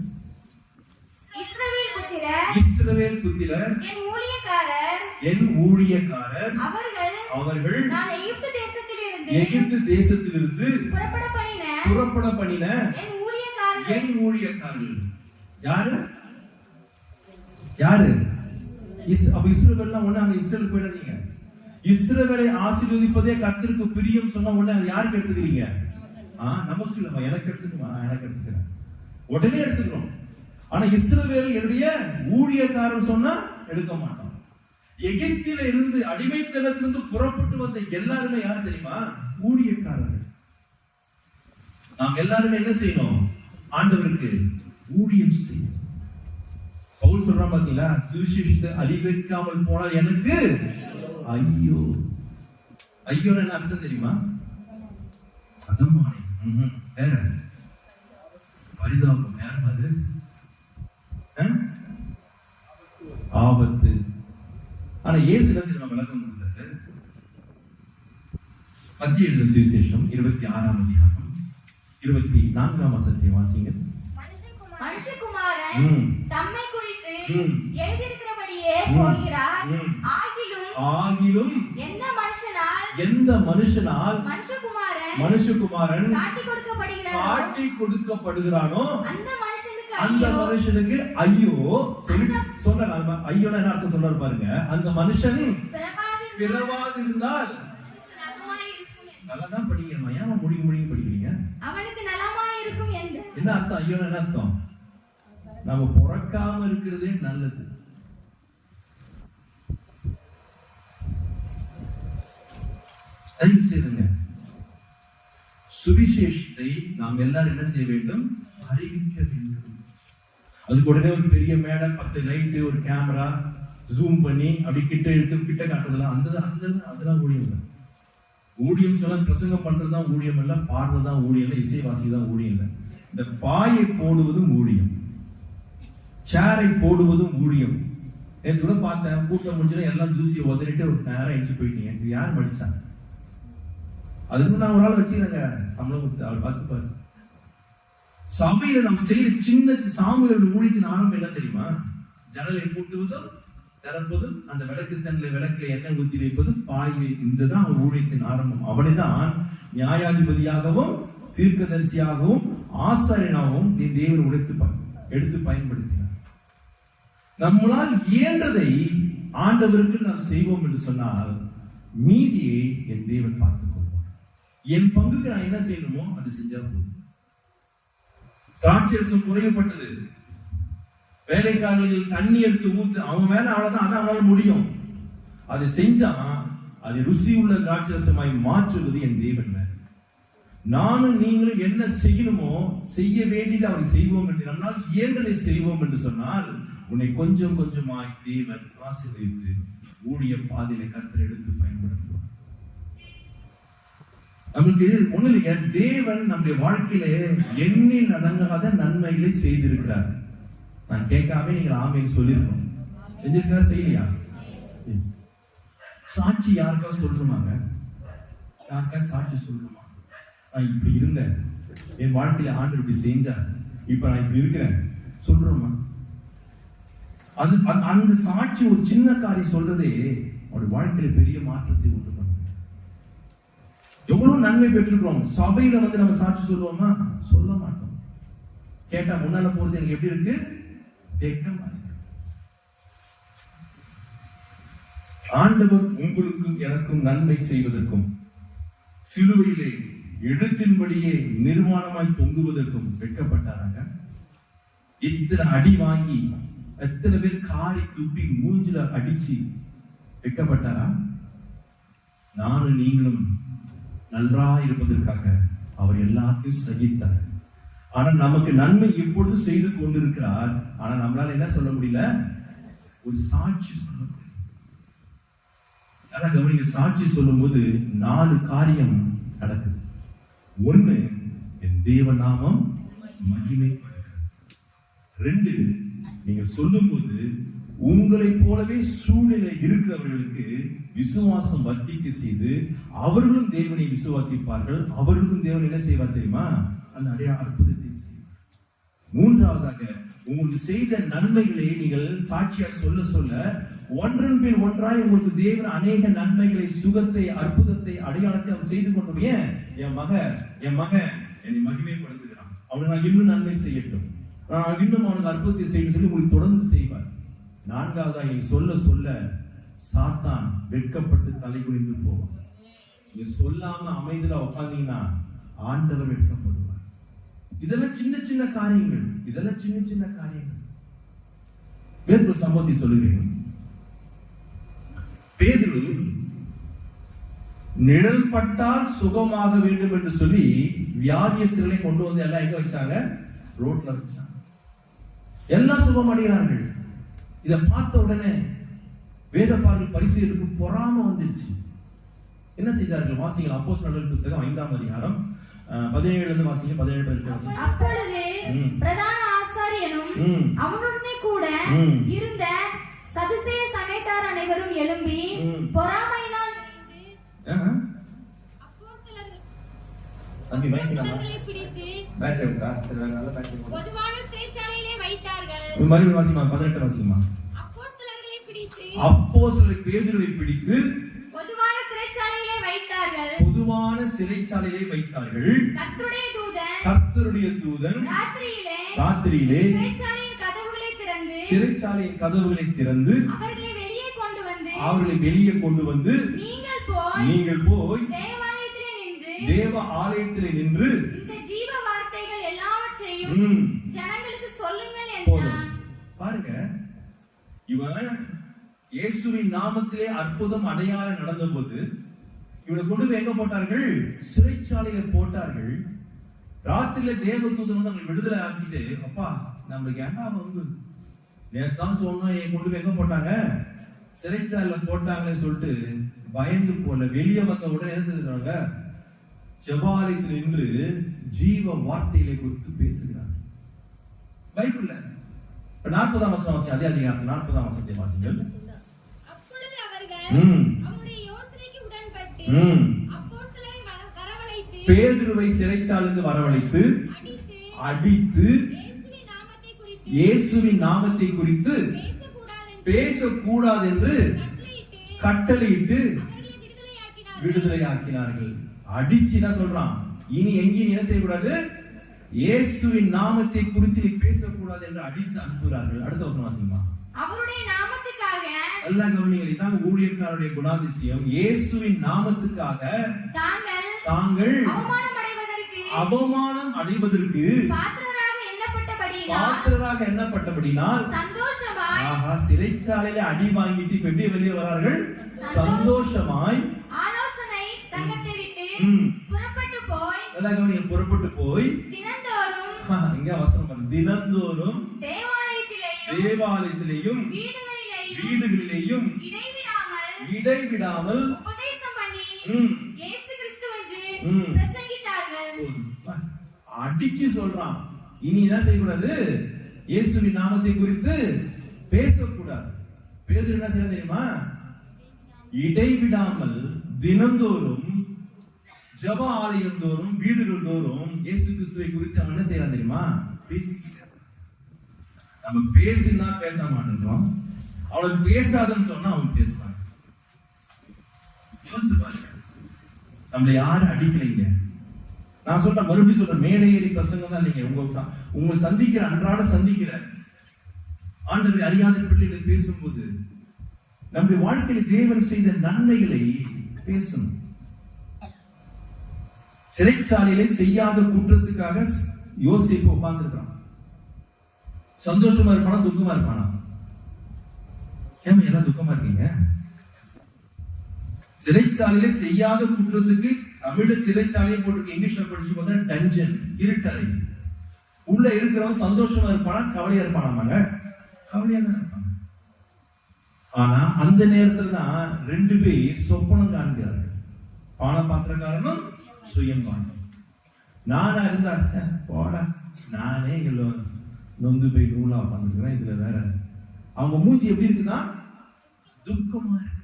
இஸ்ரவேல் புத்திரர் என் ஊழியக்காரர் அவர்கள் நான் எகிப்து தேசத்திலிருந்து புறப்பட பண்ணின என் ஊழியக்காரர்கள். யாரு யாரு? அப்ப இஸ்ரவேல்லாம் ஒண்ணு அங்க இஸ்ரவேல் போயிடாதீங்க. இஸ்ரவேலை ஆசீர்வதிப்பதே கர்த்தருக்கு பிரியம் சொன்ன உடனே அது யாருக்கு எடுத்துக்கிறீங்க? நமக்கு இல்ல, எனக்கு எடுத்துக்கிறேன், உடனே எடுத்துக்கிறோம். ஆனா இஸ்ரவேல் என்னுடைய ஊழியக்காரர் சொன்னா எடுக்க மாட்டோம். எகிப்தில இருந்து அடிமைத்தனத்திலிருந்து புறப்பட்டு வந்த எல்லாருமே யார் தெரியுமா? ஊழியக்காரர்கள். நாம் எல்லாருமே என்ன செய்யணும்? ஆண்டவருக்கு ஊழியம் செய்யணும். பவுல் சொல்றான் பாத்தீங்களா, சுவிசேஷத்தை அறிவிக்காமல் போனால் எனக்கு ஐயோ. ஐயோ என்ன அர்த்தம் தெரியுமா? அதமானே, வேற பரிதாபம், நேரம், அது ஆபத்து. ஆனா இயேசு நம்ம விளக்கம் கொடுத்தாரு. மத்திய எழுதின சுவிசேஷம் 26ஆம் அதிகாரம் 24ஆம் வசனத்தை வாசிங்க. மனுஷகுமாரன் தம்மை குறித்து எழுதியிருக்கிறபடியே போகிறார். ஆகிலும் எந்த மனுஷனால் மனுஷகுமாரன் காட்டி கொடுக்கப்படுகிறானோ அந்த மனுஷனுக்கு ஐயோ. சொல்ற ஐயோனா என்ன அர்த்தம் சொல்றாரு பாருங்க. அந்த மனுஷன் பிறவாதிருந்தால் நல்லாதான் படிக்கணும். ஏன் முடிங்க படிக்கிறீங்க? அவனுக்கு நலமாய் இருக்கும் என்று. என்ன அர்த்தம்? ஐயோனா என்ன அர்த்தம்? நம்ம பிறக்காம இருக்கிறதே நல்லது. தயவு செய்துங்க, சுவிசேஷத்தை நாம் எல்லாரும் என்ன செய்ய வேண்டும்? அறிவிக்க வேண்டும். அதுக்கு உடனே ஒரு பெரிய மேடை, 10 லைட், ஒரு கேமரா, ஜூம் பண்ணி அப்படி கிட்ட காட்டுறதுலாம் அதெல்லாம் ஊழியம் இல்லை. ஊழியம் சொல்ல பிரசங்கம் பண்றதுதான் ஊழியம் இல்ல, பாடுறதுதான் ஊழியம் இல்ல, இசைவாசி தான் ஊழியம் இல்ல. இந்த பாயை போடுவதும் ஊழியம், சேரை போடுவதும் ஊழியம். நேற்று கூட பார்த்தேன், கூட்டம் முடிஞ்சு எல்லாம் ஜூசியை உதறிட்டு ஒரு நேரம் எச்சு போயிட்டீங்க. இது யார் படிச்சாங்க? அதுக்கு நான் ஒரு ஆள் வச்சுக்கிறேங்க, சம்பளம் கொடுத்து அவர் பார்த்துப்பாரு. சபையில நம்ம செய்யற சின்ன சாமியோட ஊழியத்தின் ஆரம்பம் என்ன தெரியுமா? ஜன்னலை பூட்டுவதும் திறப்பதும், அந்த விளக்கு தன்னில் விளக்குல எண்ணெய் ஊற்றி வைப்பதும், பாய், இதுதான் ஒரு ஊழியத்தின் ஆரம்பம். அவனைதான் நியாயாதிபதியாகவும் தீர்க்கதரிசியாகவும் ஆசாரியனாகவும் தேவன் எடுத்து பயன்படுத்தினார். நம்மளால் இயன்றதை ஆண்டவருக்கு நாம் செய்வோம் என்று சொன்னால் மீதியை என் தேவன் பார்த்துக் கொள்வார். என் பங்குக்கு நான் என்ன செய்யணுமோ அது செஞ்சா போதும். திராட்சரசம் குறையப்பட்டது, வேலைக்காரர்கள் தண்ணி எடுத்து ஊத்து, அவங்க மேல அவ்வளவுதான், அதான் அவனால முடியும். அதை செஞ்சா அதை ருசி உள்ள திராட்சரசமாய் மாற்றுவது என் தேவன் மேல. நானும் நீங்களும் என்ன செய்யணுமோ செய்ய வேண்டியது அவரை செய்வோம் என்று, நம்மால் இயன்றதை செய்வோம் என்று சொன்னால் உன்னை கொஞ்சம் கொஞ்சமாய் தேவன் ஆசீர்வதித்து ஊழிய பாதையில கர்த்தர் எடுத்து பயன்படுத்துவார். நமக்கு ஒண்ணு இல்லைங்க, தேவன் நம்முடைய வாழ்க்கையில எண்ணில் அடங்காத நன்மைகளை செய்திருக்கிறார். நான் கேட்காம நீங்க ஆமைன்னு சொல்லிருக்கோம். செஞ்சிருக்கிறா செய்யலையா? சாட்சி யாருக்கா சொல்றோமாங்க? யாருக்கா சாட்சி சொல்றோமா? நான் இப்படி இருந்தேன், என் வாழ்க்கையில ஆண்டவர் இப்படி செஞ்சார், இப்ப நான் இப்படி இருக்கிறேன் சொல்றோமா? அது அந்த சாட்சி ஒரு சின்ன காரியம் சொல்றதே அவருடைய வாழ்க்கையில பெரிய மாற்றத்தை உண்டு பண்ணும். எவ்வளவு நன்மை பெற்றிருக்கிறோம். சபையில நம்ம சாட்சி சொல்லுவோமா? சொல்ல மாட்டோம். கேட்டா முன்னால போறது எனக்கு எப்படி இருக்கு? வெட்கமா இருக்கு. ஆண்டவர் உங்களுக்கும் எனக்கும் நன்மை செய்வதற்கும் சிலுவையிலே எழுத்தின்படியே நிர்வாணமாய் தொங்குவதற்கும் வெட்கப்பட்டாராங்க. இத்தனை அடி வாங்கி எத்தனை பேர் காரி துப்பி மூஞ்சில அடிச்சு வெட்கப்பட்டாரா? நானும் நீங்களும் நன்றா இருப்பதற்காக அவர் எல்லாத்தையும் சகித்தார். ஆனா நமக்கு நன்மை எப்பொழுது செய்து கொண்டிருக்கிறார். ஆனா நம்மளால என்ன சொல்ல முடியல? ஒரு சாட்சி சொல்ல முடியல. கவனிங்க, சாட்சி சொல்லும் போது 4 காரியம் நடக்குது. 1, என் தேவ நாமம் மகிமைப்படுகிறது. 2, நீங்க சொல்லும் போது உங்களைப் போலவே சூழ்நிலை இருக்கிறவர்களுக்கு விசுவாசம் வர்த்திக்க செய்து அவர்களும் தேவனை விசுவாசிப்பார்கள். அவர்களும் தேவன் என்ன செய்வார் தெரியுமா? அந்த அற்புதத்தை செய்வார். மூன்றாவதாக, உங்களுக்கு செய்த நன்மைகளை நீங்கள் சாட்சியா சொல்ல சொல்ல ஒன்றன் பின் ஒன்றாய் உங்களுக்கு தேவன் அநேக நன்மைகளை, சுகத்தை, அற்புதத்தை, அடையாளத்தை அவர் செய்து கொண்டோம். ஏன்? என் மகன் என்னை மகிமைப்படுத்துகிறான், அவனுக்கு நான் இன்னும் நன்மை செய்யட்டும், நான் இன்னும் அவனுக்கு அற்புதத்தை செய்யணும் சொல்லி உங்களுக்கு தொடர்ந்து செய்வார். நான்காவதா, நீங்க சொல்ல சொல்ல சாத்தான் வெட்கப்பட்டு தலை குனிந்து போவான். நீங்க சொல்லாம அமைதியா உட்கார்ந்தீங்கன்னா ஆண்டவர் வெட்கப்படுவார். இதெல்லாம் சின்ன சின்ன காரியங்கள், இதெல்லாம் சின்ன சின்ன காரியங்கள். வேறு சம்பவத்தை சொல்லுகிறேன். பேதுரு நிழல் பட்டால் சுகமாக வேண்டும் என்று சொல்லி வியாதியஸ்தர்களை கொண்டு வந்து எல்லாம் எங்க வச்சாங்க? ரோட்ல வச்சாங்க. எல்லாம் சுகம் அடைகிறார்கள். இதை பார்த்த உடனே வேதபாரகர்கள் பரிசேயருக்கு பொறாம வந்துருச்சு. என்ன செய்தார்கள்? வாசிங்கள் அப்போஸ்தலர்கள் புத்தகம் 5ஆம் அதிகாரம் 17 இருந்து வாசிங்க. 17. அப்பொழுது பிரதான ஆசாரியனும் அவனுடனே கூட இருந்த சதுசேய சமயத்தார் அனைவரும் எழும்பி பொறாமையினால் அப்போஸ்தலர்களை பிடித்து பொதுவான சிறைச்சாலையிலே வைத்தார்கள். மறுபடியும் வாசிமா, 18 வாசிமா. அப்போஸ்தலர்களை பிடித்து அப்போஸ்தலர் பேதுருவை பிடித்து பொதுவான சிறைச்சாலையிலே வைத்தார்கள். பொதுவான சிறைச்சாலையிலே வைத்தார்கள். கர்த்தருடைய தூதன் ராத்திரியிலே சிறைச்சாலையின் கதவுகளை திறந்து அவர்களை வெளியே கொண்டு வந்து நீங்கள் போய் தேவ ஆலயத்திலே நின்று இந்த ஜீவ வார்த்தைகள் எல்லாவற்றையும் ஜனங்களுக்கு சொல்லுங்கள் என்றான். பாருங்க, இவன் இயேசுவின் நாமத்திலே அற்புதம் அடையாளம் நடந்த போது இவனை கொண்டு போய் எங்க போட்டார்கள்? சிறைச்சாலையில போட்டார்கள். ராத்திரியில தேவதூதன் வந்து அவங்க விடுதலை ஆக்கிட்டு, அப்பா நம்மளுக்கு ஏண்டா வந்து நேத்தான் சொன்னோம், என் கொண்டு போய் எங்க போட்டாங்க? சிறைச்சாலையில போட்டாங்கன்னு சொல்லிட்டு பயந்து போல வெளியே வந்த உடனே என்ன ஜெபாலயத்தில் நின்று ஜீவ வார்த்தைகளை குறித்து பேசுகிறார். பைபிள்ல 40ஆம் வசனம், அதே அதிகாரம் 40ஆம் வசனத்தை வாசிங்கள். அப்பொழுது அவர்கள் அவருடைய யோசனைக்கு உடன்பட்டு அப்போஸ்தலரை வரவழைத்து பேதுருவை சிறைச்சாலைக்கு வரவழைத்து அடித்து இயேசுவின் நாமத்தை குறித்து பேசக்கூடாது என்று கட்டளையிட்டு விடுதலையாக்கினார்கள். அடிச்சுனா சொல்றான், இனி எங்கேயும் என்ன செய்யக்கூடாது? இயேசுவின் நாமத்தை குறித்து பேசக்கூடாது என்று அடித்து அனுப்புகிறார்கள். அடுத்த வசனம் வாசிமா. அவருடைய நாமத்துக்காக எல்லாம் கவனிங்கள். இதான் ஊழியக்காரருடைய குணாதிசயம். இயேசுவின் நாமத்துக்காக தாங்கள் அவமானம் அடைவதற்கு பாத்திரராக எண்ணப்பட்டபடினால் சிறைச்சாலையில அடி வாங்கிட்டு இப்ப எப்படி வெளியே வரார்கள்? சந்தோஷமாய் ஆலோசனை சங்கத்தை விட்டு புறப்பட்டு போய் தினந்தோறும் இங்க வசனம் தினந்தோறும் தேவாலயத்திலேயும் வீடுகளிலேயும் இடைவிடாமல் உபதேசம் பண்ணி இயேசு கிறிஸ்துவென்று பிரசங்கித்தார்கள். அடிச்சு சொல்றான், இனி என்ன செய்யக்கூடாது? இயேசுவின் நாமத்தை குறித்து பேசக்கூடாது. பேதுரு என்ன செய்ய தெரியுமா? இடைவிடாமல் தினந்தோறும் ஜெப ஆலயம் தோறும் வீடுகள் தோறும் இயேசு கிறிஸ்துவை குறித்து அவன் என்ன செய்யறான் தெரியுமா? பேசிக்கிட்டு. நம்ம பேசினா பேச மாட்டோம், அவனுக்கு பேசாதன்னு சொன்னா அவன் பேசுறான். யோசித்து பாருங்க, நம்மளை யாரும் அடிக்கலைங்க. நான் சொல்றேன், மறுபடியும் சொல்றேன், மேடை ஏறி பிரசங்கம் தான் நீங்க உங்களை சந்திக்கிற அன்றாட சந்திக்கிற ஆண்டவரை அறியாத பிள்ளைகளை பேசும்போது நம்முடைய வாழ்க்கையில தேவன் செய்த நன்மைகளை பேசணும். சிறைச்சாலையிலே செய்யாத குற்றத்துக்காக யோசேப்பு உட்கார்ந்து இருக்கான். சந்தோஷமா இருப்பானா துக்கமா இருப்பானா? ஏன் எல்லாம் துக்கமா இருக்கீங்க? சிறைச்சாலையில செய்யாத குற்றத்துக்கு தமிழ சிறைச்சாலையை போட்டு இங்கிலீஷ்ல படிச்சு பார்த்தா டஞ்சன், இருட்டறை. உள்ள இருக்கிறவன் சந்தோஷமா இருப்பானா கவலையா இருப்பானாமாங்க? கவலையா தான் இருப்பாங்க. ஆனா அந்த நேரத்துல தான் 2 பேர் சொப்பனம் காண்கிறார்கள். பான பாத்திரக்காரனும் சுயம்பானம். நானா இருந்தா போட நானே நொந்து போய் நூலா உட்காந்துருக்கிறேன், இதுல வேற அவங்க மூஞ்சி எப்படி இருக்குன்னா துக்கமா இருக்கு.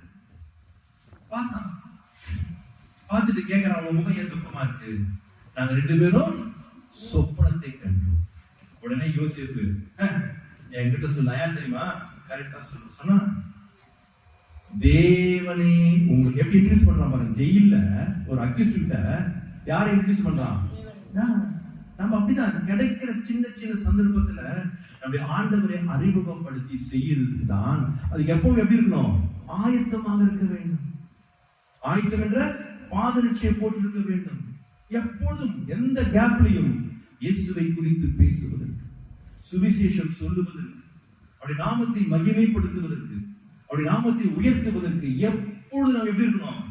பார்த்துட்டு கேட்கிறான், அவங்க முகம் ஏன் துக்கமா இருக்கு? நாங்க 2 பேரும் சொப்பனத்தை கண்டோம். உடனே யோசிப்பு என்கிட்ட சொல்ல, ஏன் தெரியுமா? கரெக்டா சொன்னா, தேவனே உங்களுக்கு எப்படி இன்ட்ரடியூஸ் பண்றான் பாருங்க. ஜெயில ஒரு அக்யூஸ்ட் கிட்ட யாரை இன்ட்ரடியூஸ் பண்றான்? நம்ம அப்படிதான் கிடைக்கிற சின்ன சின்ன சந்தர்ப்பத்துல நம்முடைய ஆண்டவரை அறிமுகப்படுத்தி செய்யறதுக்கு தான் அதுக்கு எப்பவும் எப்படி இருக்கணும்? ஆயத்தமாக இருக்க வேண்டும். ஆயத்தம் என்ற பாதரட்சியை போட்டிருக்க வேண்டும். எப்பொழுதும் எந்த கேப்லையும் இயேசுவை குறித்து பேசுவதற்கு, சுவிசேஷம் சொல்லுவதற்கு, அவருடைய நாமத்தை மகிமைப்படுத்துவதற்கு, அவருடைய நாமத்தை உயர்த்துவதற்கு எப்பொழுது நாம் எப்படி இருக்கணும்?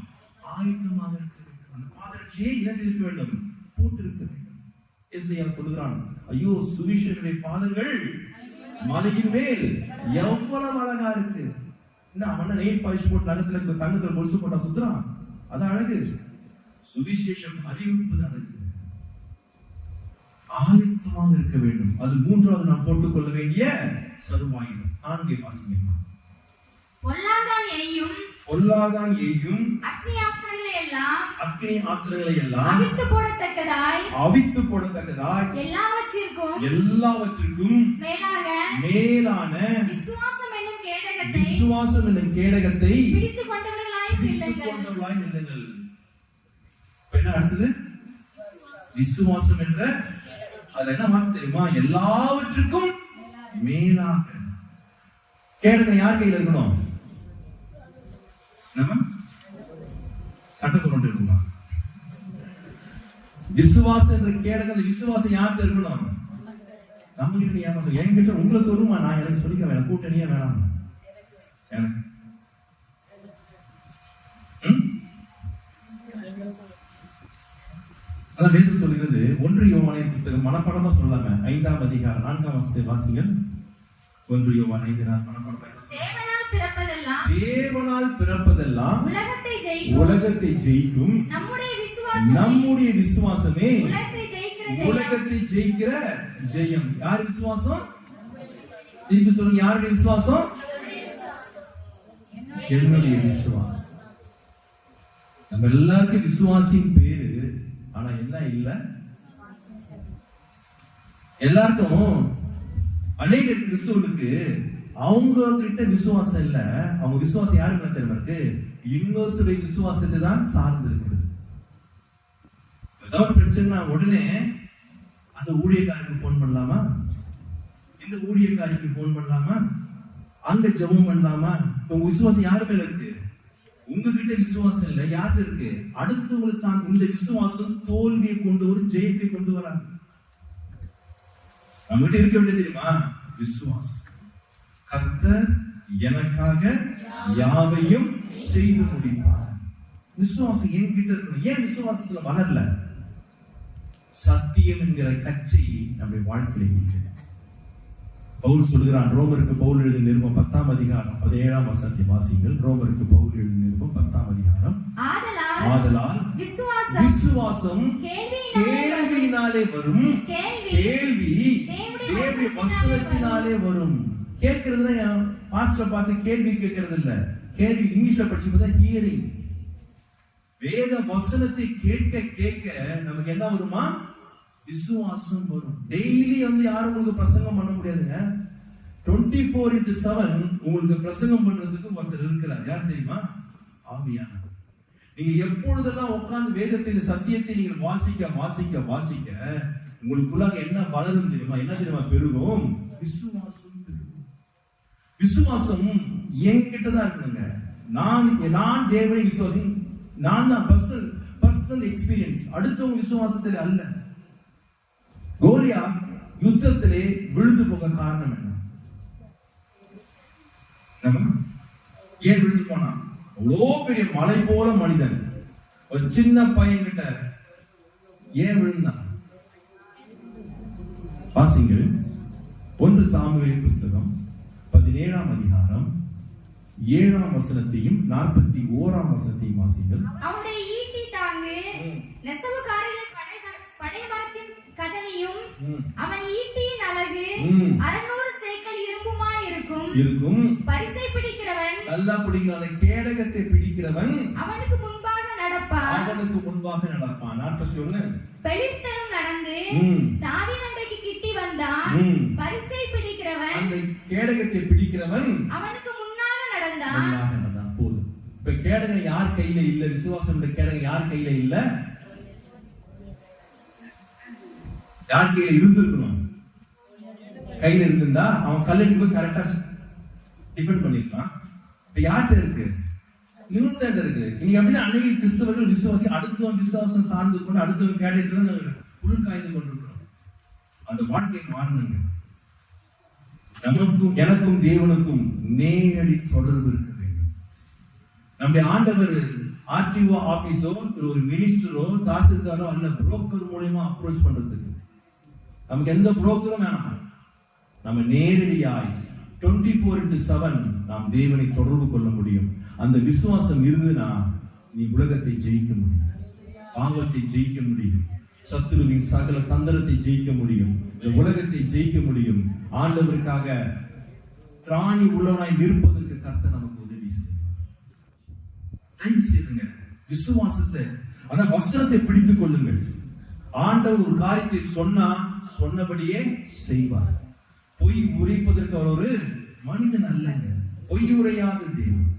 ஆயத்தமாக இருக்க வேண்டும். அந்த பாதரட்சியை என்ன செய்திருக்க வேண்டும்? போட்டிருக்க வேண்டும். ஏசாயா சொல்கிறான், ஐயோ சுவிசேஷனுடைய பாதங்கள் மலையின் மேல் எவ்வளவு அழகா இருக்கு. என்ன அவன நெயில் பாலிஷ் போட்டு நகத்துல தங்கத்துல கொலுசு போட்டா சுத்துறான், அது அழகு. சுவிசேஷம் அறிவிப்பது அழகு. ஆயத்தமாக இருக்க வேண்டும். அது 3வது நாம் போட்டுக்கொள்ள வேண்டிய சர்வாயுதம். 4 வாசிங்க. பொல்லாதான் எய்யும் அக்னி ஆஸ்திரங்களை எல்லாம் அவித்து போடத்தக்கதாய் எல்லாவற்றிற்கும் மேலான விசுவாசம் என்னும் கேடகத்தை பிடித்துக் கொண்டவர்களாய் நில்லுங்கள். என்ன அடுத்தது? விசுவாசம் என்ற அது என்ன வார்த்தை தெரியுமா? எல்லாவற்றுக்கும் மேலாக. கேடகம் யார் கையில இருக்கணும்? நம்ம சட்டத்தை கொண்டு இருக்கணும். விசுவாசம் என்ற கேடகம், அந்த விசுவாசம் யார்கிட்ட இருக்கணும்? நம்ம கிட்ட. நீ ஏமாத்த என்கிட்ட உங்களை சொல்லுமா? நான் எனக்கு சொல்லிக்க வேணாம், கூட்டணியே வேணாம் எனக்கு. அதான் வேதம் சொல்கிறது. 1 யோவானின் புத்தகம் மனப்பாடமா சொல்லாம 5ஆம் அதிகாரம் 4ஆம் வசனத்தை வாசிங்கள். 1 யோவான் 5:4 மனப்பாடமா. தேவனால் பிறப்பதெல்லாம் உலகத்தை ஜெயிக்கும் நம்முடைய விசுவாசமே உலகத்தை ஜெயிக்கிற ஜெயம். யார் விசுவாசம்? திருப்பி சொல்லுங்க, யாருடைய விசுவாசம்? என்னுடைய விசுவாசம். நம்ம எல்லாருக்கும் விசுவாசின் பேரு, ஆனா என்ன இல்ல, எல்லாருக்கும் அநேக கிறிஸ்தவர்களுக்கு அவங்க கிட்ட விசுவாசம் இல்ல. அவங்க விசுவாசம் யாருக்கு தெரியுமா இருக்கு? இன்னொருத்தருடைய விசுவாசத்தை தான் சார்ந்து இருக்கிறது. ஏதாவது பிரச்சனை உடனே அந்த ஊழியக்காரருக்கு போன் பண்ணலாமா, இந்த ஊழியக்காரிக்கு போன் பண்ணலாமா, அங்க ஜெபம் பண்ணலாமா? உங்க விசுவாசம் யாரு மேல இருக்கு? உங்ககிட்ட விசுவாசம் இல்ல, யாருக்கு இருக்கு? அடுத்தவங்களை சார்ந்து. இந்த விசுவாசம் தோல்வியை கொண்டு வரும், ஜெயத்தை கொண்டு வராது. நம்ம கிட்ட இருக்க வேண்டியது தெரியுமா? விசுவாசம். கர்த்தர் எனக்காக யாவையும் செய்து முடிப்பார். விசுவாசம் என்கிட்ட இருக்கணும். ஏன் விசுவாசத்துல வளரல? சத்தியம் என்கிற கட்சி நம்முடைய வாழ்க்கையில இல்லை. பவுல் சொல்கிறான், ரோமருக்கு பவுல் எழுதிய நிருபம் 10ஆம் அதிகாரம் 17ஆம் வசனத்தை வாசிங்கள். ரோமருக்கு பவுல் எழுதிய நிருபம் 10ஆம் அதிகாரம். ஆதலால் விசுவாசம் கேள்வியினாலே வரும், கேள்வி தேவனுடைய வசனத்தினாலே வரும். கேட்கறதுல பாஸ்டர் பார்த்து கேள்வி கேட்கறது இல்ல. கேள்வி இங்கிலீஷ்ல படிச்சு பார்த்தா ஹியரிங். வேத வசனத்தை கேட்க கேட்க நமக்கு என்ன வருமா? விசுவாசம் வரும். டெய்லி யாரும் உங்களுக்கு பிரசங்கம் பண்ண முடியாதுங்க. 24/7 உங்களுக்கு பிரசங்கம் பண்றதுக்கு ஒருத்தர் இருக்கிறார். யார் தெரியுமா? ஆவியானவர். நீங்க எப்பொழுதெல்லாம் உட்கார்ந்து வேதத்தை, சத்தியத்தை நீங்கள் வாசிக்க வாசிக்க வாசிக்க உங்களுக்குள்ளாக என்ன வளரும் தெரியுமா? என்ன தெரியுமா பெருகும்? விசுவாசம் பெருகும். விசுவாசம் என்கிட்டதான் இருக்கணுங்க. நான் தேவனை விசுவாசி. நான் தான் பர்சனல் எக்ஸ்பீரியன்ஸ். அடுத்தவங்க விசுவாசத்தில் அல்ல. கோலியாத் யுத்தத்திலே விழுந்து போக காரணம் என்ன? ஏன் விழுந்து போனா? அவ்வளோ பெரிய மலை போல மனிதன், ஒரு சின்ன பையன் கிட்ட ஏன் விழுந்தான்? வாசிங்கள் 1 சாமுவேல் புஸ்தகம் 17ஆம் அதிகாரம் 7ஆம் வசனத்தையும் 41ஆம் வசனத்தையும் வாசிங்கள். அவனுடைய ஈட்டி தாங்கு நெசவுக்காரரின் படைமரத்தின் கதனியும் அவன் ஈட்டியின் அழகு 600 சேக்கல் இரும்புமாய் இருக்கும். இருக்கும். பரிசை பிடிக்கிறவன் நல்லா பிடிக்கிற அந்த கேடகத்தை பிடிக்கிறவன் அவனுக்கு முன்பாக நடப்பான். அவனுக்கு முன்பாக நடப்பான். 41 பெலிஸ்தனும் நடந்து தாவீதுக்கு கிட்டி வந்தான். பரிசை பிடிக்கிறவன் அந்த கேடகத்தை பிடிக்கிறவன் அவனுக்கு முன்னாக நடந்தான். போதும். இப்ப கேடகம் யார் கையில இல்ல? விசுவாசம் கேடகம் யார் கையில இல்ல? யார் கையில இருந்திருக்கணும்? கையில இருந்திருந்தா அவன் கல்லடி போய் கரெக்டா டிபெண்ட் பண்ணிருக்கான். இப்ப யார்கிட்ட இருக்கு? இன்னொருத்த இருக்கு. இன்னைக்கு அப்படிதான் அநேக கிறிஸ்தவர்கள் விசுவாசி அடுத்தவன் விசுவாசம் சார்ந்து கொண்டு அடுத்தவன் கேடகத்துல குளிர் காய்ந்து கொண்டிருக்கிறோம். அந்த வாழ்க்கை மாறணுங்க. நமக்கும் எனக்கும் தேவனுக்கும் நேரடி தொடர்பு இருக்க வேண்டும். நம்முடைய ஆண்டவர் ஆர்டிஓ ஆபீஸோ ஒரு மினிஸ்டரோ தாசில்தாரோ அல்ல புரோக்கர் மூலமா அப்ரோச் பண்றதுக்கு நமக்கு எந்த புரோக்கரும் வேணாம். நம்ம நேரடியாய் 24/7 நாம் தேவனை தொடர்பு கொள்ள முடியும். அந்த விசுவாசம் இருந்ததுன்னா நீ உலகத்தை ஜெயிக்க முடியும், பாவத்தை ஜெயிக்க முடியும், சத்துருவின் சகல தந்திரத்தை ஜெயிக்க முடியும், இந்த உலகத்தை ஜெயிக்க முடியும். ஆண்டவருக்காக திராணி உள்ளவனாய் நிற்பதற்கு கர்த்தர் நமக்கு உதவி செய்யுங்க. விசுவாசத்தை அந்த வசனத்தை பிடித்துக் கொள்ளுங்கள். ஆண்டவர் ஒரு காரியத்தை சொன்னா சொன்னபடியே செய்வார். பொய் உரைப்பதற்கு அவர் ஒரு மனிதன் அல்லங்க, பொய் உரையாத தேவன்.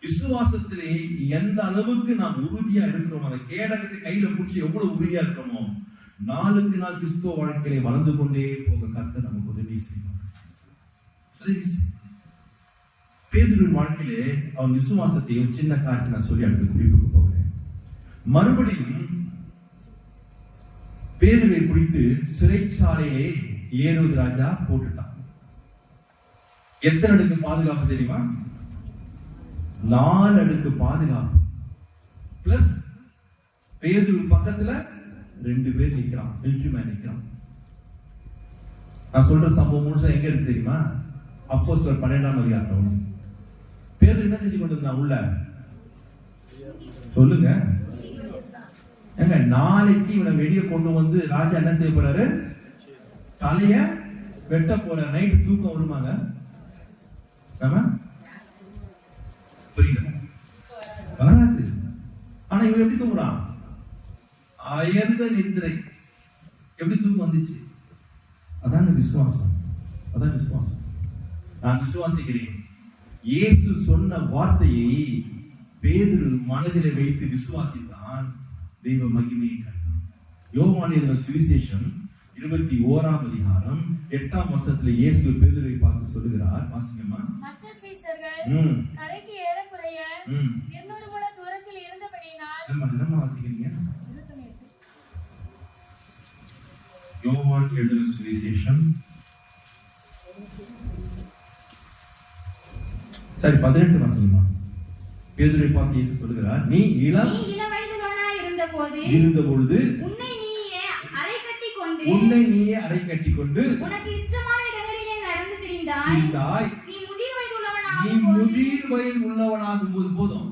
விசுவாசத்திலே எந்த அளவுக்கு நாம் உறுதியா இருக்கிறோம், அந்த கேடகத்தை கையில பிடிச்சி எவ்வளவு உறுதியா இருக்கிறோமோ நாளுக்கு நாள் கிறிஸ்துவ வாழ்க்கையிலே வளர்ந்து கொண்டே போக கர்த்தர் நமக்கு உதவி செய்வார். பேதுருவின் வாழ்க்கையிலே அவன் விசுவாசத்தை ஒரு சின்ன காரியத்தை நான் சொல்லி அடுத்த குறிப்புக்கு போகிறேன். மறுபடியும் பேதுருவை குறித்து சிறைச்சாலையிலே ஏரோது ராஜா போட்டுட்டான். எத்தனை அடுக்கு பாதுகாப்பு தெரியுமா? 4 அடுக்கு பாதுகாப்பு பிளஸ் பேதுரு பக்கத்துல 2 பேர் நிக்கிறான், மிலிட்டரி மேன் நிக்கிறான். நான் சொல்ற சம்பவம் முழுசா எங்க இருக்கு தெரியுமா? அப்போஸ்தலர் 12ஆம் அதிகாரம். பேதுரு என்ன செஞ்சு கொண்டு இருந்தான் உள்ள? சொல்லுங்க. ஏங்க நாளைக்கு இவனை வெளியே கொண்டு வந்து ராஜா என்ன செய்ய போறாரு? தலைய வெட்ட போற. நைட்டு தூக்கம் வருமாங்க? புரியல, வராது. ஆனா இவன் எப்படி தூங்குறான்? அயர்ந்த நித்திரை. எப்படி தூக்கம் வந்துச்சு? அதான் விசுவாசம். அதான் விசுவாசம். நான் விசுவாசிக்கிறேன். இயேசு சொன்ன வார்த்தையை பேதுரு மனதிலே வைத்து விசுவாசித்தான், தெய்வ மகிமையை கண்டான். யோவான் எழுதின சுவிசேஷம் 21ஆம் அதிகாரம் 8ஆம் வசனத்துல இயேசு பேதுருவை பார்த்து சொல்லுகிறார். வாசிங்கம்மா. மற்ற சீஷர்கள் கரைக்கு ஏறக்குறைய 200 முழ தூரத்தில் இருந்தபடியினால் என்னம்மா வாசிக்கிறீங்க? யோவான் எழுதின சுவிசேஷம் சரி 18 வாசிங்கம்மா. பேதுருவை பார்த்து இயேசு சொல்லுகிறார், நீ இள வயதுள்ளவனாய் இருந்தபொழுது உன்னை நீயே அறை கட்டிக்கொண்டு உனக்கு இஷ்டமான இடங்களிலே நடந்து திரிந்தாய். நீ முதிர் வயது உள்ளவனாகும் போது போதும்.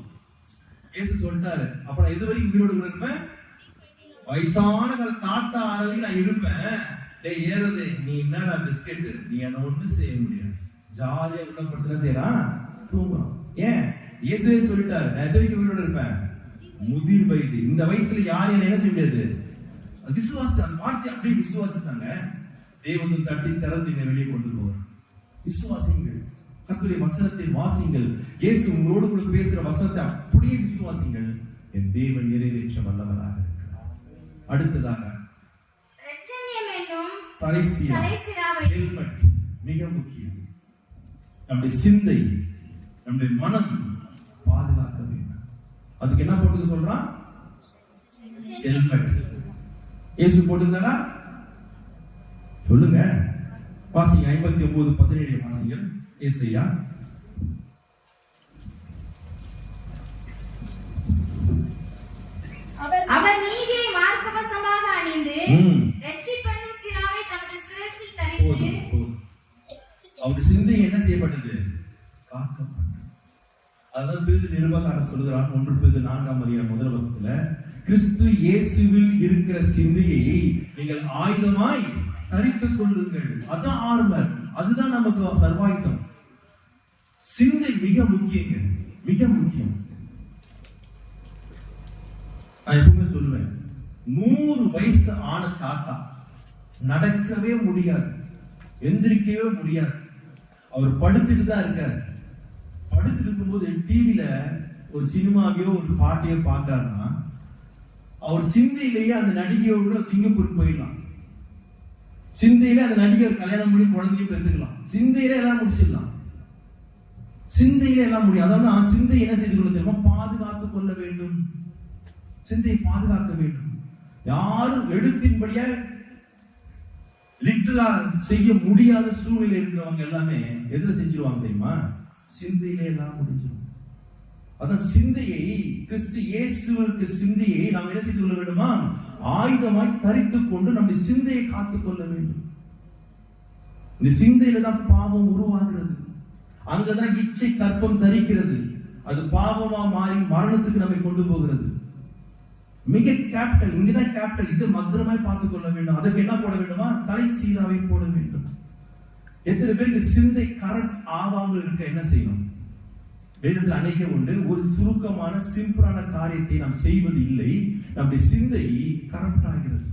இயேசு சொல்லிட்டாரு. அப்ப நான் எது வரைக்கும் உயிரோடு இருப்பேன்? வயசான கால தாத்தா ஆறவரைக்கும் நான் இருப்பேன். டேய் ஏறுது, நீ என்னடா பிஸ்கெட், நீ என்ன ஒண்ணு செய்ய முடியாது. ஜாலியா உள்ள படுத்து செய்யறான், தூங்குறான். ஏன்? இயேசுவே சொல்லிட்டாரு, நான் எது வரைக்கும் உயிரோடு இருப்பேன்? முதிர் வயது. இந்த வயசுல யாரும் என்ன செய்ய முடியாது? விசுவாசி. அந்த வார்த்தை அப்படியே விசுவாசித்தாங்க. தேவன் தட்டி திறந்து வெளியே கொண்டு போகிறார். விசுவாசிங்கள், கர்த்தருடைய வசனத்தை வாசிங்கள். இயேசு உங்களோடு கூட பேசுற வசனத்தை அப்படியே விசுவாசிங்கள். என் தேவன் நிறைவேற்ற வல்லவராக இருக்கிறார். அடுத்ததாக ஹெல்மெட் மிக முக்கியம். நம்முடைய சிந்தை, நம்முடைய மனம் பாதுகாக்க வேண்டும். அதுக்கு என்ன போட்டு சொல்றான்? ஹெல்மெட். இயேசு போட்டுருந்தாரா? சொல்லுங்க. வாசிங்க 59:17 வாசிங்க. ஏசாயா அவர் நீதியை மார்க்கவசமாக அணிந்து ரட்சிப்பென்னும் சிராவை தமது சிரசில் தரித்து. அவருடைய சிந்தை என்ன செய்யப்பட்டது? காக்கப்பட்டது. அதான் பேதுரு நிருபக்காரன் சொல்லுகிறான் 1 பேதுரு 4ஆம் அதிகாரம் 1 வசனத்துல, கிறிஸ்து இயேசுவில் இருக்கிற சிந்தையை நீங்கள் ஆயுதமாய் தரித்துக் கொள்ளுங்கள். அதான் ஆர்மர், அதுதான் நமக்கு சர்வாயுதம். சிந்தை மிக முக்கியங்க, மிக முக்கியம். நான் எப்பவுமே சொல்லுவேன், 100 வயசு ஆன தாத்தா நடக்கவே முடியாது, எந்திரிக்கவே முடியாது. அவர் படுத்துட்டு தான் இருக்காரு. படுத்து இருக்கும்போது டிவில ஒரு சினிமாவையோ ஒரு பாட்டையோ பார்த்தாருன்னா அவர் சிந்தையிலேயே அந்த நடிகையோட சிங்கப்பூருக்கு போயிடலாம். சிந்தையில அந்த நடிகர் கல்யாணம் பண்ணி குழந்தையும் பெற்றுக்கலாம். சிந்தையில எல்லாம் முடிச்சிடலாம். சிந்தையில எல்லாம் முடியும். அதாவது சிந்தை என்ன செய்து கொள்ள தெரியுமா? பாதுகாத்துக் கொள்ள வேண்டும். சிந்தையை பாதுகாக்க வேண்டும். யாரும் எழுத்தின்படியா லிட்டரலா செய்ய முடியாத சூழ்நிலை இருக்கிறவங்க எல்லாமே எதுல செஞ்சிருவாங்க தெரியுமா? சிந்தையிலே எல்லாம் முடிஞ்சிடும். அதான் சிந்தையை, கிறிஸ்து இயேசுவுக்கு சிந்தையை நாம் என்ன செய்து கொள்ள வேண்டுமா? ஆயுதமாய் தரித்துக் கொண்டு நம்முடைய சிந்தையை காத்துக் கொள்ள வேண்டும். இந்த சிந்தையில தான் பாவம் உருவாகிறது. அங்கதான் இச்சை கற்பம் தரிக்கிறது. அது பாவமா மாறி மரணத்துக்கு நம்மை கொண்டு போகிறது. மிக கேபிட்டல், இங்கதான் கேபிட்டல். இது பத்திரமாய் பார்த்துக் கொள்ள வேண்டும். அதற்கு என்ன போட வேண்டுமா? தலை சீராவை போட வேண்டும். எத்தனை பேருக்கு சிந்தை கரெக்ட் ஆகாமல் இருக்க என்ன செய்யணும்? வேதத்தில் அநேக உண்டு. ஒரு சுருக்கமான சிம்பிளான காரியத்தை நாம் செய்வது இல்லை. நம்முடைய சிந்தை கரெக்ட் ஆகிறது.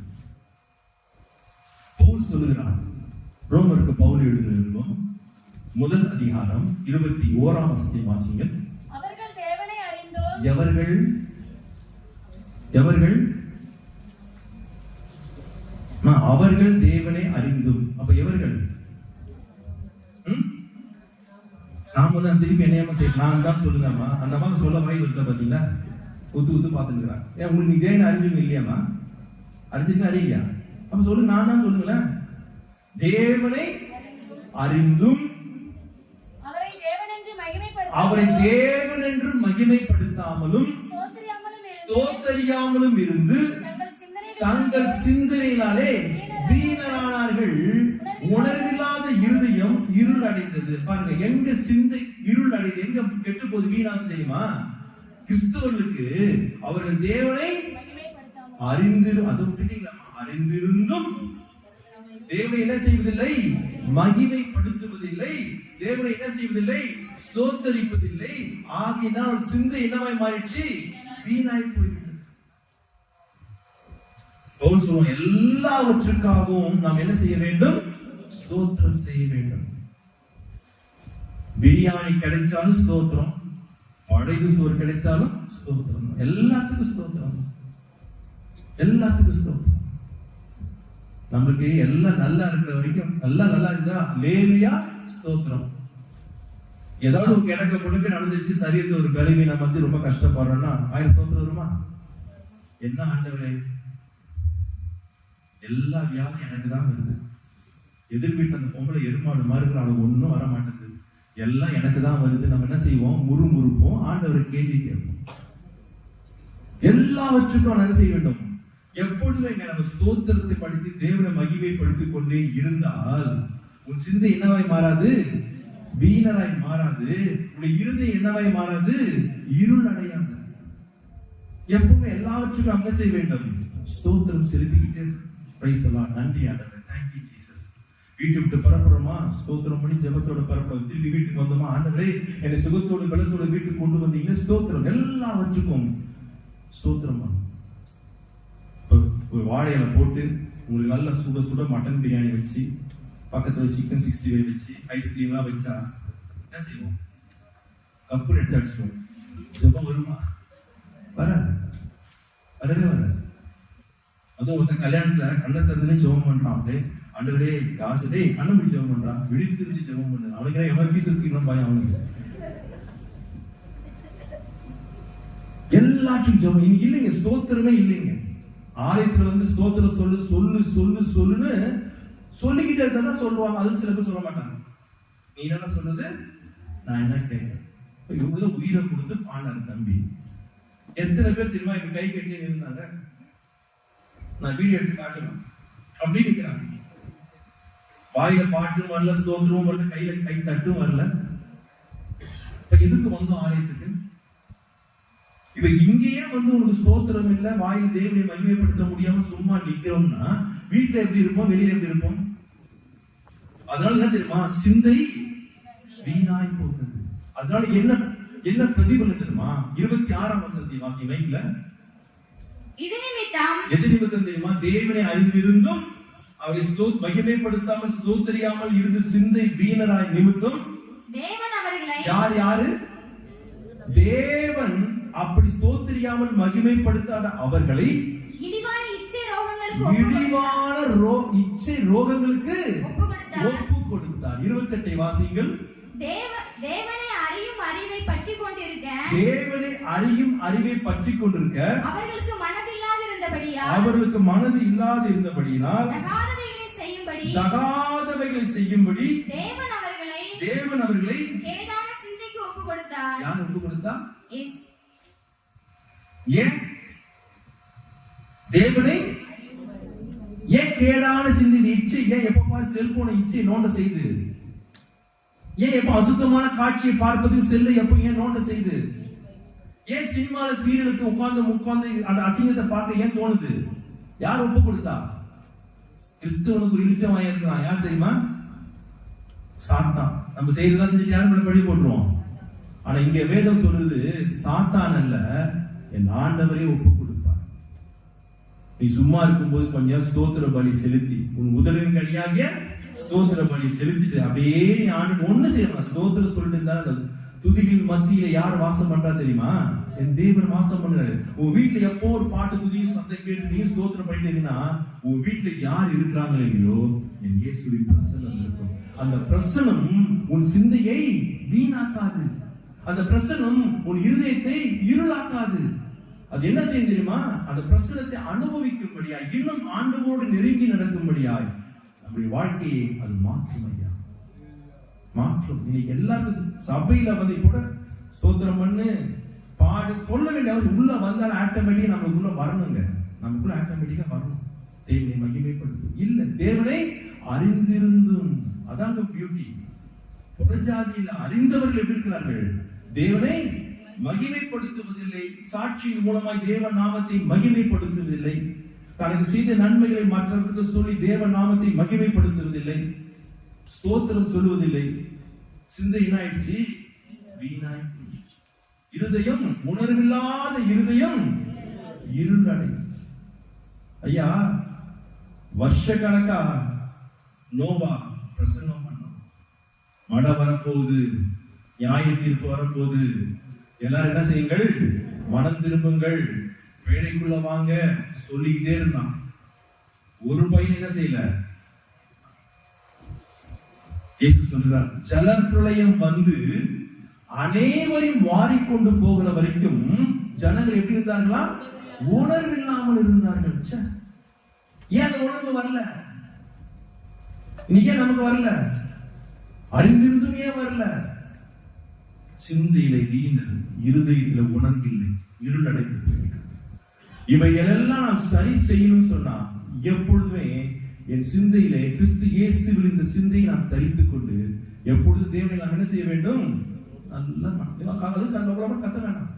பவுல் சொல்லுகிறார், ரோமருக்கு பவுல் எழுதியிருக்கும் 1 அதிகாரம் 21ஆம் வசனத்தை வாசிங்கள். அவர்கள் தேவனை அறிந்தோம். எவர்கள்? அவர்கள் தேவனை அறிந்தும். அப்ப எவர்கள்? நாம தான் திருப்பி என்னையாம செய்ய நான் தான் சொல்லுங்கம்மா. அந்த மாதிரி சொல்ல வாய் வருதா பாத்தீங்களா? ஊத்து பாத்துக்கிறான். ஏன் உங்களுக்கு நீ தேவனை அறிஞ்சுங்க இல்லையாமா? அறிஞ்சுங்க அறியா? அப்ப சொல்லு, நான் தான் சொல்லுங்களேன். தேவனை அறிந்தும் அவரை தேவன் என்று மகிமைப்படுத்தாமலும் ஸ்தோத்தரியாமலும் இருந்து தங்கள் சிந்தனையினாலே வீணரானார்கள். உணர்வில்லாத இருதயம் இருள் அடைந்தது. பாருங்க, எங்க சிந்தை இருள் அடைந்தது, எங்க கெட்டு போது வீணாக தெரியுமா? கிறிஸ்தவர்களுக்கு அவர்கள் தேவனை அறிந்திருந்தும் தேவனை என்ன செய்வதில்லை? மகிமைப்படுத்துவதில்லை. தேவனை என்ன செய்வதில்லை? ஸ்தோத்தரிப்பதில்லை. ஆகினால் சிந்தை என்னவாய் மாறிடுச்சு? வீணாய் போய்விட்டது. பவுல் சொல்லுவாங்க, எல்லாவற்றுக்காகவும் நாம் என்ன செய்ய வேண்டும்? ஸ்தோத்திரம் செய்ய வேண்டும். பிரியாணி கிடைச்சாலும் ஸ்தோத்திரம், பழைய சோறு கிடைச்சாலும் ஸ்தோத்திரம். எல்லாத்துக்கும் ஸ்தோத்திரம், எல்லாத்துக்கும் ஸ்தோத்திரம். நமக்கு எல்லாம் நல்லா இருக்கிற வரைக்கும், எல்லாம் நல்லா இருந்தா லேலியா ஸ்தோத்திரம். ஏதாவது ஒரு கிடக்க கொடுக்க நடந்துச்சு, சரீரத்தில் ஒரு பலவீனம் வந்து ரொம்ப கஷ்டப்படுறோம்னா 1000 ஸ்தோத்திரம் வருமா? என்ன ஆண்டவரே, எல்லா வியாதியும் எனக்கு தான் வருது. எதிர் வீட்டு அந்த பொம்பளை எருமாடு மாறுகிற அவளுக்கு ஒன்றும் வர மாட்டேங்குது, எல்லாம் எனக்கு தான் வருது. நம்ம என்ன செய்வோம்? முறுமுறுப்போம், ஆண்டவரை கேள்வி கேட்போம். எல்லாவற்றுக்கும் என்ன செய்ய வேண்டும்? எப்பொழுதுமே நம்ம ஸ்தோத்திரத்தை படித்து தேவனை மகிமைப்படுத்திக் கொண்டே இருந்தால் உன் சிந்தை என்னவாய் மாறாது? வீணராய் மாறாது. உன் இருதயம் என்னவாய் மாறாது? இருள் அடையாது. எப்பவுமே எல்லாவற்றுக்கும் அங்க செய்ய வேண்டும்? ஸ்தோத்திரம் செலுத்திக்கிட்டே. Praise the Lord. நன்றி ஆண்டவரே, தேங்க் யூ ஜீசஸ். வீட்டை விட்டு பரப்புறோமா? ஸ்தோத்திரம் பண்ணி ஜெபத்தோட பரப்புறோம். திருப்பி வீட்டுக்கு வந்தோமா? ஆண்டவரே என்னை சுகத்தோடு பலத்தோட வீட்டுக்கு கொண்டு வந்தீங்க. ஸ்தோத்திரம். எல்லாவற்றுக்கும் ஸ்தோத்திரம். ஒரு வாழையில போட்டு உங்களுக்கு நல்ல சுட சுட மட்டன் பிரியாணி வச்சு, பக்கத்துல சிக்கன் 65 வச்சு, ஐஸ்கிரீம்லாம் வச்சா என்ன செய்வோம்? கப்பு எடுத்து அடிச்சுவோம். ஜெபம் வருமா? வரவே வராது. அதுவும் ஒருத்தன் கல்யாணத்துல கண்ணை திறந்து ஜெபம் பண்றான். ஆண்டவரே ஆசை கண்ணை பிடிச்சி ஜெபம் பண்றான். விழித்திருந்து ஜெபம் பண்ணு. அவனுக்கு எமர்பி சுத்திக்கணும் பயம் அவனுக்கு. எல்லாத்துக்கும் ஜெபம் இல்லைங்க, ஸ்தோத்திரமே இல்லைங்க. ஆலயத்துல வந்து ஸ்தோத்திரம் சொல்லுன்னு சொல்லிக்கிட்டே தான் சொல்லுவாங்க. அதுவும் சில பேர் சொல்ல மாட்டாங்க. நீ என்ன சொல்றது, நான் என்ன கேட்கிறேன். இவங்க உயிரை கொடுத்து பாண்டாரு தம்பி. எத்தனை பேர் தெரியுமா இப்ப கை கட்டி இருந்தாங்க? நான் வீடியோ எடுத்து காட்டணும் அப்படி நிக்கிறாங்க. வாயில பாட்டும் வரல, ஸ்தோத்திரமும் வரல, கையில கை தட்டும் வரல. எதுக்கு வந்தோம் ஆலயத்துக்கு? இப்ப இங்கேயே வந்து உனக்கு ஸ்தோத்திரம் இல்ல, வாயில் தேவனை மகிமைப்படுத்த முடியாம சும்மா நிக்கிறோம்னா வீட்டுல எப்படி இருப்போம், வெளியில எப்படி இருப்போம்? அதனால என்ன தெரியுமா? சிந்தை வீணாய் போகிறது. அதனால என்ன பிரதிபலன் தெரியுமா? 26ஆம் வசனத்தை வாசி மைக்ல. இது நிமித்தம் எது நிமித்தம் தெரியுமா? தேவனை அறிந்திருந்தும் அவரை மகிமைப்படுத்தாமல் ஸ்தோத்திரியாமல் இருந்து சிந்தை வீணராய் நிமித்தம் தேவன் அவர்களை யாரு? தேவன் அப்படி ஸ்தோத்திரியாமல் மகிமைப்படுத்தாத அவர்களை இழிவான இச்சை ரோகங்களுக்கு ஒப்பு கொடுத்தார். 28 வாசிங்கள். தேவனை அறியும் அறிவை பற்றிக் கொண்டிருக்க அவர்களுக்கு மனது இல்லாதிருந்தபடியால் தகாதவைகளை செய்யும்படி தேவன் அவர்களை கேடான சிந்தைக்கு ஒப்பு கொடுத்தார். யார் ஒப்பு கொடுத்தா? தேவனை ஏன் கேடான சிந்தை இச்சை? ஏன் எப்ப பாரு செல்போனை இச்சை நோண்ட செய்து? ஏன் எப்ப அசுத்தமான காட்சியை பார்ப்பது செல்ல எப்ப ஏன் நோண்ட செய்து? ஏன் சினிமால சீரியலுக்கு உட்கார்ந்து அந்த அசிங்கத்தை பார்க்க ஏன் தோணுது? யார் ஒப்பு கொடுத்தா? கிறிஸ்துவனுக்கு ஒரு இழிச்சமாய் இருக்கான். யார் தெரியுமா? சாத்தான். நம்ம செய்யறதெல்லாம் செஞ்சு யாரும் பழி போட்டுருவோம். ஆனா இங்க வேதம் சொல்லுது, சாத்தான் அல்ல, என் ஆண்டவரே ஒப்பு கொடுப்பார். நீ சும்மா இருக்கும்போது கொஞ்சம் ஸ்தோத்திர பலி செலுத்தி, உன் உதவின் கனியாகிய ஸ்தோத்திர பலி செலுத்திட்டு அப்படியே ஆண்டு ஒண்ணு செய்யணும். ஸ்தோத்திரம் சொல்லிட்டு இருந்தா அந்த துதிகளின் மத்தியில யார் வாசம் பண்றா தெரியுமா? என் தேவன் வாசம் பண்றாரு. உன் வீட்டுல எப்போ ஒரு பாட்டு துதியும் சத்தம் கேட்டு நீ ஸ்தோத்திரம் பண்ணிட்டீங்கன்னா உன் வீட்டுல யார் இருக்கிறாங்களோ இல்லையோ என் இயேசுவின் பிரசன்னம் இருக்கும். அந்த பிரசனம் உன் சிந்தையை வீணாக்காது. அந்த பிரசனம் உன் இருதயத்தை இருளாக்காது. அது என்ன செய்யும் தெரியுமா? அந்த பிரசனத்தை அனுபவிக்கும்படியாய், இன்னும் ஆண்டவரோடு நெருங்கி நடக்கும்படியாய் நம்முடைய வாழ்க்கையை அது மாற்றும். ஐயா மாற்றும். இன்னைக்கு எல்லாருக்கும் சபையில வந்து கூட ஸ்தோத்திரம் பண்ணு பாடு சொல்ல வேண்டிய உள்ள வந்தால் ஆட்டோமேட்டிக்கா நமக்குள்ள வரணுங்க. நமக்குள்ள ஆட்டோமேட்டிக்கா வரணும். தேவனை மகிமைப்படுத்தும் இல்ல, தேவனை அறிந்திருந்தும். அதாங்க பியூட்டி. புறஜாதியில் அறிந்தவர்கள் எப்படி இருக்கிறார்கள்? தேவனை மகிமைப்படுத்துவதில்லை. சாட்சியின் மூலமாய் தேவ நாமத்தை மகிமைப்படுத்துவதில்லை. தனக்கு செய்த நன்மைகளை மற்றவர்களுக்கு சொல்லி தேவ நாமத்தை மகிமைப்படுத்துவதில்லை. ஸ்தோத்திரம் சொல்லுவதில்லை. சிந்தை என்ன ஆயிடுச்சு? வீணாய். இருதயம், உணர்வில்லாத இருதயம் இருளடைச்சு. ஐயா வருஷ கணக்கா நோவா பிரசங்கம் பண்ணோம். மழை வரப்போகுது, நியாயத்திற்கு வரப்போகுது, எல்லாரும் என்ன செய்யுங்கள்? மனம் திரும்புங்கள், வேலைக்குள்ள வாங்க சொல்லிக்கிட்டே இருந்தான். ஒரு பையன் என்ன செய்யல? இயேசு சொல்கிறார், ஜலப்பிரளயம் வந்து அனைவரையும் வாரிக்கொண்டு போகிற வரைக்கும் ஜனங்கள் எப்படி இருந்தார்களா? உணர்வில்லாமல் இருந்தார்கள். ஏன் அந்த உணர்வு வரல? இன்னைக்கு நமக்கு வரல. அறிந்திருந்தும் ஏன் வரல? சிந்தையில வீணர், இருதயத்தில உணர்வில்லை, இருளடைந்து போயிருக்கிறது. இவைகளெல்லாம் நாம் சரி செய்யணும் சொன்னா எப்பொழுதுமே என் சிந்தையிலே கிறிஸ்து இயேசுவில் இந்த சிந்தையை நாம் தரித்துக் கொண்டு எப்பொழுது தேவனை நாம் என்ன செய்ய வேண்டும்? நல்ல கத்த வேண்டாம்.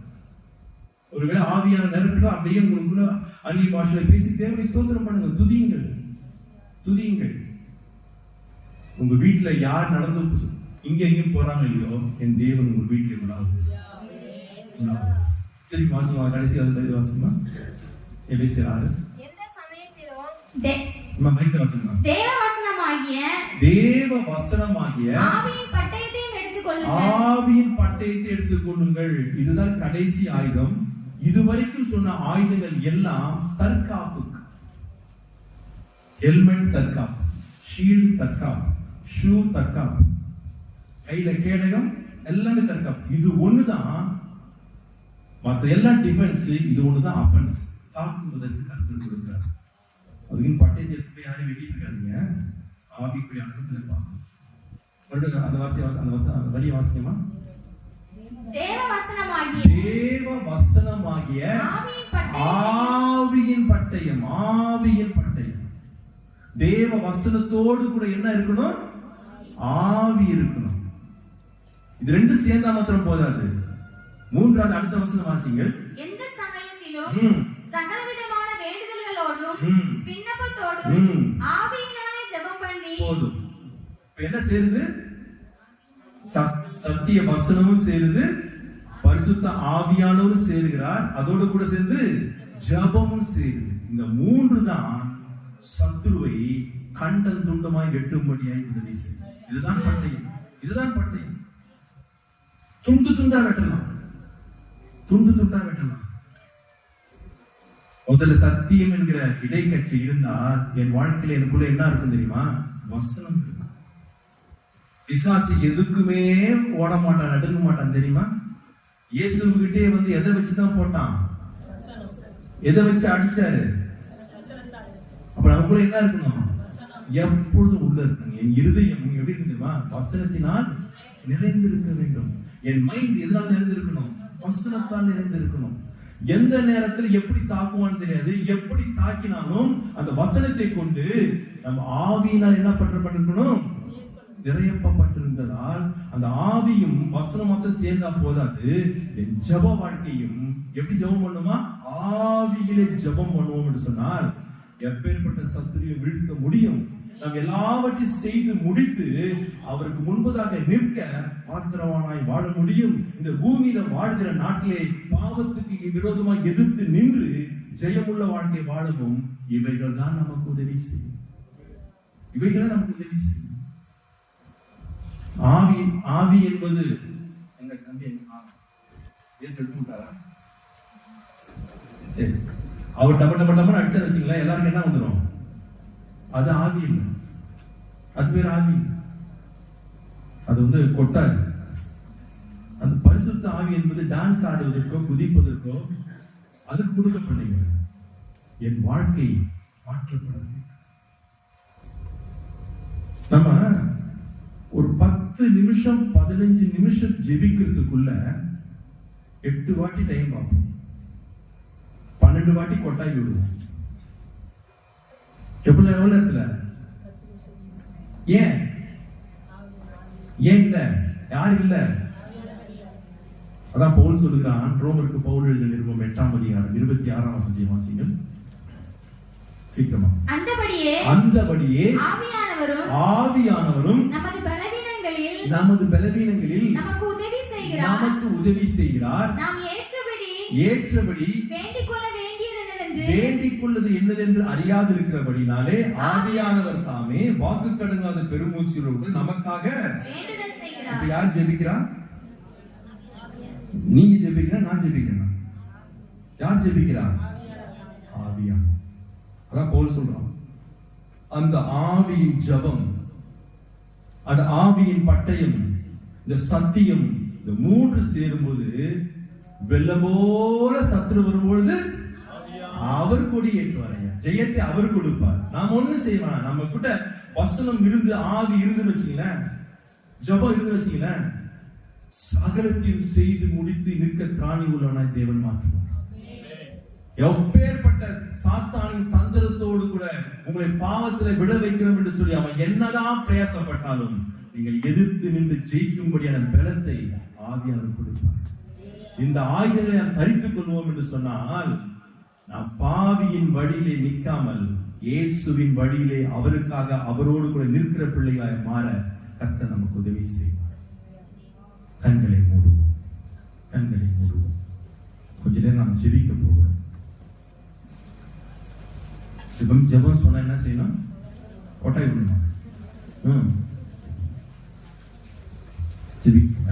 ஒருவேளை ஆவியான நிரப்பிடும் அப்படியே உங்களுக்குள்ள அந்நிய பாஷையில பேசி தேவனை ஸ்தோத்திரம் பண்ணுங்க, துதியுங்கள், துதியுங்கள். உங்க வீட்டுல யார் நடந்து இங்க எங்கேயும் போறாங்க இல்லையோ, என் தேவன் உங்க வீட்டுல விடாது. திருப்பி வாசிமா, கடைசி அது வாசிமா. எபேசியர் 6. தேவ வசனமாகிய ஆவியின் பட்டயத்தையும் எடுத்துக் கொள்ளுங்கள். இதுதான் கடைசி ஆயுதம். இதுவரைக்கும் சொன்ன ஆயுதங்கள் எல்லாம் தற்காப்புக்கு. ஹெல்மெட் தற்காப்பு, ஷீல்ட் தற்காப்பு, ஷூ தற்காப்பு, கையில கேடகம், எல்லாமே தற்காப்பு. இது ஒண்ணுதான். மற்ற எல்லா டிஃபென்ஸ், இது ஒண்ணுதான் அஃபென்ஸ். தாக்குவதற்கு கருத்து கொடுக்கிறார். அதுக்கு பட்டயத்தை எடுத்து போய் யாரையும் வெட்டிட்டு இருக்காதீங்க. ஆவிக்குரிய அர்த்தத்தில் பார்க்கணும். அந்த வார்த்தை அந்த வரிய வாசிக்கமா? தேவ வசனமாகிய ஆவியின் பட்டயம். ஆவியின் பட்டயம். தேவ வசனத்தோடு கூட என்ன இருக்கணும்? ஆவி இருக்கணும். இது ரெண்டும் சேர்ந்தா மாத்திரம் போதாது. மூன்றாவது அடுத்த வசனம் வாசிங்கள். எந்த சமயத்திலும் சகலவிதமான வேண்டுதல்களோடும் விண்ணப்பத்தோடும் ஆவியினாலே ஜெபம் பண்ணி. போதும். என்ன சேருது? சத்திய வசனமும் சேருது, பரிசுத்த ஆவியானவரும் சேருகிறார், அதோடு கூட சேர்ந்து ஜபமும் சேருது. இந்த மூன்று தான் சத்துருவை கண்டன் துண்டமாய் வெட்டும்படியாய் உதவி செய்யும். இதுதான் பட்டயம், இதுதான் பட்டயம். துண்டு துண்டா வெட்டலாம், துண்டு துண்டா வெட்டலாம். முதல்ல சத்தியம் என்கிற இடைக்கட்சி இருந்தால் என் வாழ்க்கையில எனக்குள்ள என்ன இருக்கும் தெரியுமா? வசனம் இருக்கும். பிசாசு எதுக்குமே ஓட மாட்டான், நடுங்க மாட்டான் தெரியுமா? இயேசுகிட்டே வந்து எதை வச்சுதான் போட்டான்? எதை வச்சு அடிச்சாரு? அப்ப நமக்குள்ள என்ன இருக்கணும்? எப்பொழுதும் உள்ள இருக்கணும். என் இருதயம் எப்படி இருக்குமா? வசனத்தினால் நிறைந்திருக்க வேண்டும். என் மைண்ட் எதனால் நிறைந்திருக்கணும்? வசனத்தால் நிறைந்திருக்கணும். எந்த நேரத்தில் எப்படி தாக்குவான்னு தெரியாது. எப்படி தாக்கினாலும் அந்த வசனத்தை கொண்டு நம்ம ஆவியினால் என்ன பற்றப்பட்டிருக்கணும்? நிறையப்பட்டிருந்ததால் அந்த ஆவியும் வசனம் மாத்திரம் சேர்ந்தா போதாது. என் ஜப வாழ்க்கையும் எப்படி ஜபம் பண்ணுமா? ஆவியிலே ஜபம் பண்ணுவோம் என்று சொன்னால் எப்பேற்பட்ட சத்துருவையும் வீழ்த்த முடியும். நாம் எல்லாவற்றையும் செய்து முடித்து அவருக்கு முன்பதாக நிற்க பாத்திரவானாய் வாழ முடியும். இந்த பூமியில வாழ்கிற நாட்டிலே பாவத்துக்கு விரோதமாக எதிர்த்து நின்று ஜெயமுள்ள வாழ்க்கை வாழவும் இவைகள் தான் நமக்கு உதவி செய்யும். இவைகளை நமக்கு உதவி செய்யும். ஆவி ஆவி என்பது எங்க தம்பி எடுத்து விட்டாரா? சரி, அவர் டப டப டபன்னு அடிச்சா வச்சுங்களேன், எல்லாருக்கும் என்ன வந்துடும்? அது ஆவி இல்லை, அது பேர் ஆவி இல்லை, அது வந்து கொட்டாது. அந்த பரிசுத்த ஆவி என்பது டான்ஸ் ஆடுவதற்கோ குதிப்பதற்கோ அதுக்கு கொடுக்கப்பட்டீங்க. என் வாழ்க்கை மாற்றப்படாது. நம்ம ஒரு 10 நிமிஷம் 15 நிமிஷம் ஜெபிக்கிறதுக்குள்ள 8 வாட்டி டைம் ஆகும், 12 வாட்டி கொட்டாய் விடுவோம். எவ்வளவு நேரத்துல? ஏன் இல்ல? யார் இல்ல? அதான் பவுல் சொல்லுகிறான், ரோமருக்கு பவுல் எழுதிய நிருபம் 8ஆம் அதிகாரம் 26ஆம் வசனத்தை வாசிங்கள் சீக்கிரமா. அந்தபடியே ஆவியானவரும் நமது பலவீனங்களில் நமக்கு உதவி செய்கிறார். நாம் ஏற்றபடி வேண்டிக் கொள்வது என்னதென்று அறியாதிருக்கிறபடினாலே ஆவியானவர் தாமே வாக்கு கடங்காத பெருமூச்சியோடு நமக்காக யார் ஜெபிக்கிறா? நீங்க ஜெபிக்கிறா, நான் ஜெபிக்கிறேன். யார் ஜெபிக்கிறா? ஆவியானவர். அதான் பவுல் சொல்றான், அந்த ஆவியின் ஜெபம், அந்த ஆவியின் பட்டயம், இந்த சத்தியம், இந்த மூன்று சேரும்போது வெள்ளம் போல சத்துரு வரும்பொழுது அவர் கொடி ஏற்றுவார். ஜெயத்தை அவர் கொடுப்பார். நாம் ஒண்ணு செய்வான். நம்ம கிட்ட வசனம் இருந்து ஆவி இருந்துன்னு வச்சுங்களேன், ஜெபம் இருந்து வச்சுங்களேன், சகலத்தையும் செய்து முடித்து நிற்க திராணி உள்ளவனாய் தேவன் மாற்றுவார். எப்பேற்பட்ட சாத்தானின் தந்திரத்தோடு கூட உங்களை பாவத்தில் விட வைக்கிறோம் என்று சொல்லி அவன் என்னதான் பிரயாசப்பட்டாலும் நீங்கள் எதிர்த்து நின்று ஜெயிக்கும்படியான பலத்தை ஆவியானவர் கொடுப்பார். இந்த ஆயுதங்களை நாம் தரித்துக் கொள்வோம் என்று சொன்னால் நாம் பாவியின் வழியிலே நிற்காமல் இயேசுவின் வழியிலே அவருக்காக அவரோடு கூட நிற்கிற பிள்ளைகளாய் மாற கர்த்தர் நமக்கு உதவி செய்வார். கண்களை மூடுவோம், கண்களை மூடுவோம். கொஞ்ச நேரம் நாம் ஜெபிக்க போகிறோம். ஜெபம் சொன்னா என்ன செய்யணும்? கொட்டாய் விடணும்.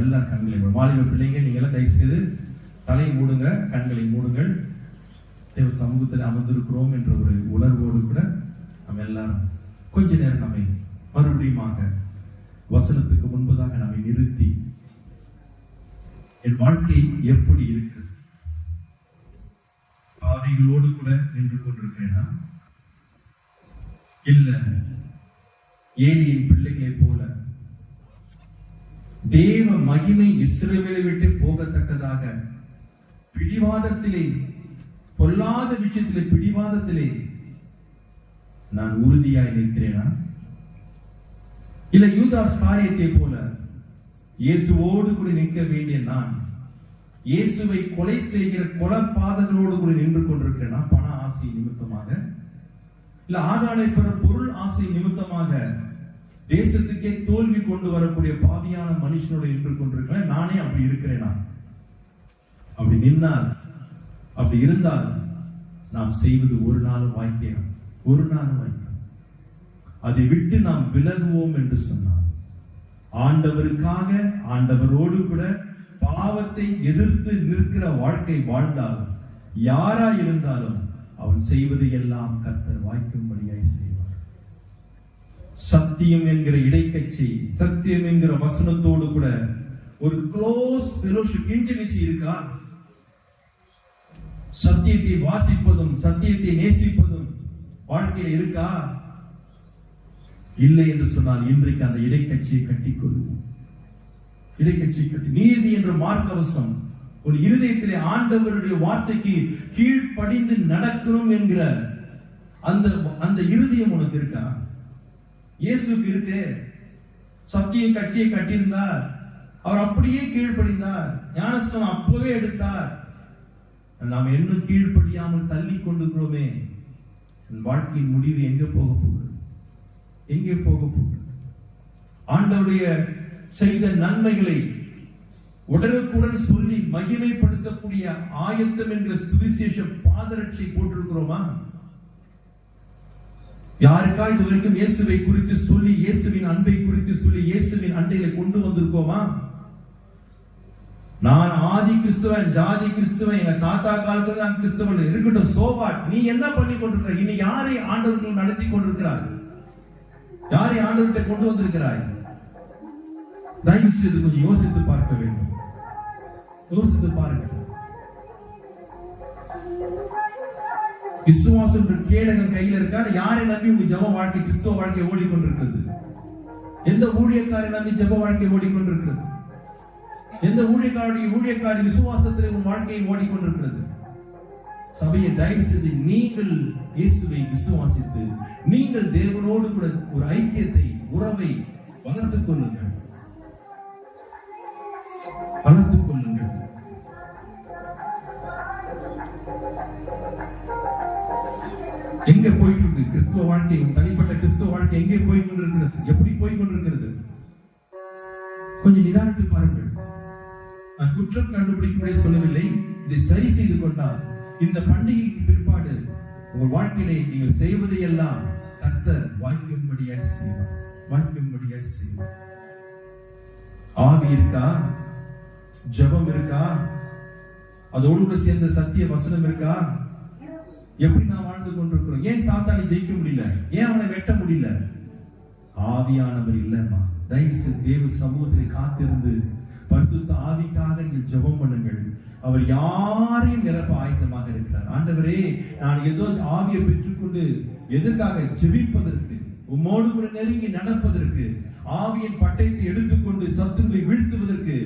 எல்லாரும் கண்களை மூடும். வாலிப பிள்ளைங்க நீங்க எல்லாம் தயவு செய்து தலையை மூடுங்க, கண்களை மூடுங்கள். தேவ சமூகத்தில் அமர்ந்திருக்கிறோம் என்ற ஒரு உணர்வோடு கூட நம்ம எல்லாரும் கொஞ்ச நேரம் நம்மை மறுபடியும் வசனத்துக்கு முன்பதாக நம்மை நிறுத்தி என் வாழ்க்கை எப்படி இருக்கு? பாவிகளோடு கூட நின்று கொண்டிருக்கிறேனா? இல்ல ஏலியின் பிள்ளைகளை போல தேவ மகிமை இஸ்ரவேலை விட்டு போகத்தக்கதாக பிடிவாதத்திலே, பொல்லாத விஷயத்திலே பிடிவாதத்திலே நான் உறுதியாய் நிற்கிறேனா? இல்ல யூதாஸ் காரியத்தை போல இயேசுவோடு கூட நிற்க வேண்டிய நான் இயேசுவை கொலை செய்கிற கொலைபாதகளோடு கூட நின்று கொண்டிருக்கிறேனா? பண ஆசை நிமித்தமாக, இல்ல ஆதாய பொருள் ஆசை நிமித்தமாக தேசத்துக்கே தோல்வி கொண்டு வரக்கூடிய பாவியான மனுஷனோட இருந்து கொண்டிருக்கிறேன். நானே அப்படி இருக்கிறேனா? அப்படி நின்னால், அப்படி இருந்தால் நாம் செய்வது ஒரு நாளும் வாய்க்காது, ஒரு நாளும் வாய்க்காது. அதை விட்டு நாம் விலகுவோம் என்று சொன்னார். ஆண்டவருக்காக, ஆண்டவரோடு கூட பாவத்தை எதிர்த்து நிற்கிற வாழ்க்கை வாழ்ந்தால் யாரா இருந்தாலும் அவன் செய்வதை எல்லாம் கர்த்தர் வாய்க்கும்படியாய் செய்வார். சத்தியம் என்கிற இடைக்கட்சி, சத்தியம் என்கிற வசனத்தோடு கூட ஒரு க்ளோஸ் ஃபெலோஷிப், இன்டிமசி இருக்கா? சத்தியத்தை வாசிப்பதும் சத்தியத்தை நேசிப்பதும் வாழ்க்கையில் இருக்கா? இல்லை என்று சொன்னால் இன்றைக்கு அந்த இடைக்கட்சியை கட்டிக்கொள்வோம். இடைக்கட்சி கட்டி நீதி என்ற மார்க்கவசம் ஒரு இருதயத்திலே ஆண்டவருடைய வார்த்தைக்கு கீழ்ப்படிந்து நடக்கணும் என்கிற அந்த இருதயம் உனக்கு இருக்கா? இயேசுக்கு இருக்கு. சத்திய கட்சியை கட்டியிருந்தார், அவர் அப்படியே கீழ்ப்படிந்தார், ஞானஸ்நானம் அப்பவே எடுத்தார். நாம் இன்னும் கீழ்ப்படியாமல் தள்ளி கொண்டிருக்கிறோமே. வாழ்க்கையின் முடிவு எங்கே போக போகிறது? எங்கே போக போகிறது? ஆண்டவருடைய செய்த நன்மைகளை உடனுக்குடன் சொல்லி மகிமைப்படுத்தக்கூடிய ஆயத்தம் என்கிற சுவிசேஷ பாதரட்சை போட்டிருக்கிறோமா? யாருக்கா இது வரைக்கும் இயேசுவை குறித்து சொல்லி, இயேசுவின் அன்பை குறித்து சொல்லி, இயேசுவின் அண்டையில கொண்டு வந்திருக்கோமா? நான் ஆதி கிறிஸ்துவன், ஜாதி கிறிஸ்துவன், எங்க தாத்தா காலத்துல நான் கிறிஸ்துவன் இருக்கட்டும், சோவாட். நீ என்ன பண்ணி கொண்டிருக்கிற? இனி யாரை ஆண்டவர்கள் நடத்தி கொண்டிருக்கிறார்? யாரை ஆண்டவர்கிட்ட கொண்டு வந்திருக்கிறாய்? தயவு செய்து கொஞ்சம் யோசித்து பார்க்க வேண்டும். யோசித்து பாருங்க. விசுவாசம் கேடகம் கையில் இருக்கா? யாரை நம்பி உங்க ஜெப வாழ்க்கை, கிறிஸ்துவ வாழ்க்கை ஓடிக்கொண்டிருக்கிறது? எந்த ஊழியக்காரை நம்பி ஜெப வாழ்க்கை ஓடிக்கொண்டிருக்கிறது? எந்த ஊழியக்காரி விசுவாசத்தில் உன் வாழ்க்கையை ஓடிக்கொண்டிருக்கிறது? சபையை தயவு செய்து நீங்கள் இயேசுவை விசுவாசித்து நீங்கள் தேவனோடு கூட ஒரு ஐக்கியத்தை, உறவை வளர்த்துக் கொள்ளுங்கள், வளர்த்துக் கொள்ளுங்கள். எங்க போயிட்டு இருக்கு கிறிஸ்துவ வாழ்க்கை? தனிப்பட்ட கிறிஸ்துவ வாழ்க்கை எங்கே போய் கொண்டிருக்கிறது? எப்படி போய் கொண்டிருக்கிறது? கொஞ்சம் நிதானித்து பாருங்கள். நான் குற்றம் கண்டுபிடிக்க சொல்லவில்லை. இதை சரி செய்து கொண்டால் இந்த பண்டிகைக்கு பிற்பாடு உங்கள் வாழ்க்கையிலே நீங்கள் செய்வதையெல்லாம் கர்த்தர் வாய்க்கும்படியாய் செய்வார், வாய்க்கும்படியாய் செய்வார். ஆவி இருக்கா? ஜெபம் இருக்கா? அதோடு கூட சேர்ந்த சத்திய வசனம் இருக்கா? எப்படி நான் வாழ்ந்து கொண்டிருக்கிறோம்? ஏன் சாத்தானை ஜெயிக்க முடியல? ஏன் அவனை வெட்ட முடியல? ஆவியானவர் இல்லைன்னா தயவு செய்து தேவ சமூகத்திலே காத்திருந்து பரிசுத்த ஆவிக்காக நீங்கள் ஜெபம் பண்ணுங்கள். அவர் யாரையும் நிரப்ப ஆயத்தமாக இருக்கிறார். ஆண்டவரே, நான் ஏதோ ஆவியை பெற்றுக்கொண்டு எதற்காக? ஜெபிப்பதற்கு, உம்மோடு கூட நெருங்கி நடப்பதற்கு, ஆவியின் பட்டயத்தை எடுத்துக்கொண்டு சத்துருவை வீழ்த்துவதற்கு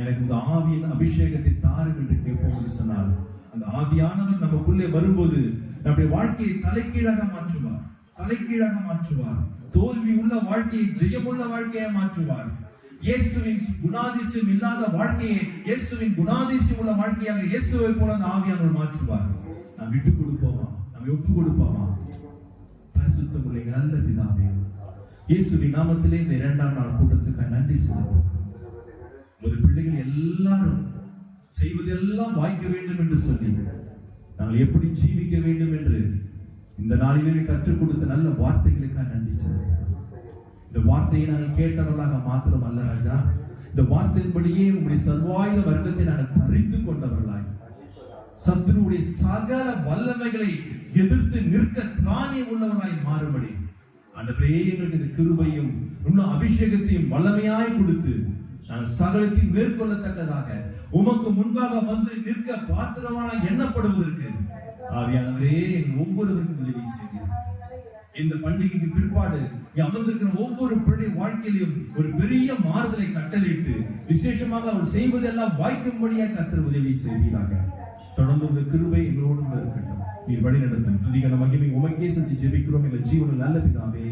எனக்கு இந்த ஆவியின் அபிஷேகத்தை தாரும் என்று கேட்போம் என்று சொன்னால், அந்த ஆவியானவர் நமக்குள்ளே வரும்போது நம்முடைய வாழ்க்கையை தலைகீழாக மாற்றுவார், தலைகீழாக மாற்றுவார். தோல்வி உள்ள வாழ்க்கையை ஜெயமுள்ள வாழ்க்கையை மாற்றுவார். இயேசுவின் குணாதிசயம் இல்லாத வாழ்க்கையை இயேசுவின் குணாதிசயம் உள்ள வாழ்க்கையாக இயேசுவை போல அந்த ஆவியானவர் மாற்றுவார். நாம் விட்டு கொடுப்போமா? நாம் ஒப்பு கொடுப்போமா? பரிசுத்த உள்ள நல்ல பிதாவே, இயேசுவின் நாமத்திலே இந்த 2ஆம் நாள் கூட்டத்துக்கு நன்றி செலுத்துகிறோம். உமது பிள்ளைகள் எல்லாரும் செய்வதெல்லாம் வாய்க்க வேண்டும் என்று சொல்லி நாங்கள் எப்படி ஜீவிக்க வேண்டும் என்று இந்த நாளிலே கற்றுக் கொடுத்த நல்ல வார்த்தைகளுக்காக நன்றி செலுத்துகிறோம். இந்த வார்த்தையை நாங்கள் கேட்டவர்களாக மாத்திரம் அல்ல ராஜா, இந்த வார்த்தையின்படியே உங்களுடைய சர்வாயுத வர்க்கத்தை நாங்கள் தரித்துக் கொண்டவர்களாய் சத்துருடைய சகல வல்லமைகளை எதிர்த்து நிற்க திராணியம் உள்ளவர்களாய் மாறுபடி ஆண்டவரே எங்களுக்கு இந்த கிருபையும் இன்னும் அபிஷேகத்தையும் வல்லமையாய் கொடுத்து நாங்கள் சகலத்தையும் மேற்கொள்ளத்தக்கதாக உமக்கு முன்பாக வந்து நிற்க பாத்திரமானாய் எண்ணப்படுவதற்கு ஆவியானவரே ஒவ்வொருவருக்கும் உதவி செய்கிறார். இந்த பண்டிகைக்கு பிற்பாடு அமர்ந்திருக்கிற ஒவ்வொரு பிள்ளை வாழ்க்கையிலும் ஒரு பெரிய மாறுதலை கட்டளையிட்டு விசேஷமாக அவர் செய்வதெல்லாம் வாய்க்கும்படியாக கர்த்தர் உதவி செய்வீராக. தொடர்ந்து உங்கள் கிருபை எங்களோடு இருக்கட்டும். நீர் வழி நடத்தும் துதிகன மகிமை உமக்கே செலுத்தி ஜெபிக்கிறோம் எங்கள் ஜீவனில் நல்ல பிதாவே.